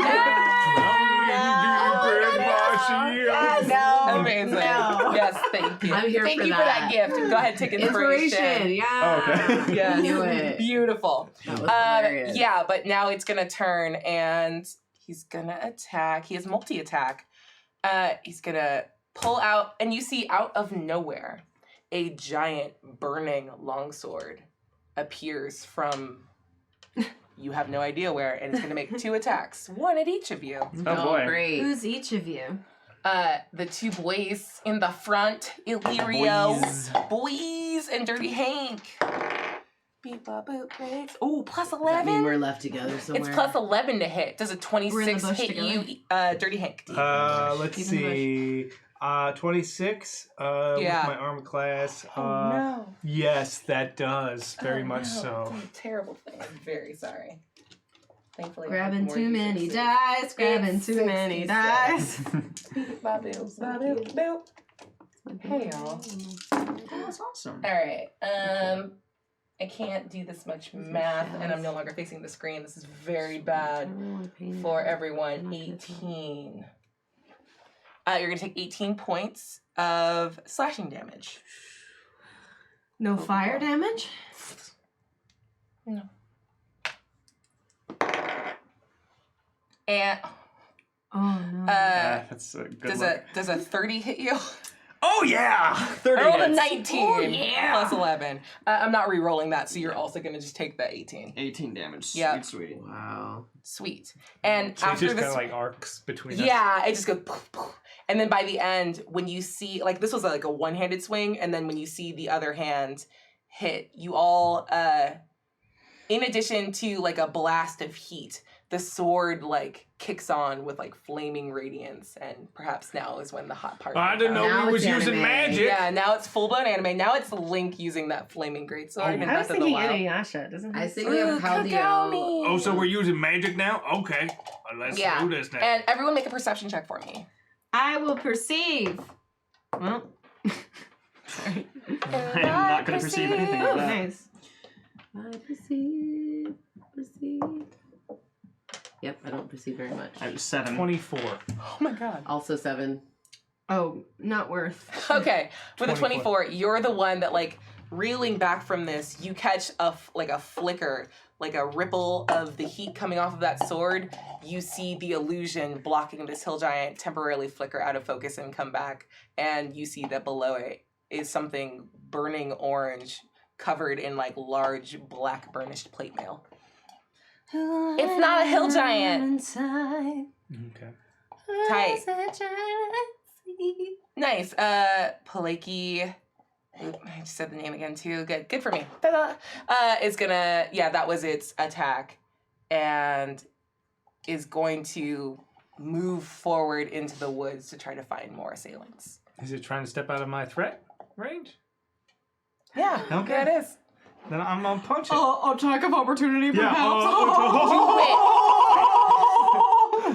No. Amazing. No. Yes, thank you. I'm here thank for you that. for that gift. Go ahead, take inspiration. Inspiration. Yeah. Oh, okay. Yes. Knew it. Beautiful. That was hilarious. Yeah, but now it's gonna turn and he's gonna attack. He has multi-attack. He's gonna pull out, and you see out of nowhere, a giant burning longsword appears from you have no idea where, and it's gonna make 2 attacks, 1 at each of you. Oh boy. Great. Who's each of you? The 2 boys in the front, Illyrio, boys, and Dirty Hank. Beep, bop, boop, breaks. Oh, plus Does that mean 11. we're left together somewhere? It's plus 11 to hit. Does a We're in 26 the bush hit together. you, Dirty Hank? Let's Keep in the see. 26 Yeah. with my armor class. No. Yes, that does. Very Oh, much no. so. It's a terrible thing. I'm very sorry. Thankfully, I have Grabbing more too D6s. many dice. Grabbing It's too many 66. dice. Ba-boop, ba-boop, boop. Hey, y'all. That's awesome. All right. I can't do this much math, and I'm no longer facing the screen. This is very bad for everyone. 18. You're going to take 18 points of slashing damage. No fire damage? No. And Oh no. That's a good one. does a 30 hit you? Oh yeah! 30 I rolled a hits. 19 Oh, yeah. plus 11. I'm not re-rolling that, so you're also going to just take the 18. 18 damage. Yeah. Sweet. Wow. Sweet. And So it after just this, kind of like arcs between us. yeah, it just goes poof, poof. And then by the end, when you see, like this was like a one-handed swing, and then when you see the other hand hit, you all, in addition to like a blast of heat, the sword like kicks on with like flaming radiance, and perhaps now is when the hot part. I didn't know Now we was it's using anime. magic. Yeah, now it's full-blown anime. Now it's Link using that flaming greatsword. Oh, in I was Breath of the thinking Wild. Inuyasha. Doesn't I he? was thinking of Paldio. Kagami. Oh, so we're using magic now? Okay. Let's Yeah. do this now. And everyone make a perception check for me. I will perceive. Well. I'm not going to perceive anything Oh, of that. nice. I perceive. Yep, I don't perceive very much. I was 7. 24. Oh my god. Also 7. Oh, not worth. Okay, with a 24. 24, you're the one that like reeling back from this. You catch a flicker, like a ripple of the heat coming off of that sword. You see the illusion blocking this hill giant temporarily flicker out of focus and come back, and you see that below it is something burning orange, covered in like large black burnished plate mail. It's not a hill giant. Inside. Okay. Tight. Nice. Paleki. I just said the name again too. Good for me. Ta-da. Is gonna, yeah, that was its attack, and is going to move forward into the woods to try to find more assailants. Is it trying to step out of my threat range? Yeah. Okay. Yeah, it is. Then I'm gonna punch it. Attack of opportunity, Yeah.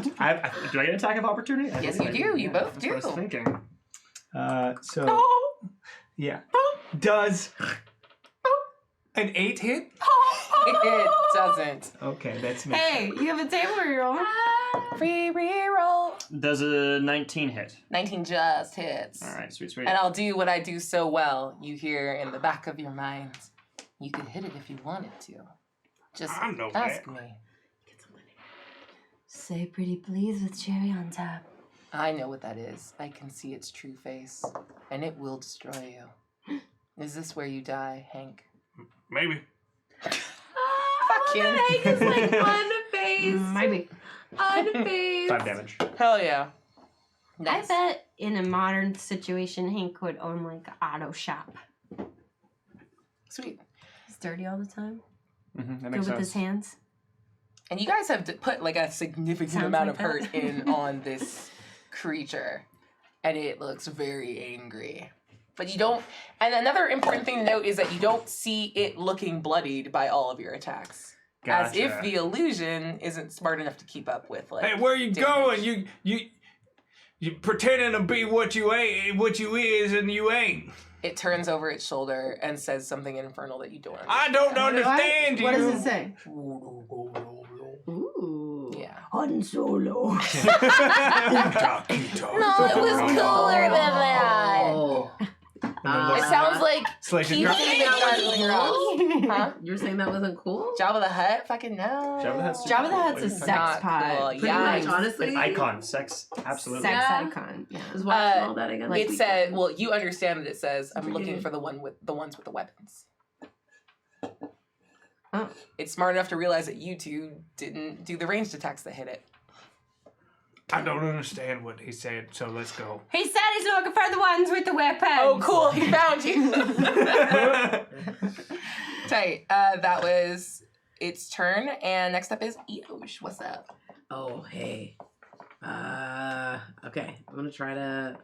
Do I get an attack of opportunity? Yes, you do. You both That's what I was do. thinking. So yeah. Does an 8 hit? It doesn't. Okay, that's me. Hey, you have a table roll. Free reroll. Does a 19 hit? 19 just hits. All right, sweet. And I'll do what I do so well. You hear in the back of your mind, you could hit it if you wanted to. Just I know ask that. me. Say pretty please with cherry on top. I know what that is. I can see its true face, and it will destroy you. Is this where you die, Hank? Maybe. Fuck you. Hank is like unfazed. Maybe. Unfazed. 5 damage. Hell yeah. Nice. I bet in a modern situation, Hank would own like an auto shop. Sweet. He's dirty all the time. Mm-hmm, that Good makes with sense. his hands. And you guys have put like a significant Sounds amount like of hurt in on this creature. And it looks very angry. But you don't, and another important thing to note is that you don't see it looking bloodied by all of your attacks. As if the illusion isn't smart enough to keep up with like. Hey, where you damage. going? You pretending to be what you ain't, what you is, and you ain't. It turns over its shoulder and says something infernal that you don't understand. I don't understand you. What does it say? Ooh. Yeah. Han Solo. No, it was cooler than that. Oh. It sounds like Slash Keith sitting outside of your house. Huh? You were saying that wasn't cool? Jabba the Hutt? Fucking no. Jabba the Hutt's Jabba the Hutt's a Wait, sex Not pod. cool. Pretty Yeah. much, honestly. An icon, sex, absolutely. Sex Yeah. icon. Yeah. I was watching all that again. It said, well, you understand that it says, I'm looking Mhm. for the ones with the weapons. Oh. It's smart enough to realize that you two didn't do the ranged attacks that hit it. I don't understand what he said, so let's go. He said he's looking for the ones with the weapons. Oh, cool. He found you. Tight. That was its turn. And next up is Eosh. What's up? Oh, hey. Okay. I'm gonna try to.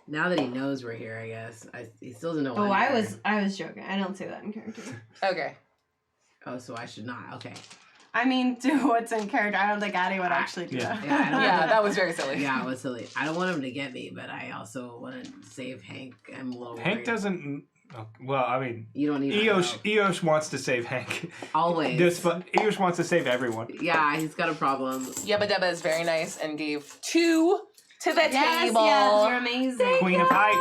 Now that he knows we're here, I guess. He still doesn't know. Oh, I'm I there. was joking. I don't say that in character. Okay. Oh, so I should not. Okay. I mean, do what's in character. I don't think Addie would actually do Yeah. that. Yeah, I don't Yeah, that was very silly. Yeah, it was silly. I don't want him to get me, but I also want to save Hank. I'm a little Hank worried. doesn't. Oh, well, I mean, You don't need my help. Eosh wants to save Hank. Always. Eosh wants to save everyone. Yeah, he's got a problem. Yabba Dabba is very nice and gave 2 to the Yes, table. yes, you're amazing. Queen of Hype.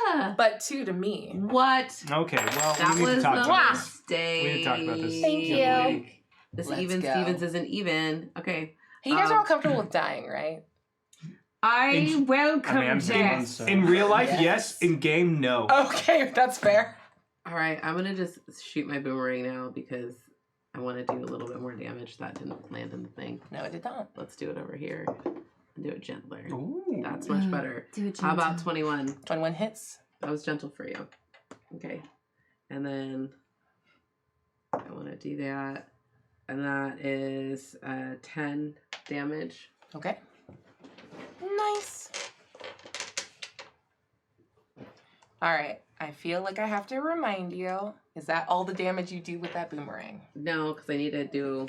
Ah, But 2 to me. What? Okay, well, That we need to was talk the about this. mistake. We need to talk about this. Thank you. This Let's even go. Stevens isn't even. Okay. Hey, you guys are all comfortable with dying, right? I welcome I mean, I'm death. Stevens, so. In real life, Yes. yes. In game, no. Okay, that's fair. All right, I'm gonna just shoot my boomerang now because I want to do a little bit more damage. That didn't land in the thing. No, it did not. Let's do it over here and do it gentler. Ooh. That's much better. Do it How about 21? 21 hits. That was gentle for you. Okay. And then I want to do that. And that is 10 damage. Okay. Nice. All right. I feel like I have to remind you. Is that all the damage you do with that boomerang? No, because I need to do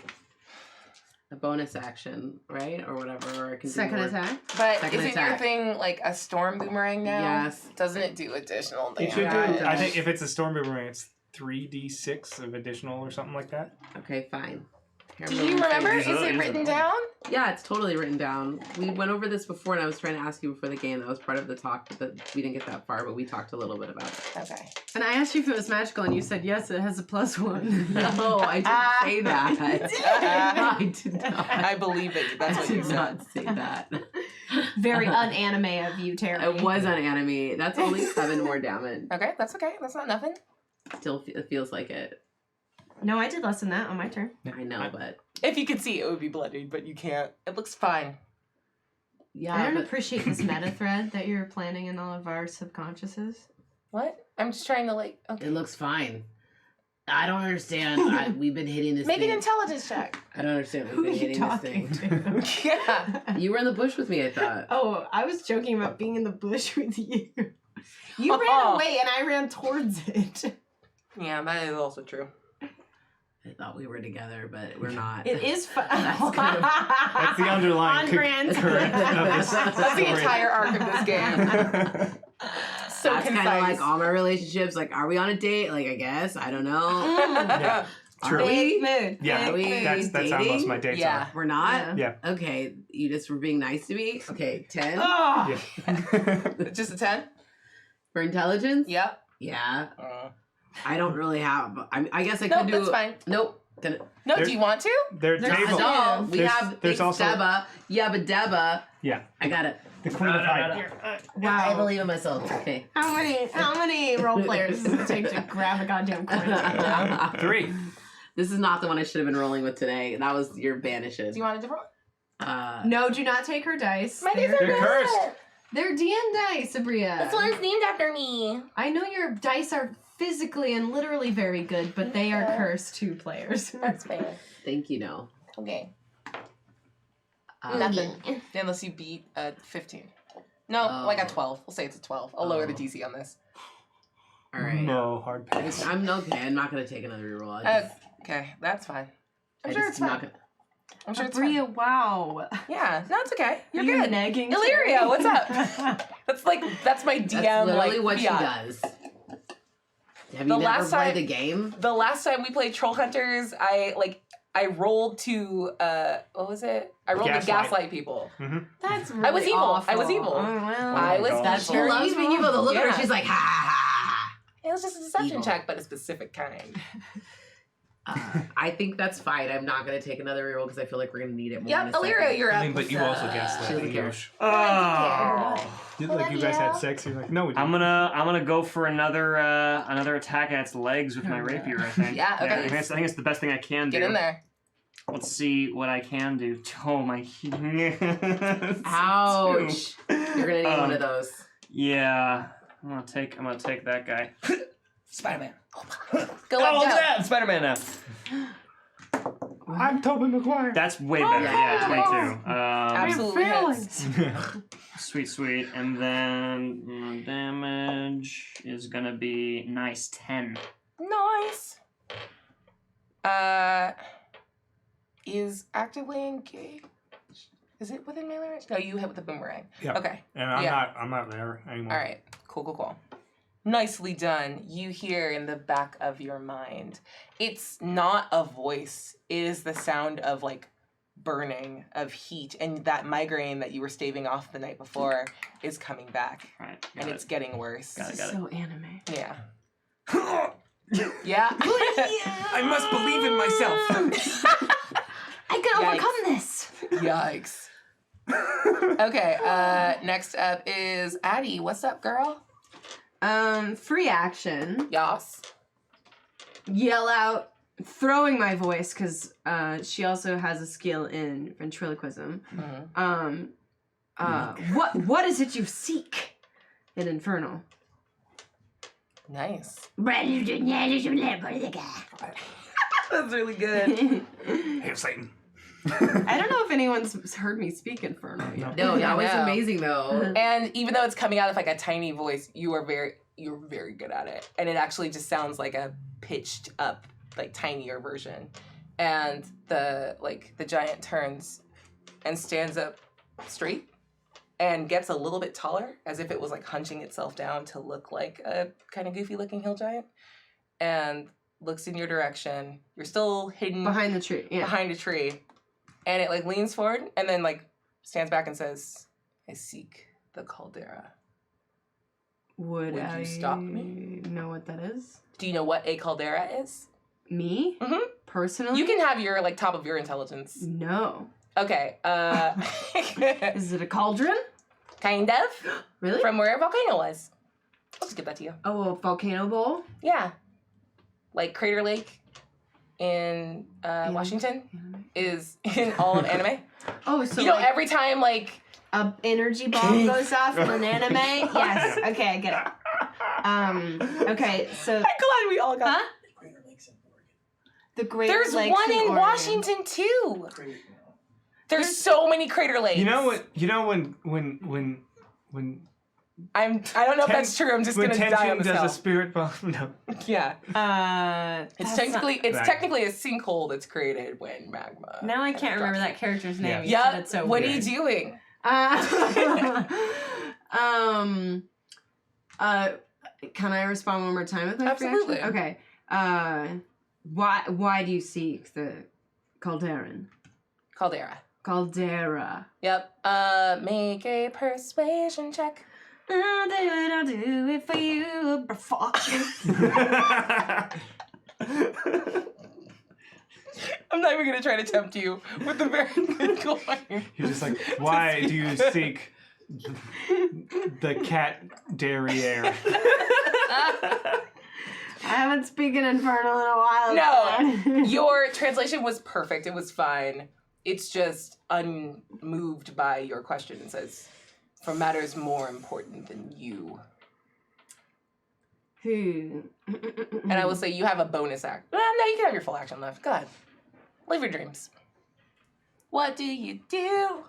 a bonus action, right? Or whatever. Or I can Second do more. attack. But Second isn't your attack. thing like a storm boomerang now? Yes. Doesn't it do additional It damage? should do. Yeah. I think if it's a storm boomerang, it's 3d6 of additional or something like that. Okay, fine. Here, I'm Do gonna you remember? say- Is Is it- it is it- written down? Yeah, it's totally written down. We went over this before, and I was trying to ask you before the game. That was part of the talk, but we didn't get that far. But we talked a little bit about it. Okay. And I asked you if it was magical, and you said yes, it has a +1. No, I didn't say that. I did not. I believe it. That's I what you did said. not say that. Very unanime of you, Terry. It was on anime. That's only 7 more damage. Okay, that's okay. That's not nothing. Still, it feels like it. No, I did less than that on my turn. I know, but If you could see, it would be bloodied, but you can't. It looks fine. I yeah, don't but appreciate this meta thread that you're planning in all of our subconsciouses. What? I'm just trying to like. Okay. it looks fine. I don't understand. We've been hitting this Make thing. an intelligence check. I don't understand. Who We've are been you hitting this talking thing. to? Yeah. You were in the bush with me, I thought. Oh, I was joking about being in the bush with you. You ran away and I ran towards it. Yeah, that is also true. I thought we were together, but we're not. It is fun. That's kind of- That's the underlying On brand. current of this That's the story. entire arc of this game. So That's kind of concise. like all my relationships. Like, are we on a date? Like, I guess. I don't know. Yeah. Are True. we? Mood. Yeah, Are we that's how most of my dating? dates Yeah. We're not? Yeah. Okay. You just were being nice to me? Okay. 10? Oh, are. Yeah. Just a 10? For intelligence? Yep. Yeah. I don't really have. I guess I No, could do. that's fine. Nope. No, There's- do you want to? Their There's table. No, we There's- have there's Big also- Deba. Yabba Deba. Yeah. I got it. The Queen of Hype. I wow. believe in myself. Okay. How many role players does it take to grab a goddamn coin? 3. This is not the one I should have been rolling with today. That was your banishes. Do you want a different one? No, do not take her dice. My dice are They're cursed. They're DM dice, Abria. This one's named after me. I know your dice are physically and literally very good, but they are cursed to players. That's fair. Thank you, no. Okay. Um, Nothing. Unless you beat a 15. No, like a 12. We'll say it's a 12. I'll lower the DC on this. All right. No, hard pass. I'm okay. I'm not gonna take another reroll. Okay, that's fine. I'm I sure just it's am fine. not gonna. I'm sure it's fine. Abria, wow. Yeah, no, it's okay. You're You good. nagging Illyria, Terry? what's up? That's my DM. That's literally like, what she fiat. does. Have The you never last played time- the game? The last time we played Troll Hunters, I rolled to what was it? I rolled to Gaslight. gaslight people. That's really I was evil. awful. I was evil. Oh, well. I was gosh. She evil. loves being evil. The look at Yeah. her, she's like, ha ha ha It was just a deception Evil. check, but a specific kind. ha. I think that's fine. I'm not gonna take another reroll because I feel like we're gonna need it more. Yep, in a Illyria, second. you're up. I mean, but you also She gaslit doesn't me. care. Like you guys had sex. You're like, no, we I'm didn't. gonna go for another attack at its legs with my rapier. I think. Yeah, okay. I think it's the best thing I can do. Get in there. Let's see what I can do. Oh my! Ouch! You're gonna need one of those. Yeah, I'm gonna take that guy. Spider-Man. Go Oh, let look go. at that! Spider-Man now. I'm Tobey Maguire. That's way better. Yeah, 22. Absolutely hits. Sweet. And then damage is gonna be nice 10. Nice. Is actively engaged? Is it within melee range? No, you hit with the boomerang. Yeah. Okay. And I'm not there anymore. All right. Cool. Nicely done. You hear in the back of your mind. It's not a voice. It is the sound of like burning, of heat, and that migraine that you were staving off the night before is coming back, Right. and it's getting worse. Got it. So anime. Yeah. Yeah. I must believe in myself. I can Yikes. overcome this. Yikes. Okay, next up is Addie. What's up, girl? Free action. Yas. Yell out, throwing my voice, because she also has a skill in ventriloquism. Mhm. What is it you seek in Infernal? Nice. That's That's really good. Hail Satan. I don't know if anyone's heard me speak Infernal yet. No, that was No. amazing though. And even though it's coming out of like a tiny voice, you're very good at it. And it actually just sounds like a pitched up, like tinier version. And the giant turns and stands up straight and gets a little bit taller, as if it was like hunching itself down to look like a kind of goofy looking hill giant, and looks in your direction. You're still hidden Behind the tree, yeah. behind a tree, and it like leans forward and then like stands back and says, "I seek the caldera." Would you I stop me? know what that is? Do you know what a caldera is? Me? Mhm. Personally? You can have your like top of your intelligence. No. Okay. Is it a cauldron? Kind of. Really? From where a volcano was. I'll just give that to you. Oh, a volcano bowl? Yeah. Like Crater Lake in Washington is in all of anime. Oh, so you know, like every time like a energy bomb goes off in an anime? Yes. Okay, I get it. Okay, so I'm glad we all got huh? Crater Lakes in Oregon. The Great There's Lakes one in Oregon. Washington too. Crater, There's so many Crater Lakes. You know what? You know when I don't know if that's true. I'm just when gonna die on tension this does hill. a spirit bomb. No. Yeah. It's that's technically a sinkhole that's created when magma. Now I can't remember that character's name. You Yeah. said it so What are weird. you doing? Can I respond one more time with my Absolutely. reaction? Okay. Why do you seek the Calderan? Caldera. Caldera. Yep. Make a persuasion check. I'll do it for you. Fuck. I'm not even gonna try to tempt you with the very good line. You're just like, why do you seek the cat derriere? I haven't spoken Infernal in a while. No, man. your translation was perfect. It was fine. It's just unmoved by your question. It says, "For matters more important than you." Who? And I will say you have a bonus act. No, you can have your full action left. Go ahead. Live your dreams. What do you do?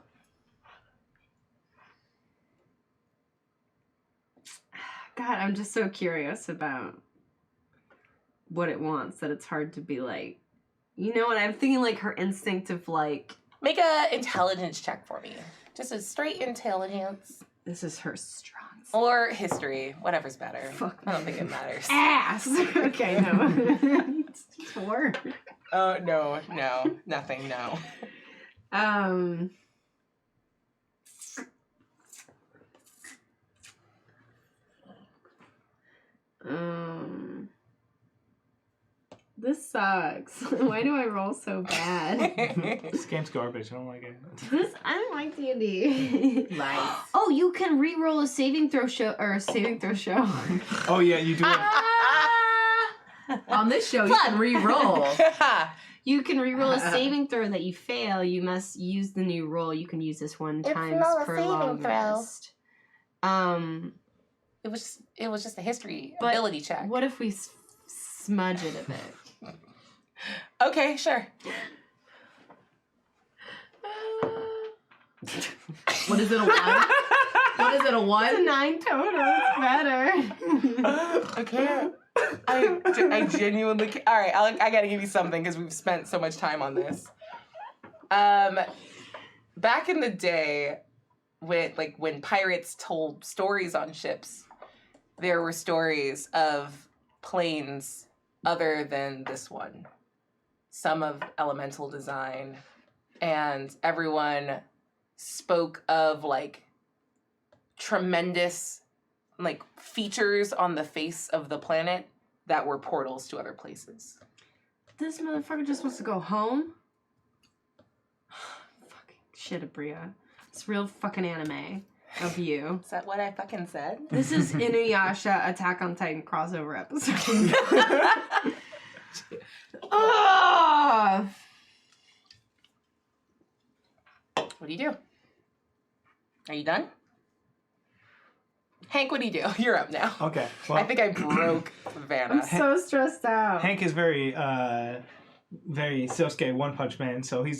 God, I'm just so curious about what it wants that it's hard to be like, you know what? I'm thinking like her instinct of like, Make a intelligence check for me. Just a straight intelligence. this is her strong Or history. Whatever's better. Fuck. I don't think it matters. ass. Okay, no. It's 4. Oh, no. Nothing, no. This sucks. Why do I roll so bad? This game's garbage. I don't like it. I don't like D&D. Nice. Oh, you can re-roll a saving throw show. Oh yeah, you do it. On this show, you can re-roll. You can re-roll a saving throw that you fail. You must use the new roll. You can use this one It's times not a per saving long throw. rest. It was just a history But ability check. What if we smudge it a bit? Okay, sure. What is it, a 1? What is it, a 1? It's a 9 total. It's better. I can't. I genuinely can't. All right, I gotta give you something because we've spent so much time on this. Back in the day, when pirates told stories on ships, there were stories of planes other than this one. Some of elemental design, and everyone spoke of like tremendous like features on the face of the planet that were portals to other places. This motherfucker just wants to go home? Fucking shit, Abria. It's real fucking anime of you. Is that what I fucking said? This is Inuyasha Attack on Titan crossover episode. Oh! What do you do? Are you done? Hank, what do you do? You're up now. Okay. Well, I think I broke Vanna. I'm so stressed out. Hank is very Sosuke One Punch Man, so he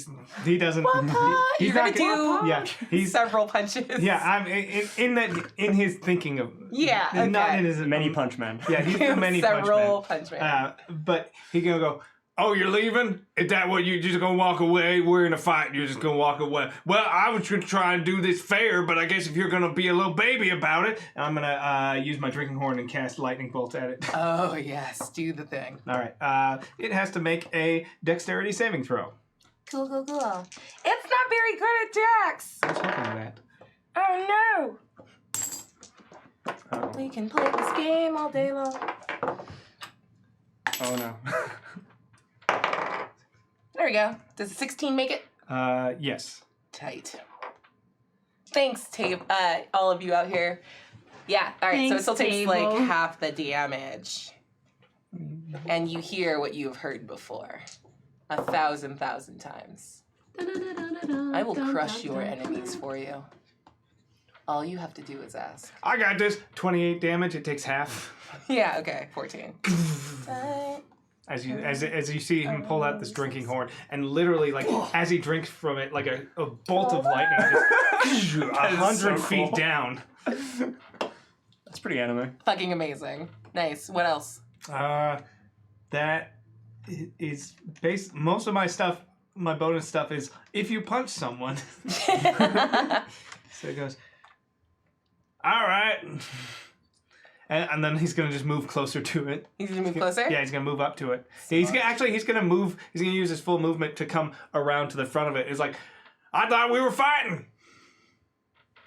doesn't. He's You're gonna not do Yeah, he's several punches. yeah. I'm in his thinking of Yeah, not okay. in his Many punch man. Yeah, he's the many several punch punch man. man. But he gonna go. Oh, you're leaving? Is that what you're just gonna walk away? We're in a fight. You're just gonna walk away. Well, I was gonna try and do this fair, but I guess if you're gonna be a little baby about it, I'm gonna use my drinking horn and cast lightning bolt at it. Oh yes, do the thing. All right. It has to make a dexterity saving throw. Cool. It's not very good at Dex. I was hoping for that. Oh no. Uh-oh. We can play this game all day long. Oh no. There we go. Does 16 make it? Yes. Tight. Thanks, all of you out here. Yeah, all right, Thanks, so it still takes table. like half the damage. And you hear what you've heard before 1,000 times. I will crush your enemies for you. All you have to do is ask. I got this. 28 damage. It takes half. Yeah, okay, 14. As you see him pull out this drinking horn, and literally, like, as he drinks from it, like a bolt of lightning just 100 feet down. That's pretty anime. Fucking amazing. Nice. What else? That is most of my stuff, my bonus stuff is if you punch someone. So it goes, all right. And then he's gonna just move closer to it. He's gonna move closer? Yeah, he's gonna move up to it. He's gonna move. He's gonna use his full movement to come around to the front of it. It's like, I thought we were fighting.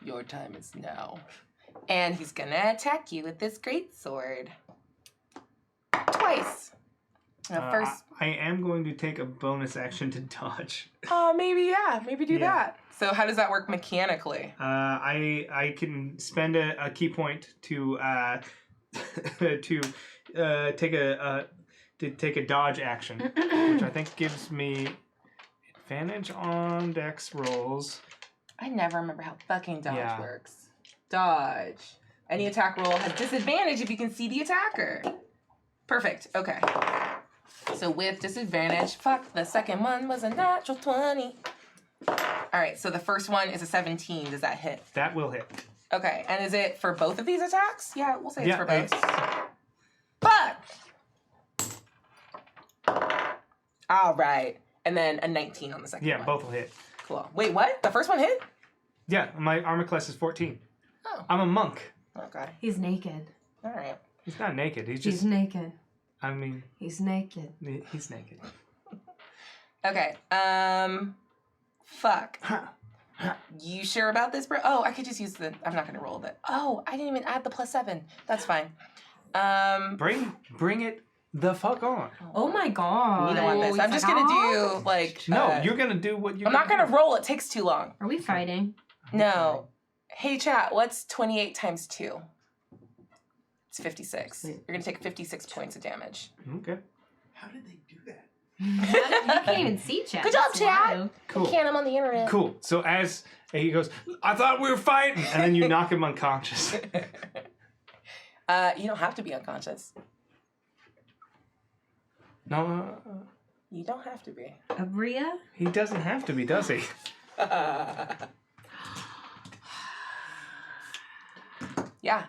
Your time is now. And he's gonna attack you with this greatsword. Twice. First. I am going to take a bonus action to dodge. Maybe do Yeah. that. So how does that work mechanically? I can spend a key point to take a dodge action, which I think gives me advantage on dex rolls. I never remember how fucking dodge Yeah. works. Dodge. Any attack roll has disadvantage if you can see the attacker. Perfect. Okay. So with disadvantage, fuck, the second one was a natural 20. All right, so the first one is a 17. Does that hit? That will hit. Okay, and is it for both of these attacks? Yeah, we'll say it's Yeah, for both. Fuck! All right, and then a 19 on the second one. Yeah, both will hit. Cool. Wait, what? The first one hit? Yeah, my armor class is 14. Oh. I'm a monk. Okay. He's naked. All right. He's not naked. He's He's just. naked. I mean, He's naked. he's naked. Okay. Fuck. You sure about this, bro? Oh, I could just use the. I'm not gonna roll that. Oh, I didn't even add the +7. That's fine. Bring it the fuck on. Oh my god. You don't want this. I'm just gonna do like. No, you're gonna do what you. I'm not gonna roll. It takes too long. Are we fighting? No. Hey, chat. What's 28 times 2? It's 56. You're gonna take 56 points of damage. Okay. How did they do that? You can't even see chat. Good job, That's chat. wild. Cool. Can't. I'm on the internet. Cool. So as he goes, I thought we were fighting, and then you knock him unconscious. You don't have to be unconscious. No, You don't have to be. Abria? he doesn't have to be, does he? Yeah.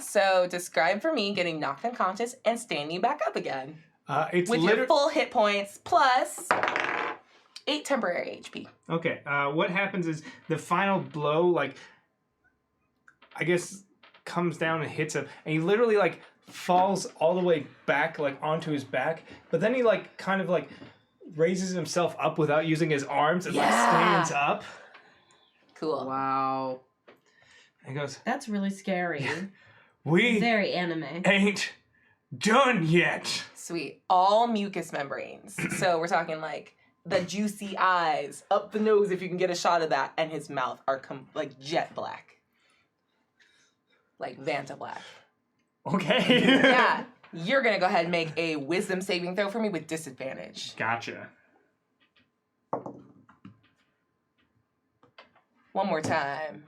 So describe for me getting knocked unconscious and standing back up again It's with your full hit points plus 8 temporary HP. Okay. What happens is the final blow, like, I guess, comes down and hits him, and he literally like falls all the way back, like onto his back. But then he like kind of like raises himself up without using his arms and like stands up. Cool. Wow. And he goes, That's really scary. "We Very anime. ain't done yet." Sweet. All mucous membranes. So we're talking like the juicy eyes, up the nose if you can get a shot of that, and his mouth are like jet black. Like Vanta black. Okay. Yeah. You're gonna go ahead and make a wisdom saving throw for me with disadvantage. Gotcha. One more time.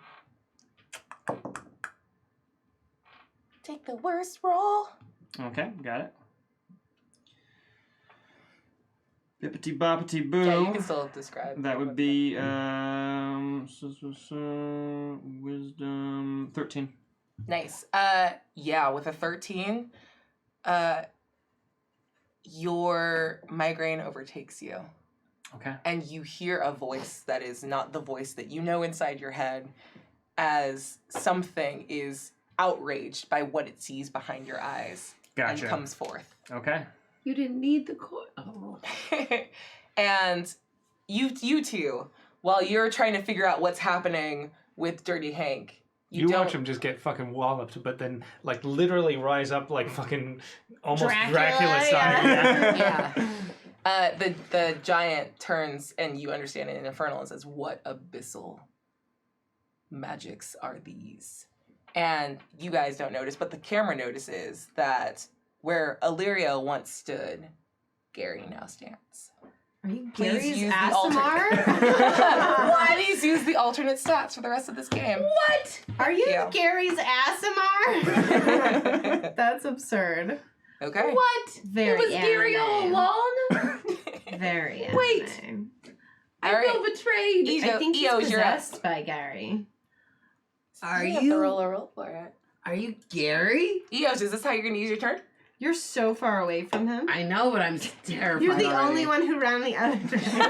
Take the worst roll. Okay, got it. Bippity boppity boo. Yeah, you can still describe. That would be wisdom 13. Nice. Yeah, with a 13, your migraine overtakes you. Okay. And you hear a voice that is not the voice that you know inside your head, as something is outraged by what it sees behind your eyes Gotcha. and comes forth. Okay. You didn't need the coin. Oh. And you two, while you're trying to figure out what's happening with Dirty Hank, You don't watch him just get fucking walloped, but then like literally rise up like fucking almost Dracula Dracula, style. yeah. Yeah. The giant turns and you understand it in Infernal and says, "What abyssal magics are these?" And you guys don't notice, but the camera notices that where Illyria once stood, Gary now stands. Are you Please Gary's use the ASMR? Please use the alternate stats for the rest of this game. What? Are you Yeah. Gary's ASMR? That's absurd. Okay. What? Very It was Gary all anime. along? Very anime. Wait. I All feel right. betrayed. Ego- I think he's Eos, you're up. possessed by Gary. Are You have to roll a roll for it. Are you Gary? Eos, is this how you're going to use your turn? You're so far away from him. I know, but I'm terrified. You're the already. only one who ran the other direction.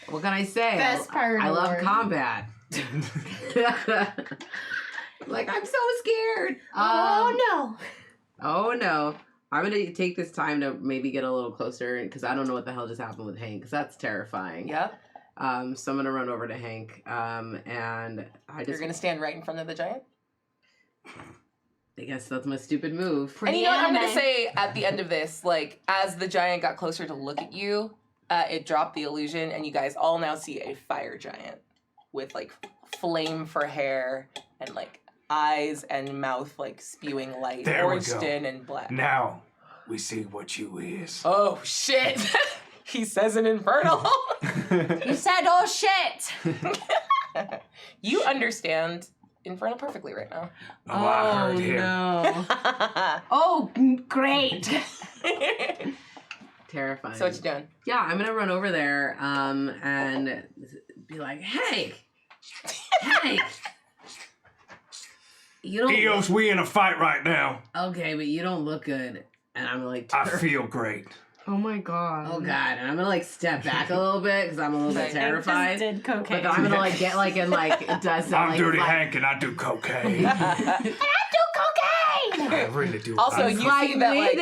What can I say? Best pirate I love award. combat. Like, I'm so scared. Oh Oh no. I'm gonna take this time to maybe get a little closer because I don't know what the hell just happened with Hank because that's terrifying. Yep. So I'm gonna run over to Hank. And I You're just going to stand right in front of the giant? I guess that's my stupid move. And you know what I'm going to anime. say at the end of this, like, as the giant got closer to look at you, it dropped the illusion, and you guys all now see a fire giant with, like, flame for hair and, like, eyes and mouth, like, spewing light. There we orange go. skin and black. Now we see what you is. Oh, shit. He says in Infernal. You said, oh shit! You understand Infernal perfectly right now. Oh, I heard him. no. Oh, great! terrifying. So what you doing? Yeah, I'm gonna run over there and be like, hey, you don't. Eos, we in a fight right now. Okay, but you don't look good. And I'm like, I feel great. Oh my god. oh god, and I'm gonna like step back a little bit because I'm a little bit terrified. Did But cocaine. then I'm gonna like get like and like it does sound I'm like Dirty like, Hank and I do cocaine. I really do. Also, it's you like see that, like,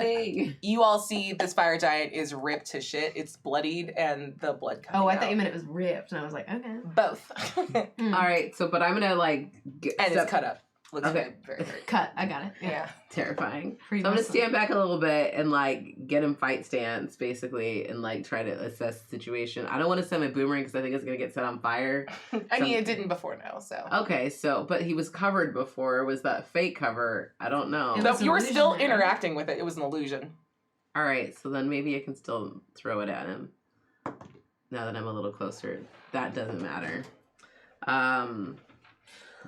bleeding. you all see this fire giant is ripped to shit. It's bloodied and the blood coming Oh, I out. thought you meant it was ripped, and I was like, okay. Both. All right, so but I'm gonna like And it's cut up. Looks Okay. very, very Cut. I got it. yeah. terrifying. Pretty So I'm gonna awesome. stand back a little bit and like get him fight stance basically and like try to assess the situation. I don't want to send my boomerang because I think it's gonna get set on fire. I mean, it didn't before now, so. Okay, so but he was covered before. Was that fake cover? I don't know. It No, was you were an still illusion. interacting with it. It was an illusion. All right, so then maybe I can still throw it at him. Now that I'm a little closer, that doesn't matter.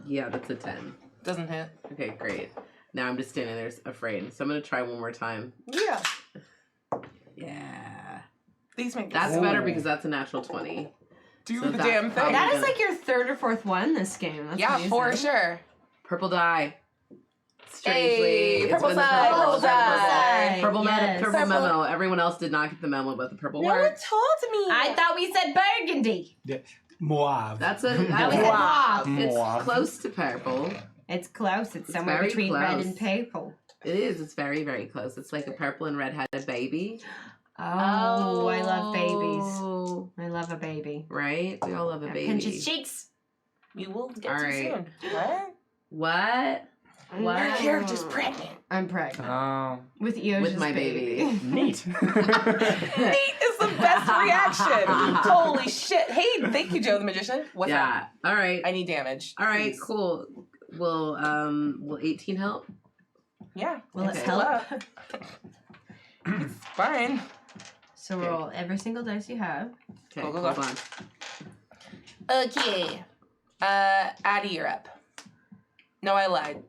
Yeah, that's a 10. Doesn't hit. Okay, great. Now I'm just standing there afraid. So I'm gonna try one more time. Yeah. Yeah, These make that's sense. better because that's a natural 20. Do so the that's damn thing. probably- That is like your third or fourth one this game. That's Yeah, amazing. for sure. Purple die. Strangely, Hey, it's purple been the side, purple. purple It's been the purple. side. Purple, Yes. purple Purple. memo. Everyone else did not get the memo about the purple No one word. told me. I thought we said burgundy. Mauve. That's a. I was That like, was wow. it's Mauve. close to purple. It's close. It's somewhere very between red close. and purple. It is. It's very, very close. It's like a purple and red had a baby. Oh, I love babies. Oh, I love a baby. right? We all love a baby. Pinch his cheeks. You will get All to right. soon. What? What? What? Your character's pregnant. I'm pregnant. Oh, With Eos's With my baby. neat. Nate is the best reaction. Holy shit. Hey, thank you, Joe the Magician. What's up? Yeah. All right. I need damage. All right. please. Cool. Will 18 help? Yeah. Will it Okay. help? It's fine. So roll every single dice you have. Okay. Go, go, hold go. on. Okay. Addie, you're up. No, I lied.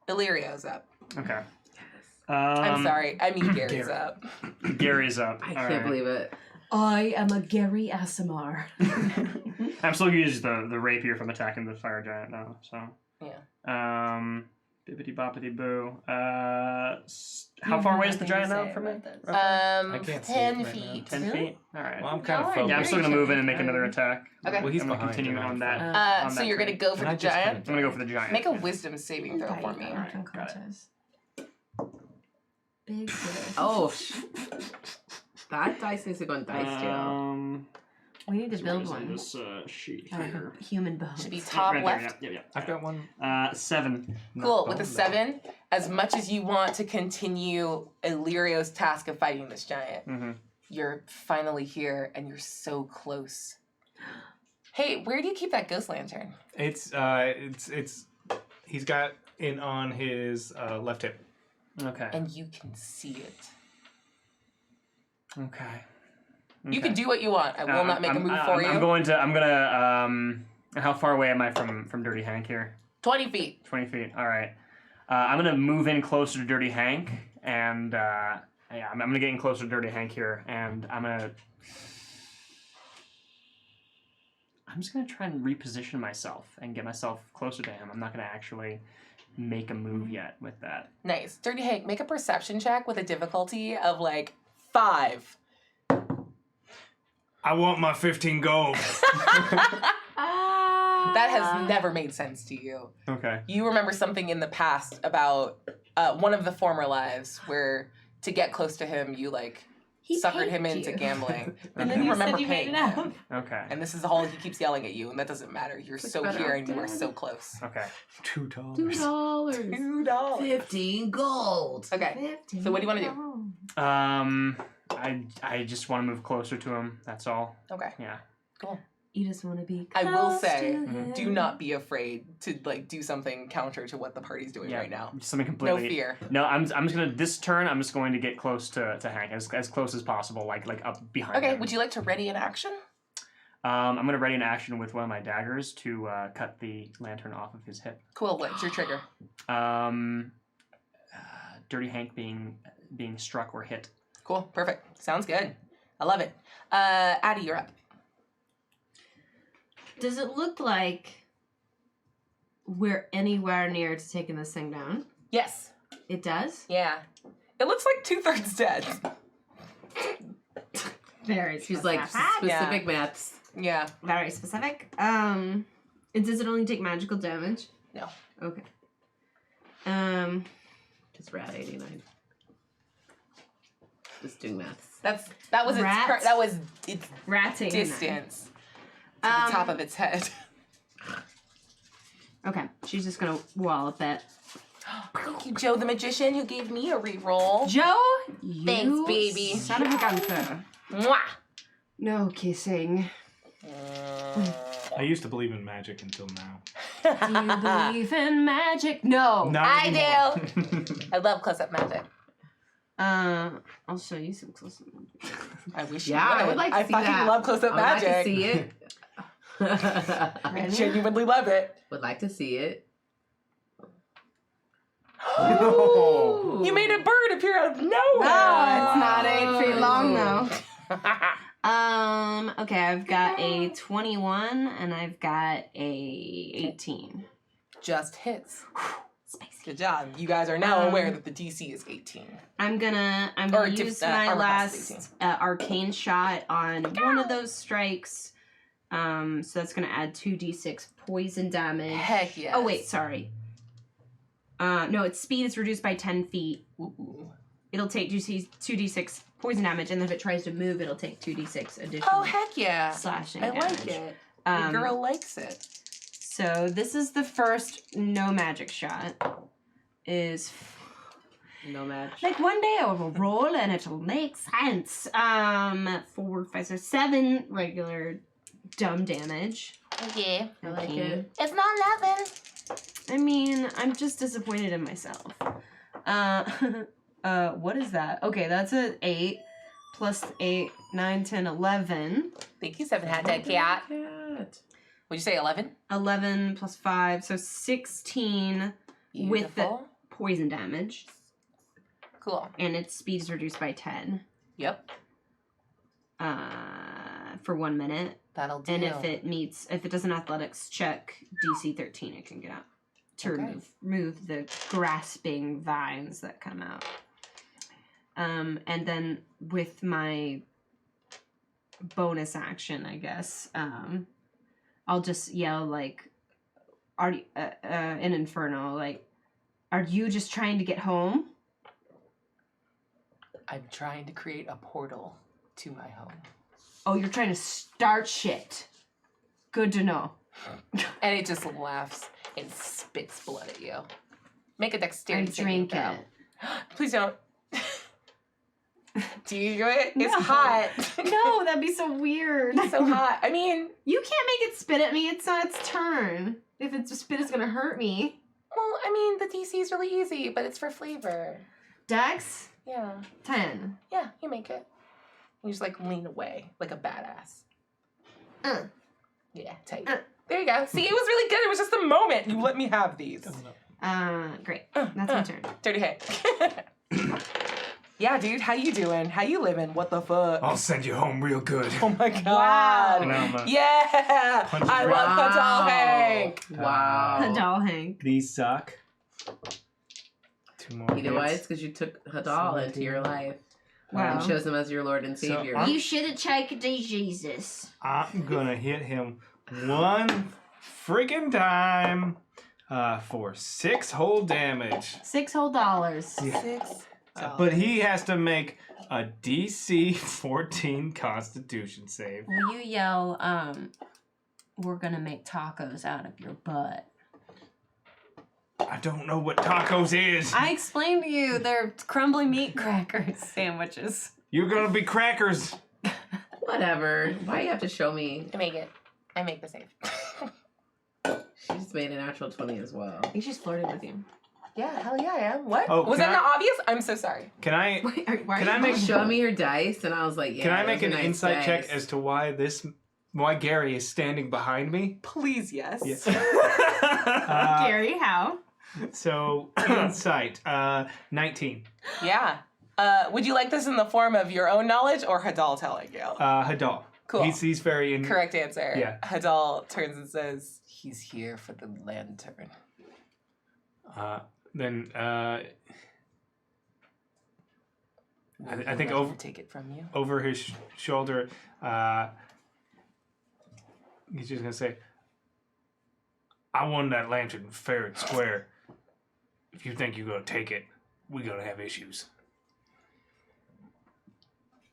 Illyrio's up. Okay. I'm sorry. I mean Gary's Gary. up. Gary's up. I All can't right. believe it. I am a Gary Asimar. I'm still gonna use the rapier from attacking the fire giant now. So. Yeah. Bippity boppity boo. How far away is the giant now from me? I can't see it 10 right now. feet. 10 Really? feet. All right. Well, I'm kind of Alright, focused. Yeah, I'm still gonna move in and make another attack. Okay. Well, he's I'm gonna behind. continue I'm on on that. Uh, on So that you're gonna train. go for And the I just giant. couldn't- I'm gonna go for the giant. Make a wisdom saving throw for me. Alright, got it. Unconscious. Big dice. Oh, that dice needs to go in dice jail. We need to so build what is one. This sheet Oh, here. human bones. Should be top Right there, left. yeah. I've got one. 7. Cool. With a 7, as much as you want to continue Illyrio's task of fighting this giant, Mm-hmm. you're finally here and you're so close. Hey, where do you keep that ghost lantern? It's he's got it on his left hip. Okay. And you can see it. Okay. You can do what you want. I will not make a move for you. I'm gonna. How far away am I from Dirty Hank here? 20 feet. 20 feet. All right. I'm gonna move in closer to Dirty Hank, and yeah, I'm gonna get in closer to Dirty Hank here, and I'm just gonna try and reposition myself and get myself closer to him. I'm not gonna actually make a move yet with that. Nice. Dirty Hank, make a perception check with a difficulty of like 5. I want my 15 gold. That has never made sense to you. Okay. You remember something in the past about one of the former lives where to get close to him, you like He suckered him paid into you. gambling. And you then you remember said you made paying it up. him. Okay. And this is all he keeps yelling at you, and that doesn't matter. You're so better here off Oh, and you are dead. so close. Okay. $2. $2. $2. 15 gold. Okay. So what do you want to do? I just want to move closer to him. That's all. Okay. Yeah. Cool. You just want to be. I will close say, to him. do not be afraid to like do something counter to what the party's doing Yeah. right now. Something No completely. fear. No, I'm just gonna this turn. I'm just going to get close to Hank as close as possible, like up behind Okay. him. Would you like to ready an action? I'm gonna ready an action with one of my daggers to cut the lantern off of his hip. Cool. What's your trigger? Dirty Hank being struck or hit. Cool. Perfect. Sounds good. I love it. Addie, you're up. Does it look like we're anywhere near to taking this thing down? Yes. It does? Yeah. It looks like 2/3 dead. Very She's like specific. specific maths. Yeah. Very specific. Does it only take magical damage? No. Okay. Just rat 89. Just doing maths. That was Rats. its Rating. distance to the top of its head. Okay, she's just gonna wallop it. Thank you, Joe the magician, who gave me a reroll. Joe, you Thanks, baby. son of a gunther. Mwah. No kissing. I used to believe in magic until now. Do you believe in magic? No. Not I anymore. I love close-up magic. I'll show you some close-up magic. I wish Yeah, you would. I would like to see fucking that. love close-up I would like magic. to see it. I genuinely love it. Would like to see it. No. You made a bird appear out of nowhere. No, it's not 8 feet long though. Okay, I've got a 21 and I've got a 18. Just hits. Spicy. Good job. You guys are now aware that the DC is 18. I'm gonna Or use my armor class is last arcane shot on one of those strikes. So that's gonna add 2d6 poison damage. Heck yes. Oh wait, sorry. No, its speed is reduced by 10 feet. Ooh. It'll take 2d6 poison damage, and then if it tries to move, it'll take 2d6 additional Oh, heck yeah. slashing I damage. like it. The girl likes it. So this is the first no magic shot. Is No match. like one day I will roll and it'll make sense. 4, 5, 6, 7 regular dumb damage. Yeah. I like it. It's not 11. I mean, I'm just disappointed in myself. What is that? Okay, that's a 8 plus 8, 9, 10, 11. Thank you, 7 hat dead cat. Would you say 11? 11 plus 5, so 16 with the Beautiful. poison damage. Cool. And its speed is reduced by 10 Yep. for 1 minute. That'll do. And if it does an athletics check, DC 13, it can get out to Okay. remove the grasping vines that come out. And then with my bonus action, I guess, I'll just yell like, "Are you, in Inferno? Like, are you just trying to get home?" I'm trying to create a portal to my home. Oh, you're trying to start shit. Good to know. And it just laughs and spits blood at you. Make a I dexterity drink saving it. throw. Please don't. Do you do it? It's No. hot. No, that'd be so weird. It's so hot. I mean, You can't make it spit at me. It's not its turn. If it's spit, it's gonna hurt me. well, I mean, the DC is really easy, but it's for flavor. Dex, Yeah. 10. Yeah, you make it. You just like lean away like a badass. Yeah, tight. There you go. See, it was really good. It was just a moment. You let me have these. Great. That's my turn. Dirty hit. Yeah, dude, how you doing? How you living? What the fuck? I'll send you home real good. Oh my god. Wow. And I'm, Yeah! Punch I it love Wow. Kadal Hank. Wow. Hadal Hank. These suck. 2 more You know why? It's hits. because you took Hadal into your life. Wow. And chose him as your Lord and So, Savior. I'm- You should have taken Jesus. I'm gonna hit him 1 freaking time for 6 whole damage. 6 whole dollars. Yeah. 6. But he has to make a DC 14 Constitution save. Will you yell, we're gonna make tacos out of your butt? I don't know what tacos is. I explained to you, they're crumbly meat crackers sandwiches. You're gonna be crackers. Whatever. Why do you have to show me? I make it. I make the save. She just made a natural 20 as well. I think she's flirting with you. Yeah, hell yeah, I am. What? Oh, Was can that not obvious? I'm so sorry. Can I Why Can I make- Show me your dice, and I was like, yeah. can I those make are an nice insight dice. check as to why Gary is standing behind me? Please, yes. Yes. Gary, how? So insight 19. Yeah. Would you like this in the form of your own knowledge or Hadal telling you? Hadal. Cool. He's very in. Correct answer. Yeah. Hadal turns and says, he's here for the lantern. Then I think Let him over take it from you. over his shoulder, he's just gonna say, "I won that lantern fair and square. If you think you're gonna take it, we're gonna have issues."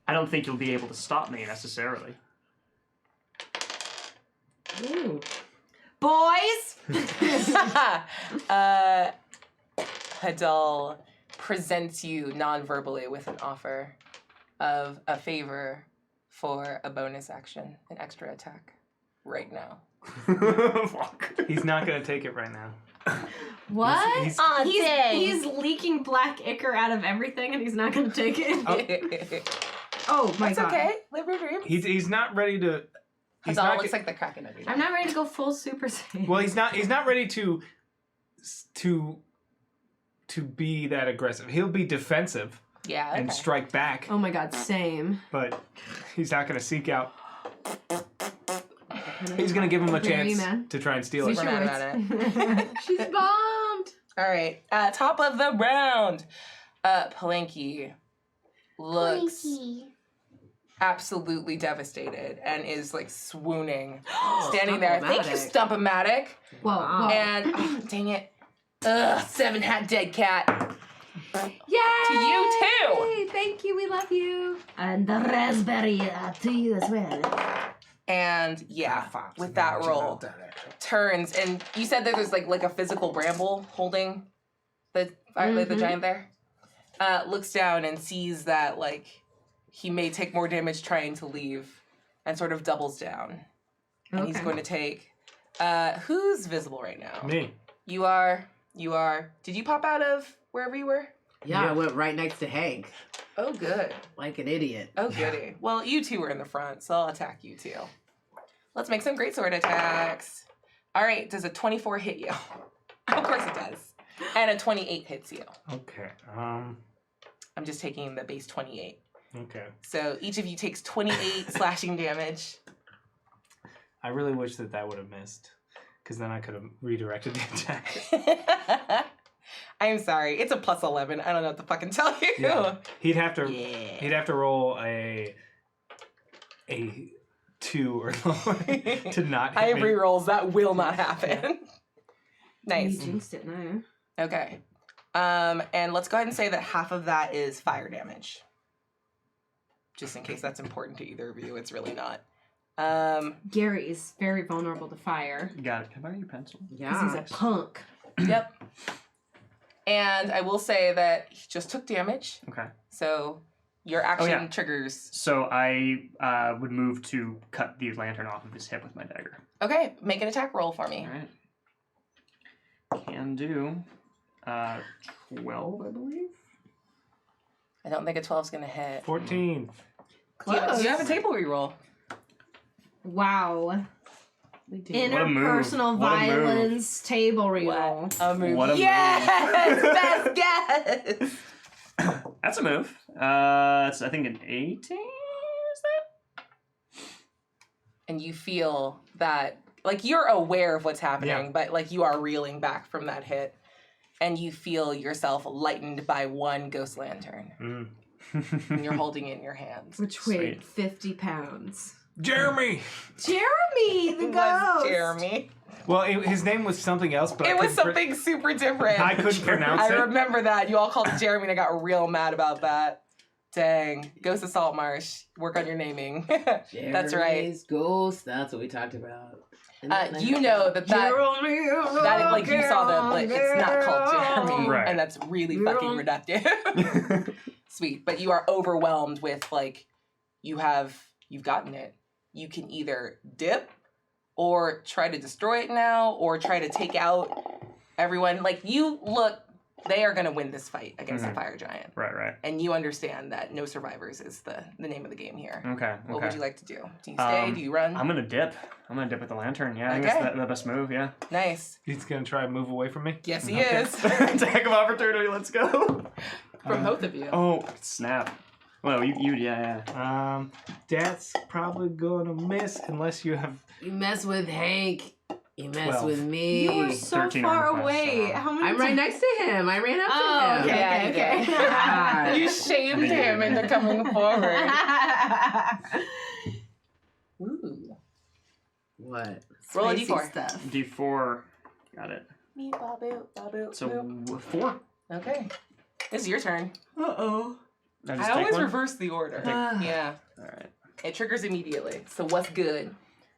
I don't think you'll be able to stop me necessarily. Ooh. Boys! Hadal presents you non-verbally with an offer of a favor for a bonus action, an extra attack, right now. Fuck. He's not gonna take it right now. What? He's- Aw, He's dang. leaking black ichor out of everything and he's not going to take it. Oh my That's god. okay. Live your dreams. He's not ready to. He's Hadal not. looks like the Kraken every day. I'm not ready to go full Super Saiyan. Well, he's not ready to be that aggressive. He'll be defensive Yeah, and okay. strike back, Oh my god, same. but he's not gonna seek out. He's gonna give him a Very chance mad. to try and steal Super it. mad about it. She's bombed. All right, top of the round. Palanky looks absolutely devastated and is like swooning, standing there. Thank you, Stump-O-Matic. Whoa, whoa. And oh, dang it, 7-hat dead cat. Yay! To you too. Hey, thank you, we love you. And the raspberry to you as well. And yeah, with that roll, turns and you said that there's like a physical bramble holding the the giant there. Looks down and sees that like he may take more damage trying to leave, and sort of doubles down. And he's Okay. going to take. Who's visible right now? Me. You are. Did you pop out of wherever you were? Yeah, I went right next to Hank, Oh, good. like an idiot. Oh, goody. Well, you two were in the front, so I'll attack you two. Let's make some greatsword attacks. All right, does a 24 hit you? Of course it does. And a 28 hits you. Okay. I'm just taking the base 28. Okay. So each of you takes 28 slashing damage. I really wish that would have missed, because then I could have redirected the attack. I'm sorry. It's a plus 11. I don't know what to fucking tell you. Yeah. He'd have to. Yeah. He'd have to roll a 2 or lower to not I hit have me. rerolls. That will not happen. Nice. You jinxed it now. Okay. And let's go ahead and say that half of that is fire damage. Just in case that's important to either of you. It's really not. Gary is very vulnerable to fire. You got it. Can I borrow your pencil? Because he's Yeah. a punk. Yep. And I will say that he just took damage. Okay. So your action yeah. triggers. So I would move to cut the lantern off of his hip with my dagger. Okay, make an attack roll for me. All right. Can do. 12, I believe. I don't think a 12 is going to hit. 14. Do you have a table reroll? Wow. We do. What a move. Interpersonal What a move. violence table reroll. What a move. What a yes! Best guess! That's a move. It's I think an 18. Is that? And you feel that, like, you're aware of what's happening, Yeah. but, like, you are reeling back from that hit. And you feel yourself lightened by one ghost lantern. And you're holding it in your hands. Which weighed 50 pounds. Jeremy. Jeremy, the It was ghost. Jeremy. Well, his name was something else, but It I was couldn't pr- something super different. I couldn't pronounce I it. remember that. You all called it Jeremy and I got real mad about that. Dang. Ghost of Saltmarsh. Work on your naming. That's right. Jeremy's Ghost. That's what we talked about. You know that like you saw the like it's not called Jeremy, Right. and that's really fucking reductive. Sweet, but you are overwhelmed with like you've gotten it. You can either dip or try to destroy it now or try to take out everyone. Like you look, they are gonna win this fight against the fire giant. Right. And you understand that no survivors is the name of the game here. Okay. What would you like to do? Do you stay? Do you run? I'm gonna dip. I'm gonna dip with the lantern. Yeah, I think Okay. that's the best move. Yeah. Nice. He's gonna try and move away from me. Yes, he is. Attack of opportunity. Let's go. From both of you. Oh, snap. Well, yeah. That's probably gonna miss unless you have. You mess with Hank. You mess 12. with me. You were so 13 far on the away. pass, How many? I'm right next to him. I ran up Oh, to him. okay, Yeah, okay, you okay. God. You shamed him into coming forward. Ooh. What? Roll a Spicy D4. Stuff. D4. Got it. Me, babu, babu, So boop. 4. Okay. This is your turn. Uh-oh. I always reverse the order. Ah. Yeah. All right. It triggers immediately. So what's good?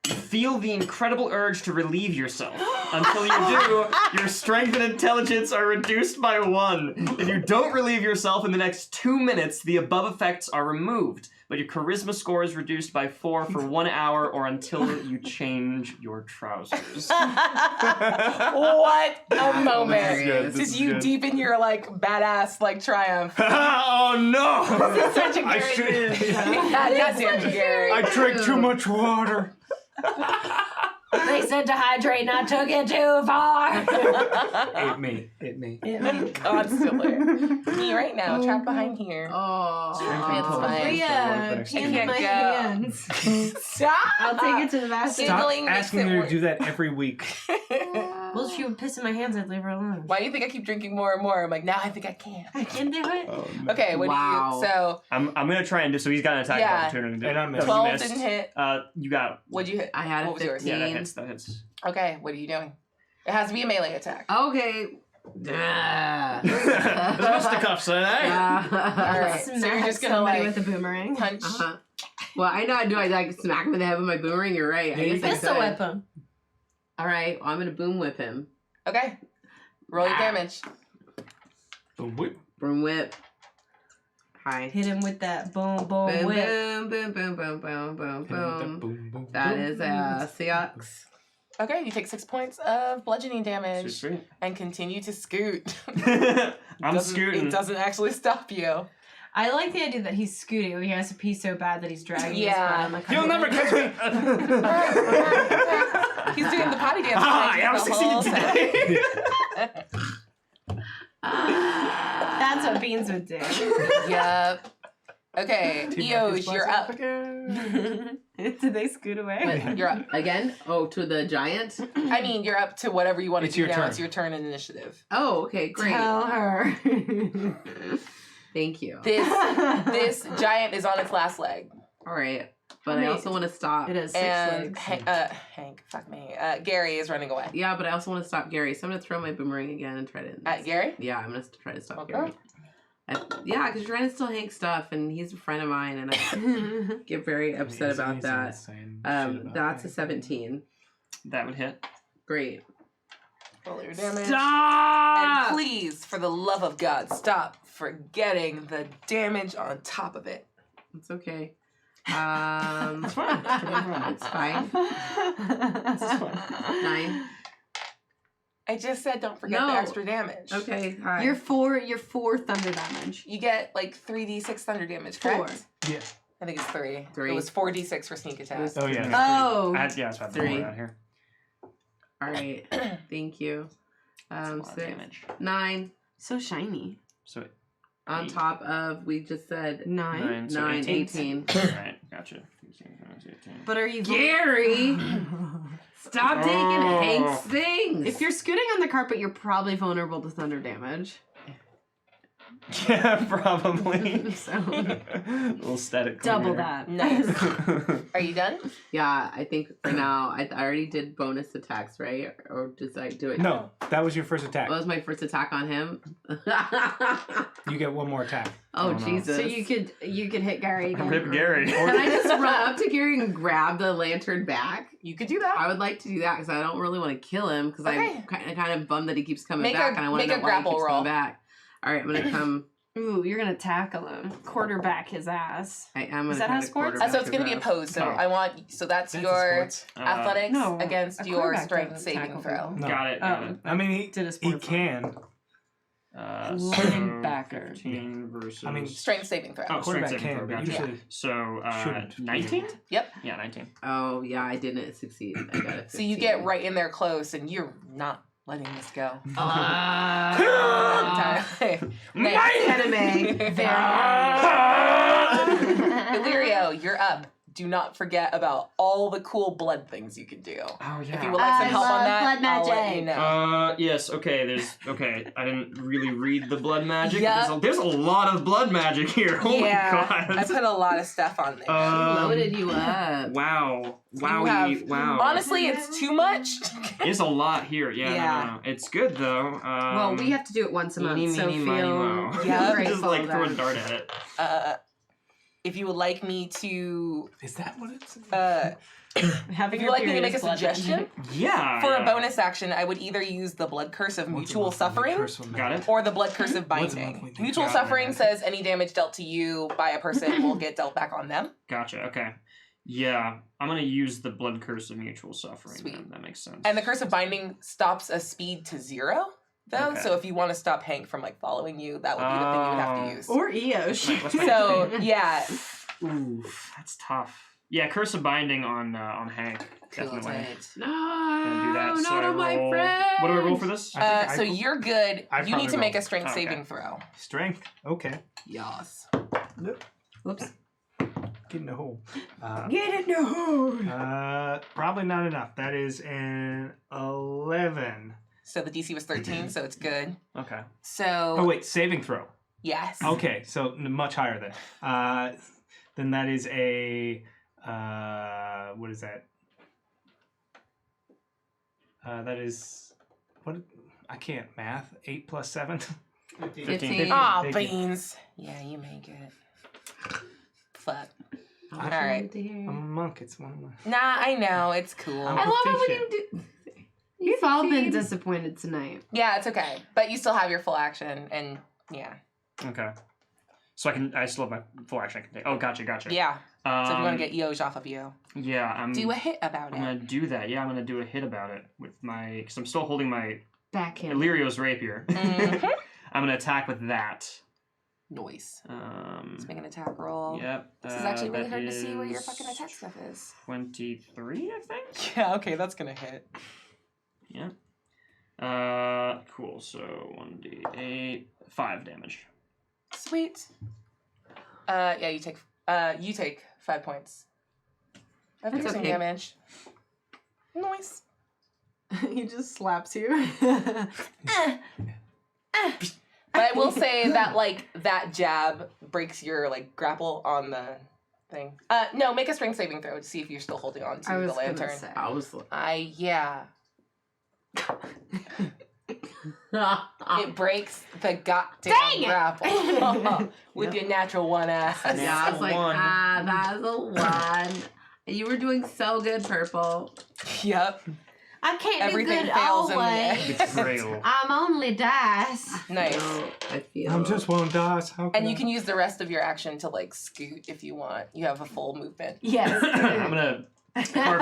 You feel the incredible urge to relieve yourself. Until you do, your strength and intelligence are reduced by 1. If you don't relieve yourself in the next 2 minutes, the above effects are removed. But your charisma score is reduced by 4 for 1 hour or until you change your trousers. What a moment. Hilarious. Just you deep in your like badass like triumph. Oh no! Such a I Gary should. move. Goddamn Gary. I drank too much water. They said to hydrate, and I took it too far. It me. Constantly. Me right now, trapped behind here. Oh. It's fine. Bria, I hand in can't my go. hands. Stop! I'll take it to the bathroom. Stop Giggling makes asking it me to worse. do that every week. Well, she would piss in my hands. I'd leave her alone. Why do you think I keep drinking more and more? I'm like, now I think I can. I can do it. Oh, no. Okay, what Wow. do you? So I'm gonna try and do. So he's got an attack Yeah. opportunity. And I missed. No, you 12 missed. didn't hit. You got. What'd you hit? I had What a was yours? 15. Yeah, that hits. That hits. Okay, what are you doing? It has to be a melee attack. Okay. Ah. Fisticuffs, eh? All right, so you're just gonna somebody like with a boomerang. punch. Uh-huh. Well, I know I do. I like smack him in the head with my boomerang. You're right. I guess I Pistol could. whip him. All right. Well, I'm gonna boom whip him. Okay, roll your Ah. damage. Boom, whip. Boom whip. Hi. Hit him with that boom, boom, Boom, whip. boom, boom, boom, boom, boom, boom. Boom, boom. That is 6. Okay, you take 6 points of bludgeoning damage Sweet. and continue to scoot. I'm Doesn't- scooting. It doesn't actually stop you. I like the idea that he's scooting. He has to pee so bad that he's dragging his Yeah. butt on the You'll never carpet. catch me. He's doing the potty dance. Ah, I behind have you the whole succeeded time. today. That's what Beans would do. Yep. Okay, Eoj, you're up. Did they scoot away? What? You're up. Again? Oh, to the giant? I mean, you're up to whatever you want to It's do your now. turn. It's your turn in initiative. Oh, okay, great. Tell her. Thank you. This giant is on its last leg. All right. But I Wait. also want to stop. It has 6 And legs. Hank, fuck me. Gary is running away. Yeah, but I also want to stop Gary. So I'm going to throw my boomerang again and try to. At Gary? Yeah, I'm going to try to stop Okay. Gary. Yeah, because you're trying to steal Hank's stuff, and he's a friend of mine, and I get very upset about that. That's a 17. That would hit. Great. Roll your damage. Stop! And please, for the love of God, stop forgetting the damage on top of it. It's okay. It's fine. It's fine. 9. I just said don't forget the No. extra damage. Okay, hi. You're 4 thunder damage. You get like 3d6 thunder damage, correct? 4. Yeah. I think it's 3. 3. It was 4d6 for sneak attack. Oh yeah. Oh. Yeah, that's what 3. out here. All right. Thank you. That's a lot of 6, damage. 9 So shiny. So on top of we just said 9. 9, 18. Alright, gotcha. 18. But are you Gary, stop taking Oh. Hank's things. If you're scooting on the carpet, you're probably vulnerable to thunder damage. Yeah, probably. So A little static. double clear. that. Nice. Are you done? yeah, I think for now I already did bonus attacks, right? Or did I do it? No, that was your first attack. What was my first attack on him? You get one more attack. Oh Oh, no. Jesus! So you could hit Gary again. Rip Gary. Can I just run up to Gary and grab the lantern back? You could do that. I would like to do that because I don't really want to kill him because Okay. I'm kind of bummed that he keeps coming Make back a- and I want to make know a why he grapple keeps roll. coming back. All right, I'm gonna come. Ooh, you're gonna tackle him. Quarterback his ass. I am gonna. Is that try how to sports? quarterback So it's going to be his ass. opposed. So Oh. I want. So that's That's your a sports. athletics No, against a your quarterback strength doesn't saving tackle throw. No. Got it. Got it. I mean, Did a he sports can. Linebacker. 13 versus. I mean, Strength saving throw. Oh, strength Quarterback saving can, throw. but Gotcha. usually So, shouldn't. 19? Yep. Yeah, 19. Oh yeah, I didn't succeed. I got a 15. So you get right in there close, and you're not letting this go. Uh, Entirely. Enemy. Very Illyrio, you're up. Do not forget about all the cool blood things you can do. Oh yeah. If you would like some help on that, blood I'll let magic. you know. Yes, okay, I didn't really read the blood magic. Yep. There's a lot of blood magic here. Oh my I god. put a lot of stuff on there. Loaded you up. Wow. Wow. Honestly, it's too much. There's a lot here. Yeah. No. It's good though. Well, we have to do it once a month, Eeny, so meeny, miny, feel moe. Yeah. Just like grateful throw a that- dart at it. If you would like me to, Is that what it's? Having if you your would like me to make a period is blood suggestion magic. Yeah. for yeah. a bonus action, I would either use the Blood Curse of Mutual Suffering Got it. or the Blood Curse of Once a Binding. month we do Mutual that. Suffering says any damage dealt to you by a person will get dealt back on them. Gotcha. Okay. Yeah, I'm gonna use the blood curse of mutual suffering. Sweet. Then. That makes sense. And the Curse of Binding stops a speed to 0, though. Okay. So if you want to stop Hank from like following you, that would be the thing you would have to use. Or Eosh. Let's make So yeah, Oof, that's tough. Yeah, curse of binding on Hank. Definitely. No, Gonna do that. So not I on my roll- friend. What do I roll for this? I think I So could- you're good. I'd You need to probably make a roll. strength Okay. saving throw. Strength. Okay. Yes. Whoops. Get in the hole. Get in the hole. Probably not enough. That is an 11. So the DC was 13, so it's good. Okay. So Oh wait, saving throw. yes. Okay, so much higher then. Then that is a what is that? That is what? I can't math. 8 plus 7. 15. Aw, Thank you. beans. Yeah, you make it. Fuck. All right. I'm a monk. It's one of my. Nah, I know. It's cool. I'm I love it when proficient. you do. You've all been disappointed tonight. Yeah, it's okay. But you still have your full action, and yeah. Okay. So I still have my full action I can take. Oh, gotcha. Yeah. So if you want to Um, get Eoj off of you, Yeah, do a hit about I'm it. gonna do that. Yeah, I'm gonna do a hit about it with my, because I'm still holding my Backhand. Illyrio's rapier. Mhm. I'm gonna attack with that. Noise. Um, Let's make an attack roll. Yep. This is actually really that hard to see where your is fucking attack stuff is. 23, I think. Yeah, okay, that's gonna hit. Yeah. Cool. So 1d8, 5 damage. Sweet. Yeah, you take 5 points of That's piercing okay. damage. Nice. He just slaps you. But I will say that like that jab breaks your like grapple on the thing. No, make a strength saving throw to see if you're still holding on to I the was gonna lantern. say. I was. Yeah. It breaks the goddamn Dang it! grapple with your natural one ass. Yeah, I was like, One. that's a 1. You were doing so good, Purple. Yep. I can't Everything be good fails in the always. end. Betrayal. I'm only dice. Nice. So, I feel. I'm just one dice. How And you can use the rest of your action to like scoot if you want. You have a full movement. Yes. I'm gonna carve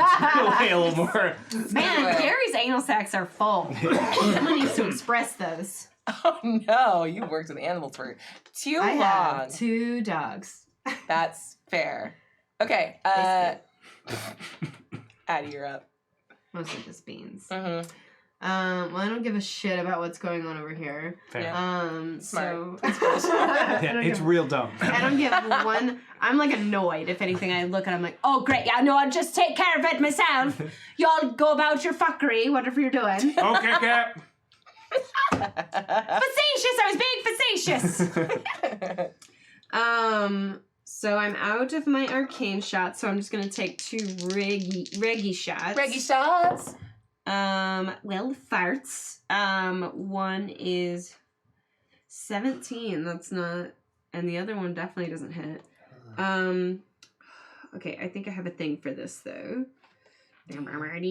away a little more. Man, Gary's anal sacs are full. Someone needs to express those. Oh no, you worked with animals for too I long. have 2 dogs. That's fair. Okay, Addie, you're up. Mostly just beans. Mm-hmm. Well, I don't give a shit about what's going on over here. Fair. So Yeah, it's real dumb. I don't give one. I'm like annoyed. If anything, I look and I'm like, oh great, yeah, no, I'll just take care of it myself. Y'all go about your fuckery, whatever you're doing. Okay, Cap. Facetious. I was being facetious. So I'm out of my arcane shots, so I'm just gonna take 2 reggie shots. Reggie shots. Well, farts. One is 17. That's not, and the other one definitely doesn't hit. Okay, I think I have a thing for this though. I already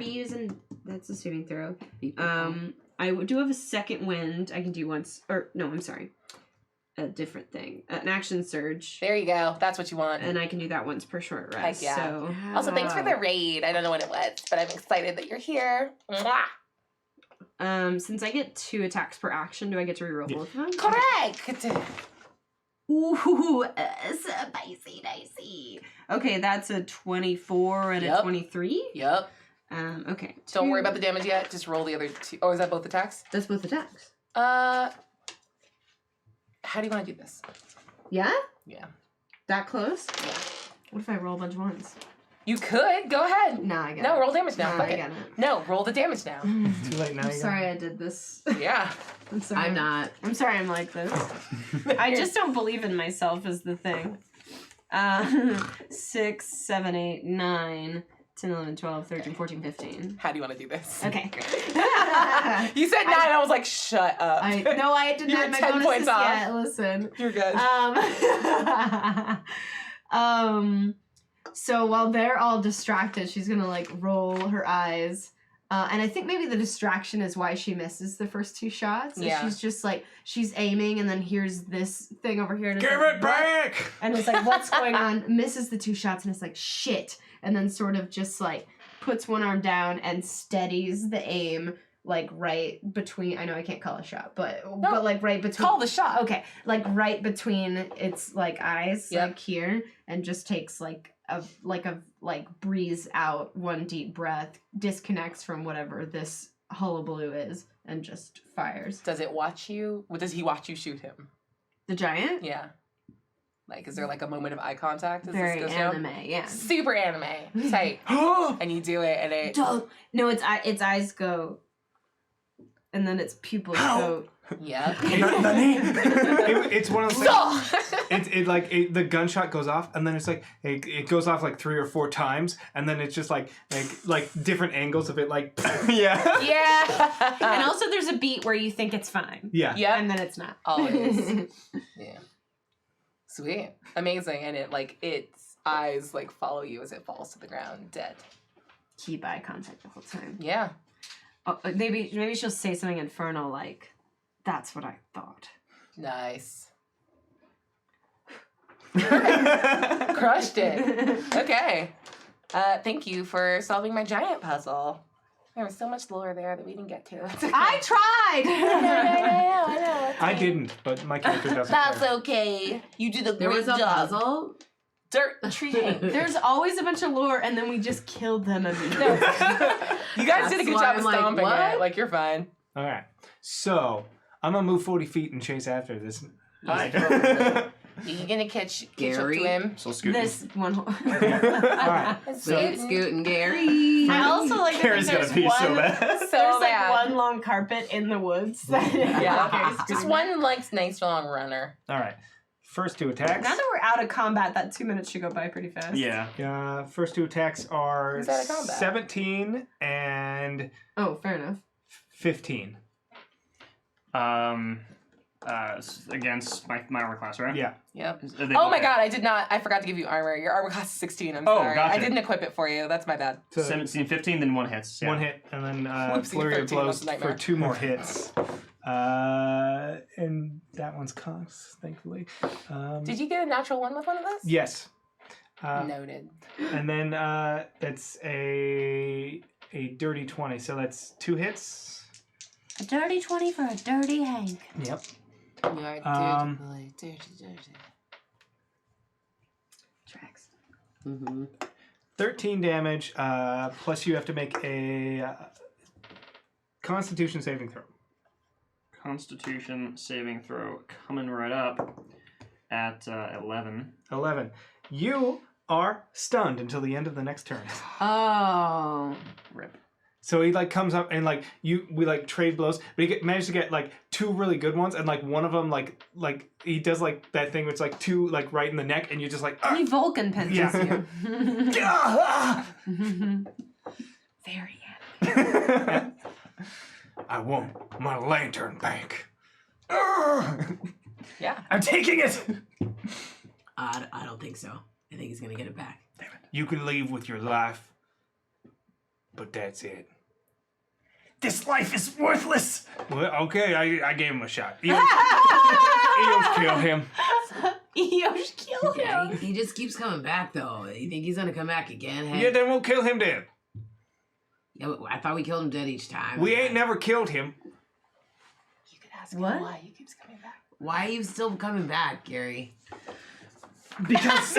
used, that's a saving throw. I do have a second wind. I can do once, or no, I'm sorry. A different thing. An action surge. There you go. That's what you want. And I can do that once per short rest. Heck yeah. So Also, thanks for the raid. I don't know when it was, but I'm excited that you're here. Mwah. Since I get 2 attacks per action, do I get to reroll both of them? Correct. Ooh, spicy dicey. Okay, that's a 24 and a Yep. 23. Yep. Okay. Don't worry about the damage yet. Just roll the other two. Oh, is that both attacks? That's both attacks. How do you want to do this? Yeah? Yeah. That close? Yeah. What if I roll a bunch of ones? You could. Go ahead. No, I get it. No, roll damage now. No, Fuck I it. get it. No, roll the damage now. Too late now. I'm sorry I did this. Yeah. I'm sorry. I'm not. I'm sorry I'm like this. I just don't believe in myself is the thing. 6, 7, 8, 9, 10, 11, 12, 13, 14, 15. How do you want to do this? Okay. You said 9. I was like, shut up. I did You're not my 10 bonuses points off. yet. Listen. You're good. So while they're all distracted, she's gonna like roll her eyes. And I think maybe the distraction is why she misses the first 2 shots. Yeah. She's just like, she's aiming and then here's this thing over here. And it's Give like, it back! And it's like, what's going on? Misses the 2 shots and it's like, shit. And then sort of just like puts one arm down and steadies the aim like right between, I know I can't call a shot, but like right between. Call the shot. Okay, like right between its like eyes, Yep. like here, and just takes like a breathes out 1 deep breath, disconnects from whatever this hullabaloo is, and just fires. Does it watch you? Does he watch you shoot him? The giant? Yeah. Like, is there like a moment of eye contact as Very this goes anime, down? yeah. Super anime. Tight. And you do it, and it. Don't. No, its eyes go, and then its pupils go. Yeah. It's one of those things. So. The gunshot goes off, and then it's like it goes off like 3 or 4 times, and then it's just like different angles of it, like yeah. Yeah. And also there's a beat where you think it's fine. Yeah. Yeah. And then it's not. Always. Yeah. Sweet. Amazing. And it like its eyes like follow you as it falls to the ground dead. Keep eye contact the whole time. Yeah. Oh, maybe she'll say something infernal like, "That's what I thought." Nice. Crushed it. Okay. Thank you for solving my giant puzzle. There was so much lore there that we didn't get to. That's okay. I tried. I know. I didn't, but my character doesn't. That's care. okay. You did a There great was a job. puzzle. Dirt treating. There's always a bunch of lore, and then we just killed them immediately. You guys did a That's good why job of I'm like, stomping what? it. Like, you're fine. All right, so I'm gonna move 40 feet and chase after this. Hi. You're gonna catch up Gary. to him. So scooting. This one. All right, Scootin' Gary. I also like that Gary's there's gonna pee so one, bad. there's So like bad. one long carpet in the woods. Yeah. Just one, like, nice long runner. all right. First 2 attacks. Now that we're out of combat, that 2 minutes should go by pretty fast. Yeah. First 2 attacks are Who's out of combat? 17 and Oh, fair enough. 15. Against my armor class, right? Yeah. Yep. Are they Oh my both- god, I forgot to give you armor. Your armor class is 16. I'm Oh, sorry. gotcha. I didn't equip it for you. That's my bad. So 17, 15, then 1 hits. Yeah. 1 hit, and then Whoopsie, flurry of 13 was blows a nightmare. for 2 more hits. And that one's cocked, thankfully. Did you get a natural 1 with one of those? Yes. Noted. And then it's a dirty 20, so that's 2 hits. A dirty 20 for a dirty Hank. Yep. You are dirty boy. Dirty. Tracks. 13 damage, plus you have to make a Constitution saving throw. Constitution saving throw coming right up at 11. 11. You are stunned until the end of the next turn. Oh. Rip. So he like comes up and like we like trade blows, but he managed to get like 2 really good ones, and like one of them like he does like that thing where it's like 2 like right in the neck, and you're just like He Vulcan punches Yeah. you. Very I want my lantern back. Yeah. I'm taking it! I don't think so. I think he's gonna get it back. You can leave with your life, but that's it. This life is worthless! Well, okay, I gave him a shot. Eos kill him. Eosh kill him. Yeah, he just keeps coming back though. You think he's gonna come back again? Hey? Yeah, then we'll kill him dead. Yeah, but I thought we killed him dead each time. We ain't never killed him. You could ask him What? why he keeps coming back. Why are you still coming back, Gary? Because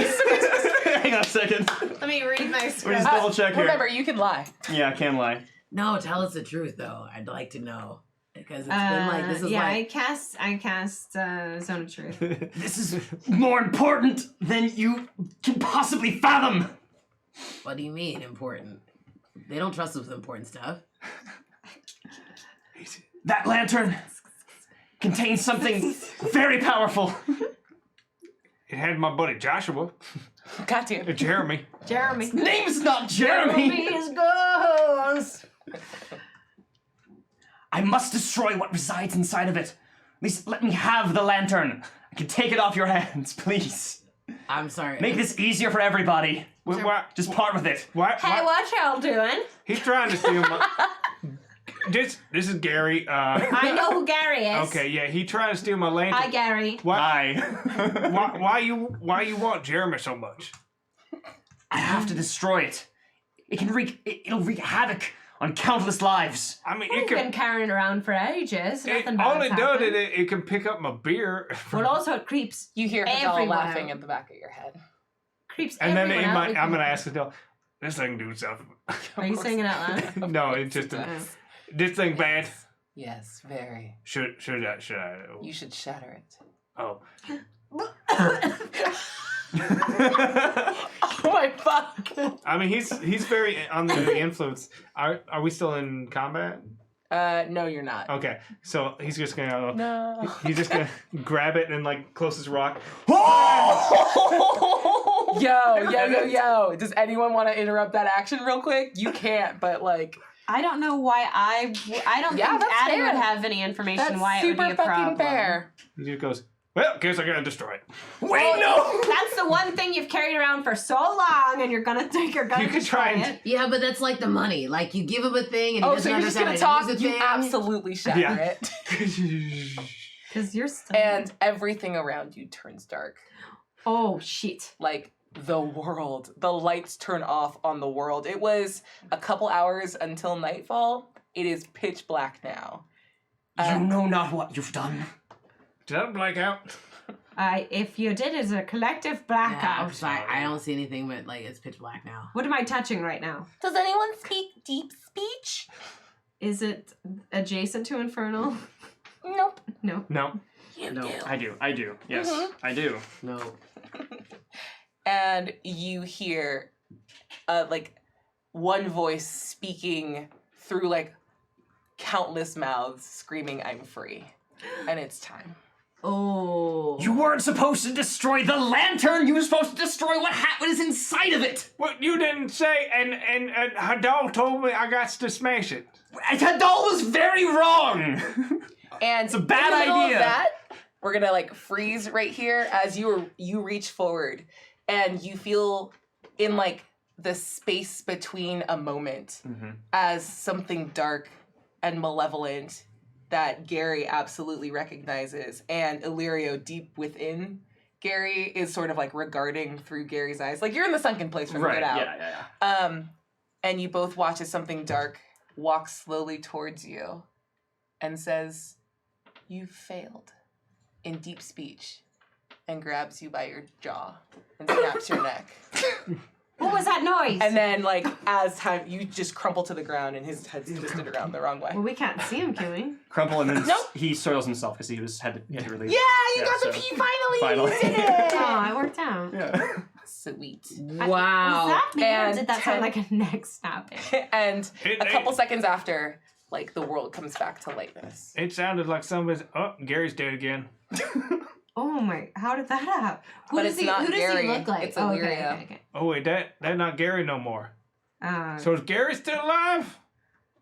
hang on a second. Let me read my We're script. just double check here. Remember, you can lie. Yeah, I can lie. No, tell us the truth though. I'd like to know because it's been like this is yeah, like I cast Zone of Truth. This is more important than you can possibly fathom. what do you mean important? They don't trust us with important stuff. That lantern contains something very powerful. It had my buddy Joshua, Goddamn. Jeremy. Jeremy. Name's not Jeremy. Is ghost. I must destroy what resides inside of it. At least let me have the lantern. I can take it off your hands, please. I'm sorry. Make this easier for everybody. Just part with it. What? Hey, what y'all doing? He's trying to steal my. This is Gary. I know who Gary is. Okay, yeah, he trying to steal my lantern. Hi, Gary. Why? Hi. Why you want Jeremy so much? I have to destroy it. It'll wreak havoc on countless lives. I mean, We've it been can. carrying around for ages. Nothing bad All it does happened. is it can pick up my beer. But also it creeps You hear Hadal Everyone laughing out. at the back of your head. And then everyone out. I'm gonna ask Adele, this thing do something. Are you singing out loud? No, it's just this thing bad. Yes, very. Should I? You should shatter it. Oh. Oh my fuck. I mean, he's very under the influence. Are we still in combat? No, you're not. Okay, so he's just gonna No. he's just gonna grab it and like closest rock. Yo. Does anyone want to interrupt that action real quick? You can't, but like, I don't know why I don't Yeah, think that's Addie fair. would have any information that's why it would super be a fucking problem. fair. He just goes, well, guess I gotta destroy it. Wait, no! That's the one thing you've carried around for so long, and you're gonna You could destroy try and- it. Yeah, but that's like the money. Like you give him a thing and he Oh, so doesn't you're just understand gonna how talk? to use You the thing. absolutely shatter Yeah. it. Because you're still. And everything around you turns dark. Oh shit! Like the world. The lights turn off on the world. It was a couple hours until nightfall. It is pitch black now. You know not what you've done. Did I black out? If you did, it's a collective Yeah, I'm blackout. sorry. I don't see anything, but like it's pitch black now. What am I touching right now? Does anyone speak deep speech? Is it adjacent to Infernal? Nope. No. No. You No. do. I do. Yes, I do. No. And you hear like one voice speaking through like countless mouths screaming, I'm free. And it's time. Oh. You weren't supposed to destroy the lantern. You were supposed to destroy what is inside of it. What you didn't say, and Hadal told me I got to smash it. Hadal was very wrong. And It's a bad in the middle idea. Of that, we're gonna like freeze right here as you reach forward and you feel in like the space between a moment as something dark and malevolent that Gary absolutely recognizes, and Illyrio deep within Gary is sort of like regarding through Gary's eyes. Like you're in the sunken place from the Right. get out. Yeah. And you both watch as something dark walks slowly towards you and says, "You've failed," in deep speech, and grabs you by your jaw and snaps your neck. What was that noise? And then, like, as time, you just crumple to the ground and his head's twisted around the wrong way. Well, we can't see him, can we? Crumple and then Nope. he soils himself because he had to release. Yeah, you Yeah, got the so- pee finally! Finally. You did it! Oh, it worked out. Yeah. Sweet. Was Wow. that me, or And did that sound 10 like a neck snapping? And It- a couple seconds after, like, the world comes back to lightness. It sounded like somebody's. Oh, Gary's dead again. Oh my! How did that happen? But it's not Who does Gary, he look like? it's oh, okay, Illyrio. okay. Oh wait, that not Gary no more. Okay. So is Gary still alive?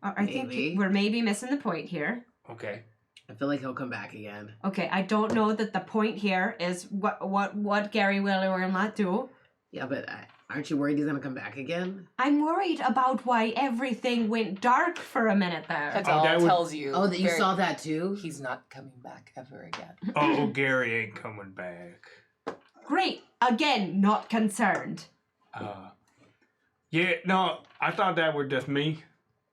I think Maybe. we're maybe missing the point here. Okay. I feel like he'll come back again. Okay, I don't know that the point here is what Gary will or will not do. Yeah, but aren't you worried he's gonna come back again? I'm worried about why everything went dark for a minute there. That's Oh, all that it would- tells you. Oh, that you very- saw that too? He's not coming back ever again. Oh, Gary ain't coming back. Great. Again, not concerned. Yeah, no, I thought that were just me,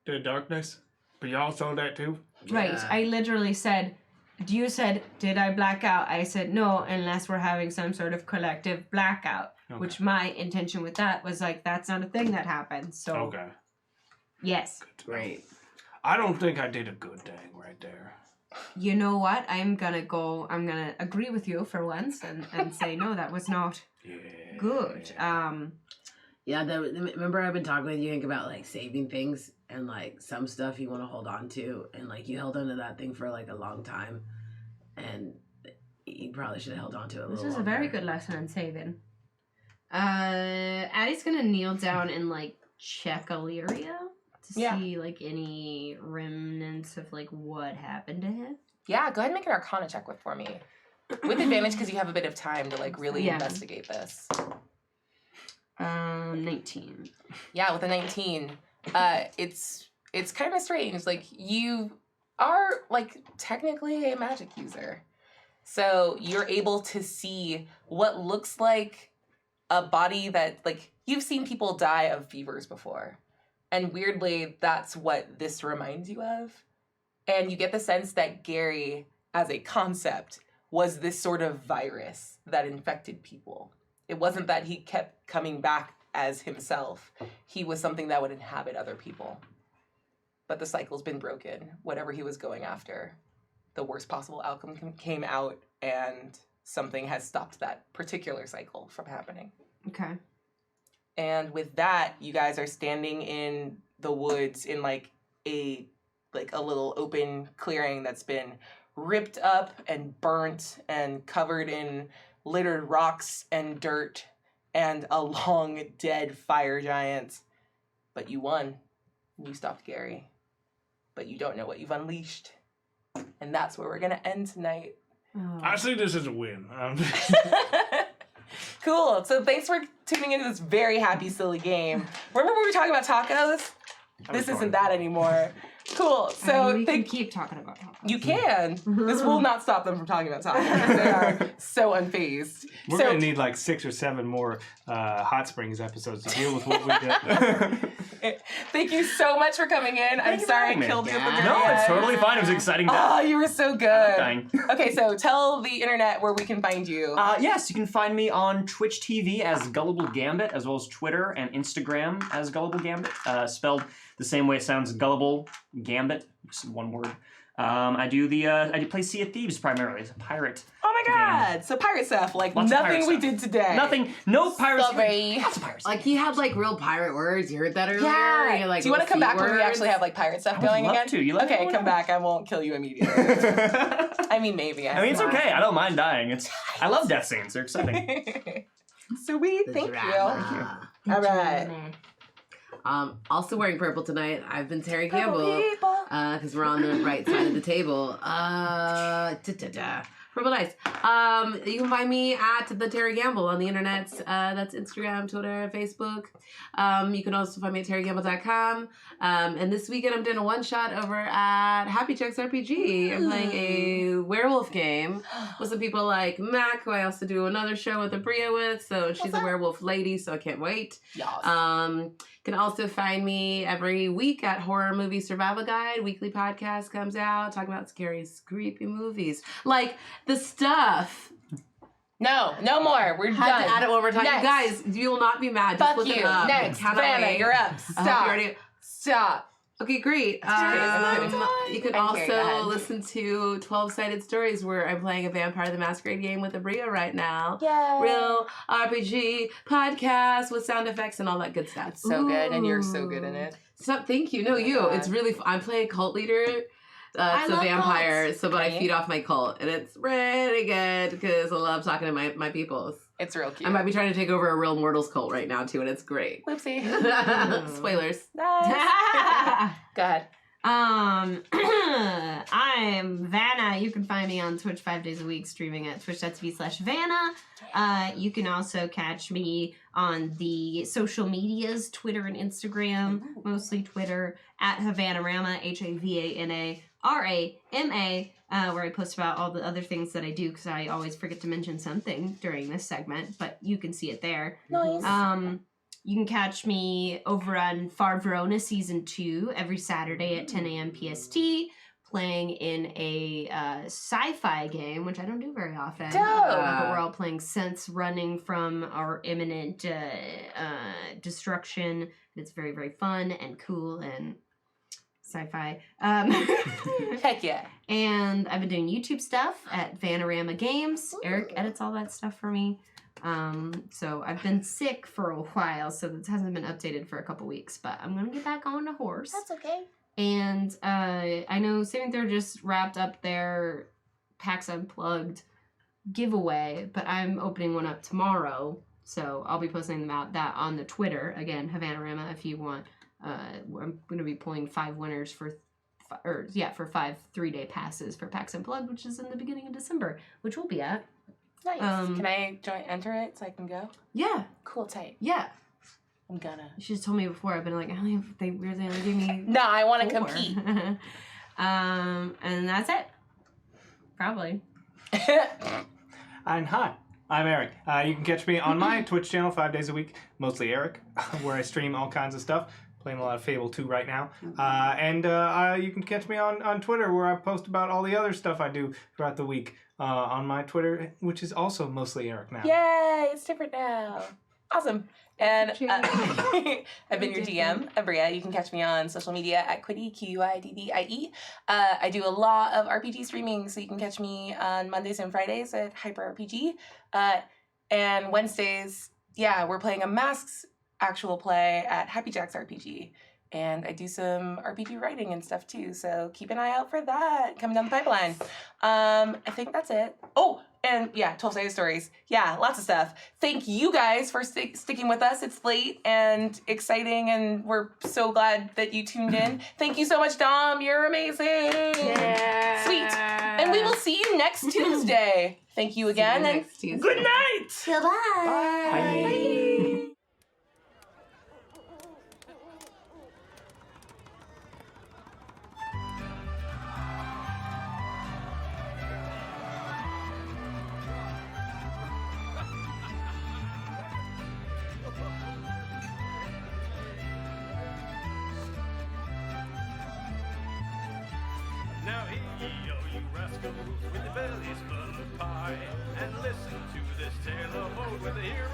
the darkness. But y'all saw that too. Right. Yeah. I literally said, But you said, did I black out? I said, no, unless we're having some sort of collective blackout. Okay. Which my intention with that was like, that's not a thing that happens. So, Okay. yes. Great. I don't think I did a good thing right there. You know what? I'm gonna agree with you for once and say, no, that was not Yeah. good. Yeah, remember I've been talking with you, Hank, about like saving things and like some stuff you want to hold on to, and like you held on to that thing for like a long time, and you probably should have held on to it a This little is a longer. very good lesson on saving. Addie's gonna kneel down and like check Illyria to Yeah. see like any remnants of like what happened to him. Yeah, go ahead and make an Arcana check for me. With advantage because you have a bit of time to like really Yeah. investigate this. 19. Yeah, with a 19, it's kind of strange. Like you are like technically a magic user, so you're able to see what looks like a body that like you've seen people die of fevers before, and weirdly, that's what this reminds you of. And you get the sense that Gary, as a concept, was this sort of virus that infected people. It wasn't that he kept coming back as himself. He was something that would inhabit other people. But the cycle's been broken. Whatever he was going after, the worst possible outcome came out, and something has stopped that particular cycle from happening. Okay. And with that, you guys are standing in the woods in like a little open clearing that's been ripped up and burnt and covered in littered rocks and dirt and a long dead fire giant. But you won. You stopped Gary. But you don't know what you've unleashed. And that's where we're going to end tonight. Oh. I see this as a win. Cool. So thanks for tuning into this very happy, silly game. Remember we were talking about tacos? This isn't that anymore. Cool. So we can keep talking about tacos. you can. This will not stop them from talking about tacos. They are so unfazed. We're So gonna need like 6 or 7 more Hot Springs episodes to deal with what we did. thank you so much for coming in. I'm you for sorry I having me. killed you at the very No, it's end. totally fine. It was exciting. Oh, you were so good. Dying. Okay, so tell the internet where we can find you. Yes, you can find me on Twitch TV as Gullible Gambit, as well as Twitter and Instagram as Gullible Gambit, spelled the same way it sounds, Gullible Gambit, just one word. I play Sea of Thieves primarily as a pirate. Oh my god! So pirate stuff, like Lots of nothing pirate we stuff. did today. Nothing, no pirates. Sorry. Lots of pirates. Like he had like real pirate words. You heard that earlier? Yeah. You're, like, Do you want to come back when we words. actually have like pirate stuff I would going love again? to. You let me okay, know come whenever. back. I won't kill you immediately. I mean, maybe. I mean, it's okay. I don't mind dying. I love death scenes. They're exciting. Sweet. The Thank drama. you. All right. Also wearing purple tonight. I've been Terry Purple Campbell. people. Because we're on the right side of the table. Purple Dice. You can find me at the Terry Gamble on the internet. That's Instagram, Twitter, Facebook. You can also find me at terrygamble.com. And this weekend I'm doing a one-shot over at Happy Checks RPG. I'm playing a werewolf game with some people like Mac, who I also do another show with Abria with. So she's a werewolf lady, so I can't wait. Yes. You can also find me every week at Horror Movie Survival Guide. Weekly podcast comes out talking about scary, creepy movies. Like the stuff. No more. We're Had done. to add it one more time. Next. You guys, you will not be mad. Just Fuck look you. it up. Next. Cannot Vanna, wait. you're up. I hope you Stop. already- Stop. Okay, great. I'm You can I'm Carrie, go also ahead. listen to 12-Sided Stories, where I'm playing a Vampire the Masquerade game with Abria right now. Yay. Real RPG podcast with sound effects and all that good stuff. So good, and you're so good in it. Thank you. No, you. God. It's really. I play a cult leader. I It's a love vampire, cults. so but I Right. feed off my cult, and it's really good because I love talking to my peoples. It's real cute. I might be trying to take over a real mortals cult right now too, and it's great. Whoopsie. Spoilers. Nice. Go ahead. I'm Vanna. You can find me on Twitch 5 days a week, streaming at twitch.tv/Vanna. You can also catch me on the social medias, Twitter and Instagram, mostly Twitter, at Havanarama, HAVANARAMA, where I post about all the other things that I do, because I always forget to mention something during this segment, but you can see it there. Nice. You can catch me over on Far Verona Season 2 every Saturday at 10 a.m. PST, playing in a sci-fi game, which I don't do very often. Dope. But we're all playing Sense, running from our imminent destruction. It's very, very fun and cool and sci-fi. Heck yeah. And I've been doing YouTube stuff at Vanorama Games. Eric edits all that stuff for me. So I've been sick for a while, so this hasn't been updated for a couple weeks, but I'm gonna get back on the horse. That's okay. And I know Saving Throw just wrapped up their PAX Unplugged giveaway, but I'm opening one up tomorrow, so I'll be posting about that on the Twitter. Again, Havanorama, if you want. I'm going to be pulling 5 winners for 5 3-day passes for PAX Unplugged, which is in the beginning of December, which we'll be at. Nice. Can I enter it so I can go? Yeah. Cool, tight. Yeah. I'm gonna. You should have told me before. I've been like, they only give me No, I want to 4. compete. And that's it. Probably. And hi, I'm Eric. You can catch me on my Twitch channel 5 days a week, mostly Eric, where I stream all kinds of stuff. Playing a lot of Fable 2 right now. And you can catch me on Twitter, where I post about all the other stuff I do throughout the week on my Twitter, which is also mostly Eric now. Yay, it's different now. Awesome. And I've been your DM, Abria. You can catch me on social media at Quiddy, Q-I-D-D-I-E. I do a lot of RPG streaming, so you can catch me on Mondays and Fridays at Hyper RPG. And Wednesdays, we're playing a Masks actual play at Happy Jack's RPG. And I do some RPG writing and stuff too, so keep an eye out for that coming down the pipeline. I think that's it. Oh, and 12 Days Stories. Yeah, lots of stuff. Thank you guys for sticking with us. It's late and exciting, and we're so glad that you tuned in. Thank you so much, Dom. You're amazing. Yeah. Sweet. And we will see you next Tuesday. Thank you again, and good night. Goodbye. Bye. Now hey-yo, you rascals, with your bellies full of pie, and listen to this tale of woe where the hero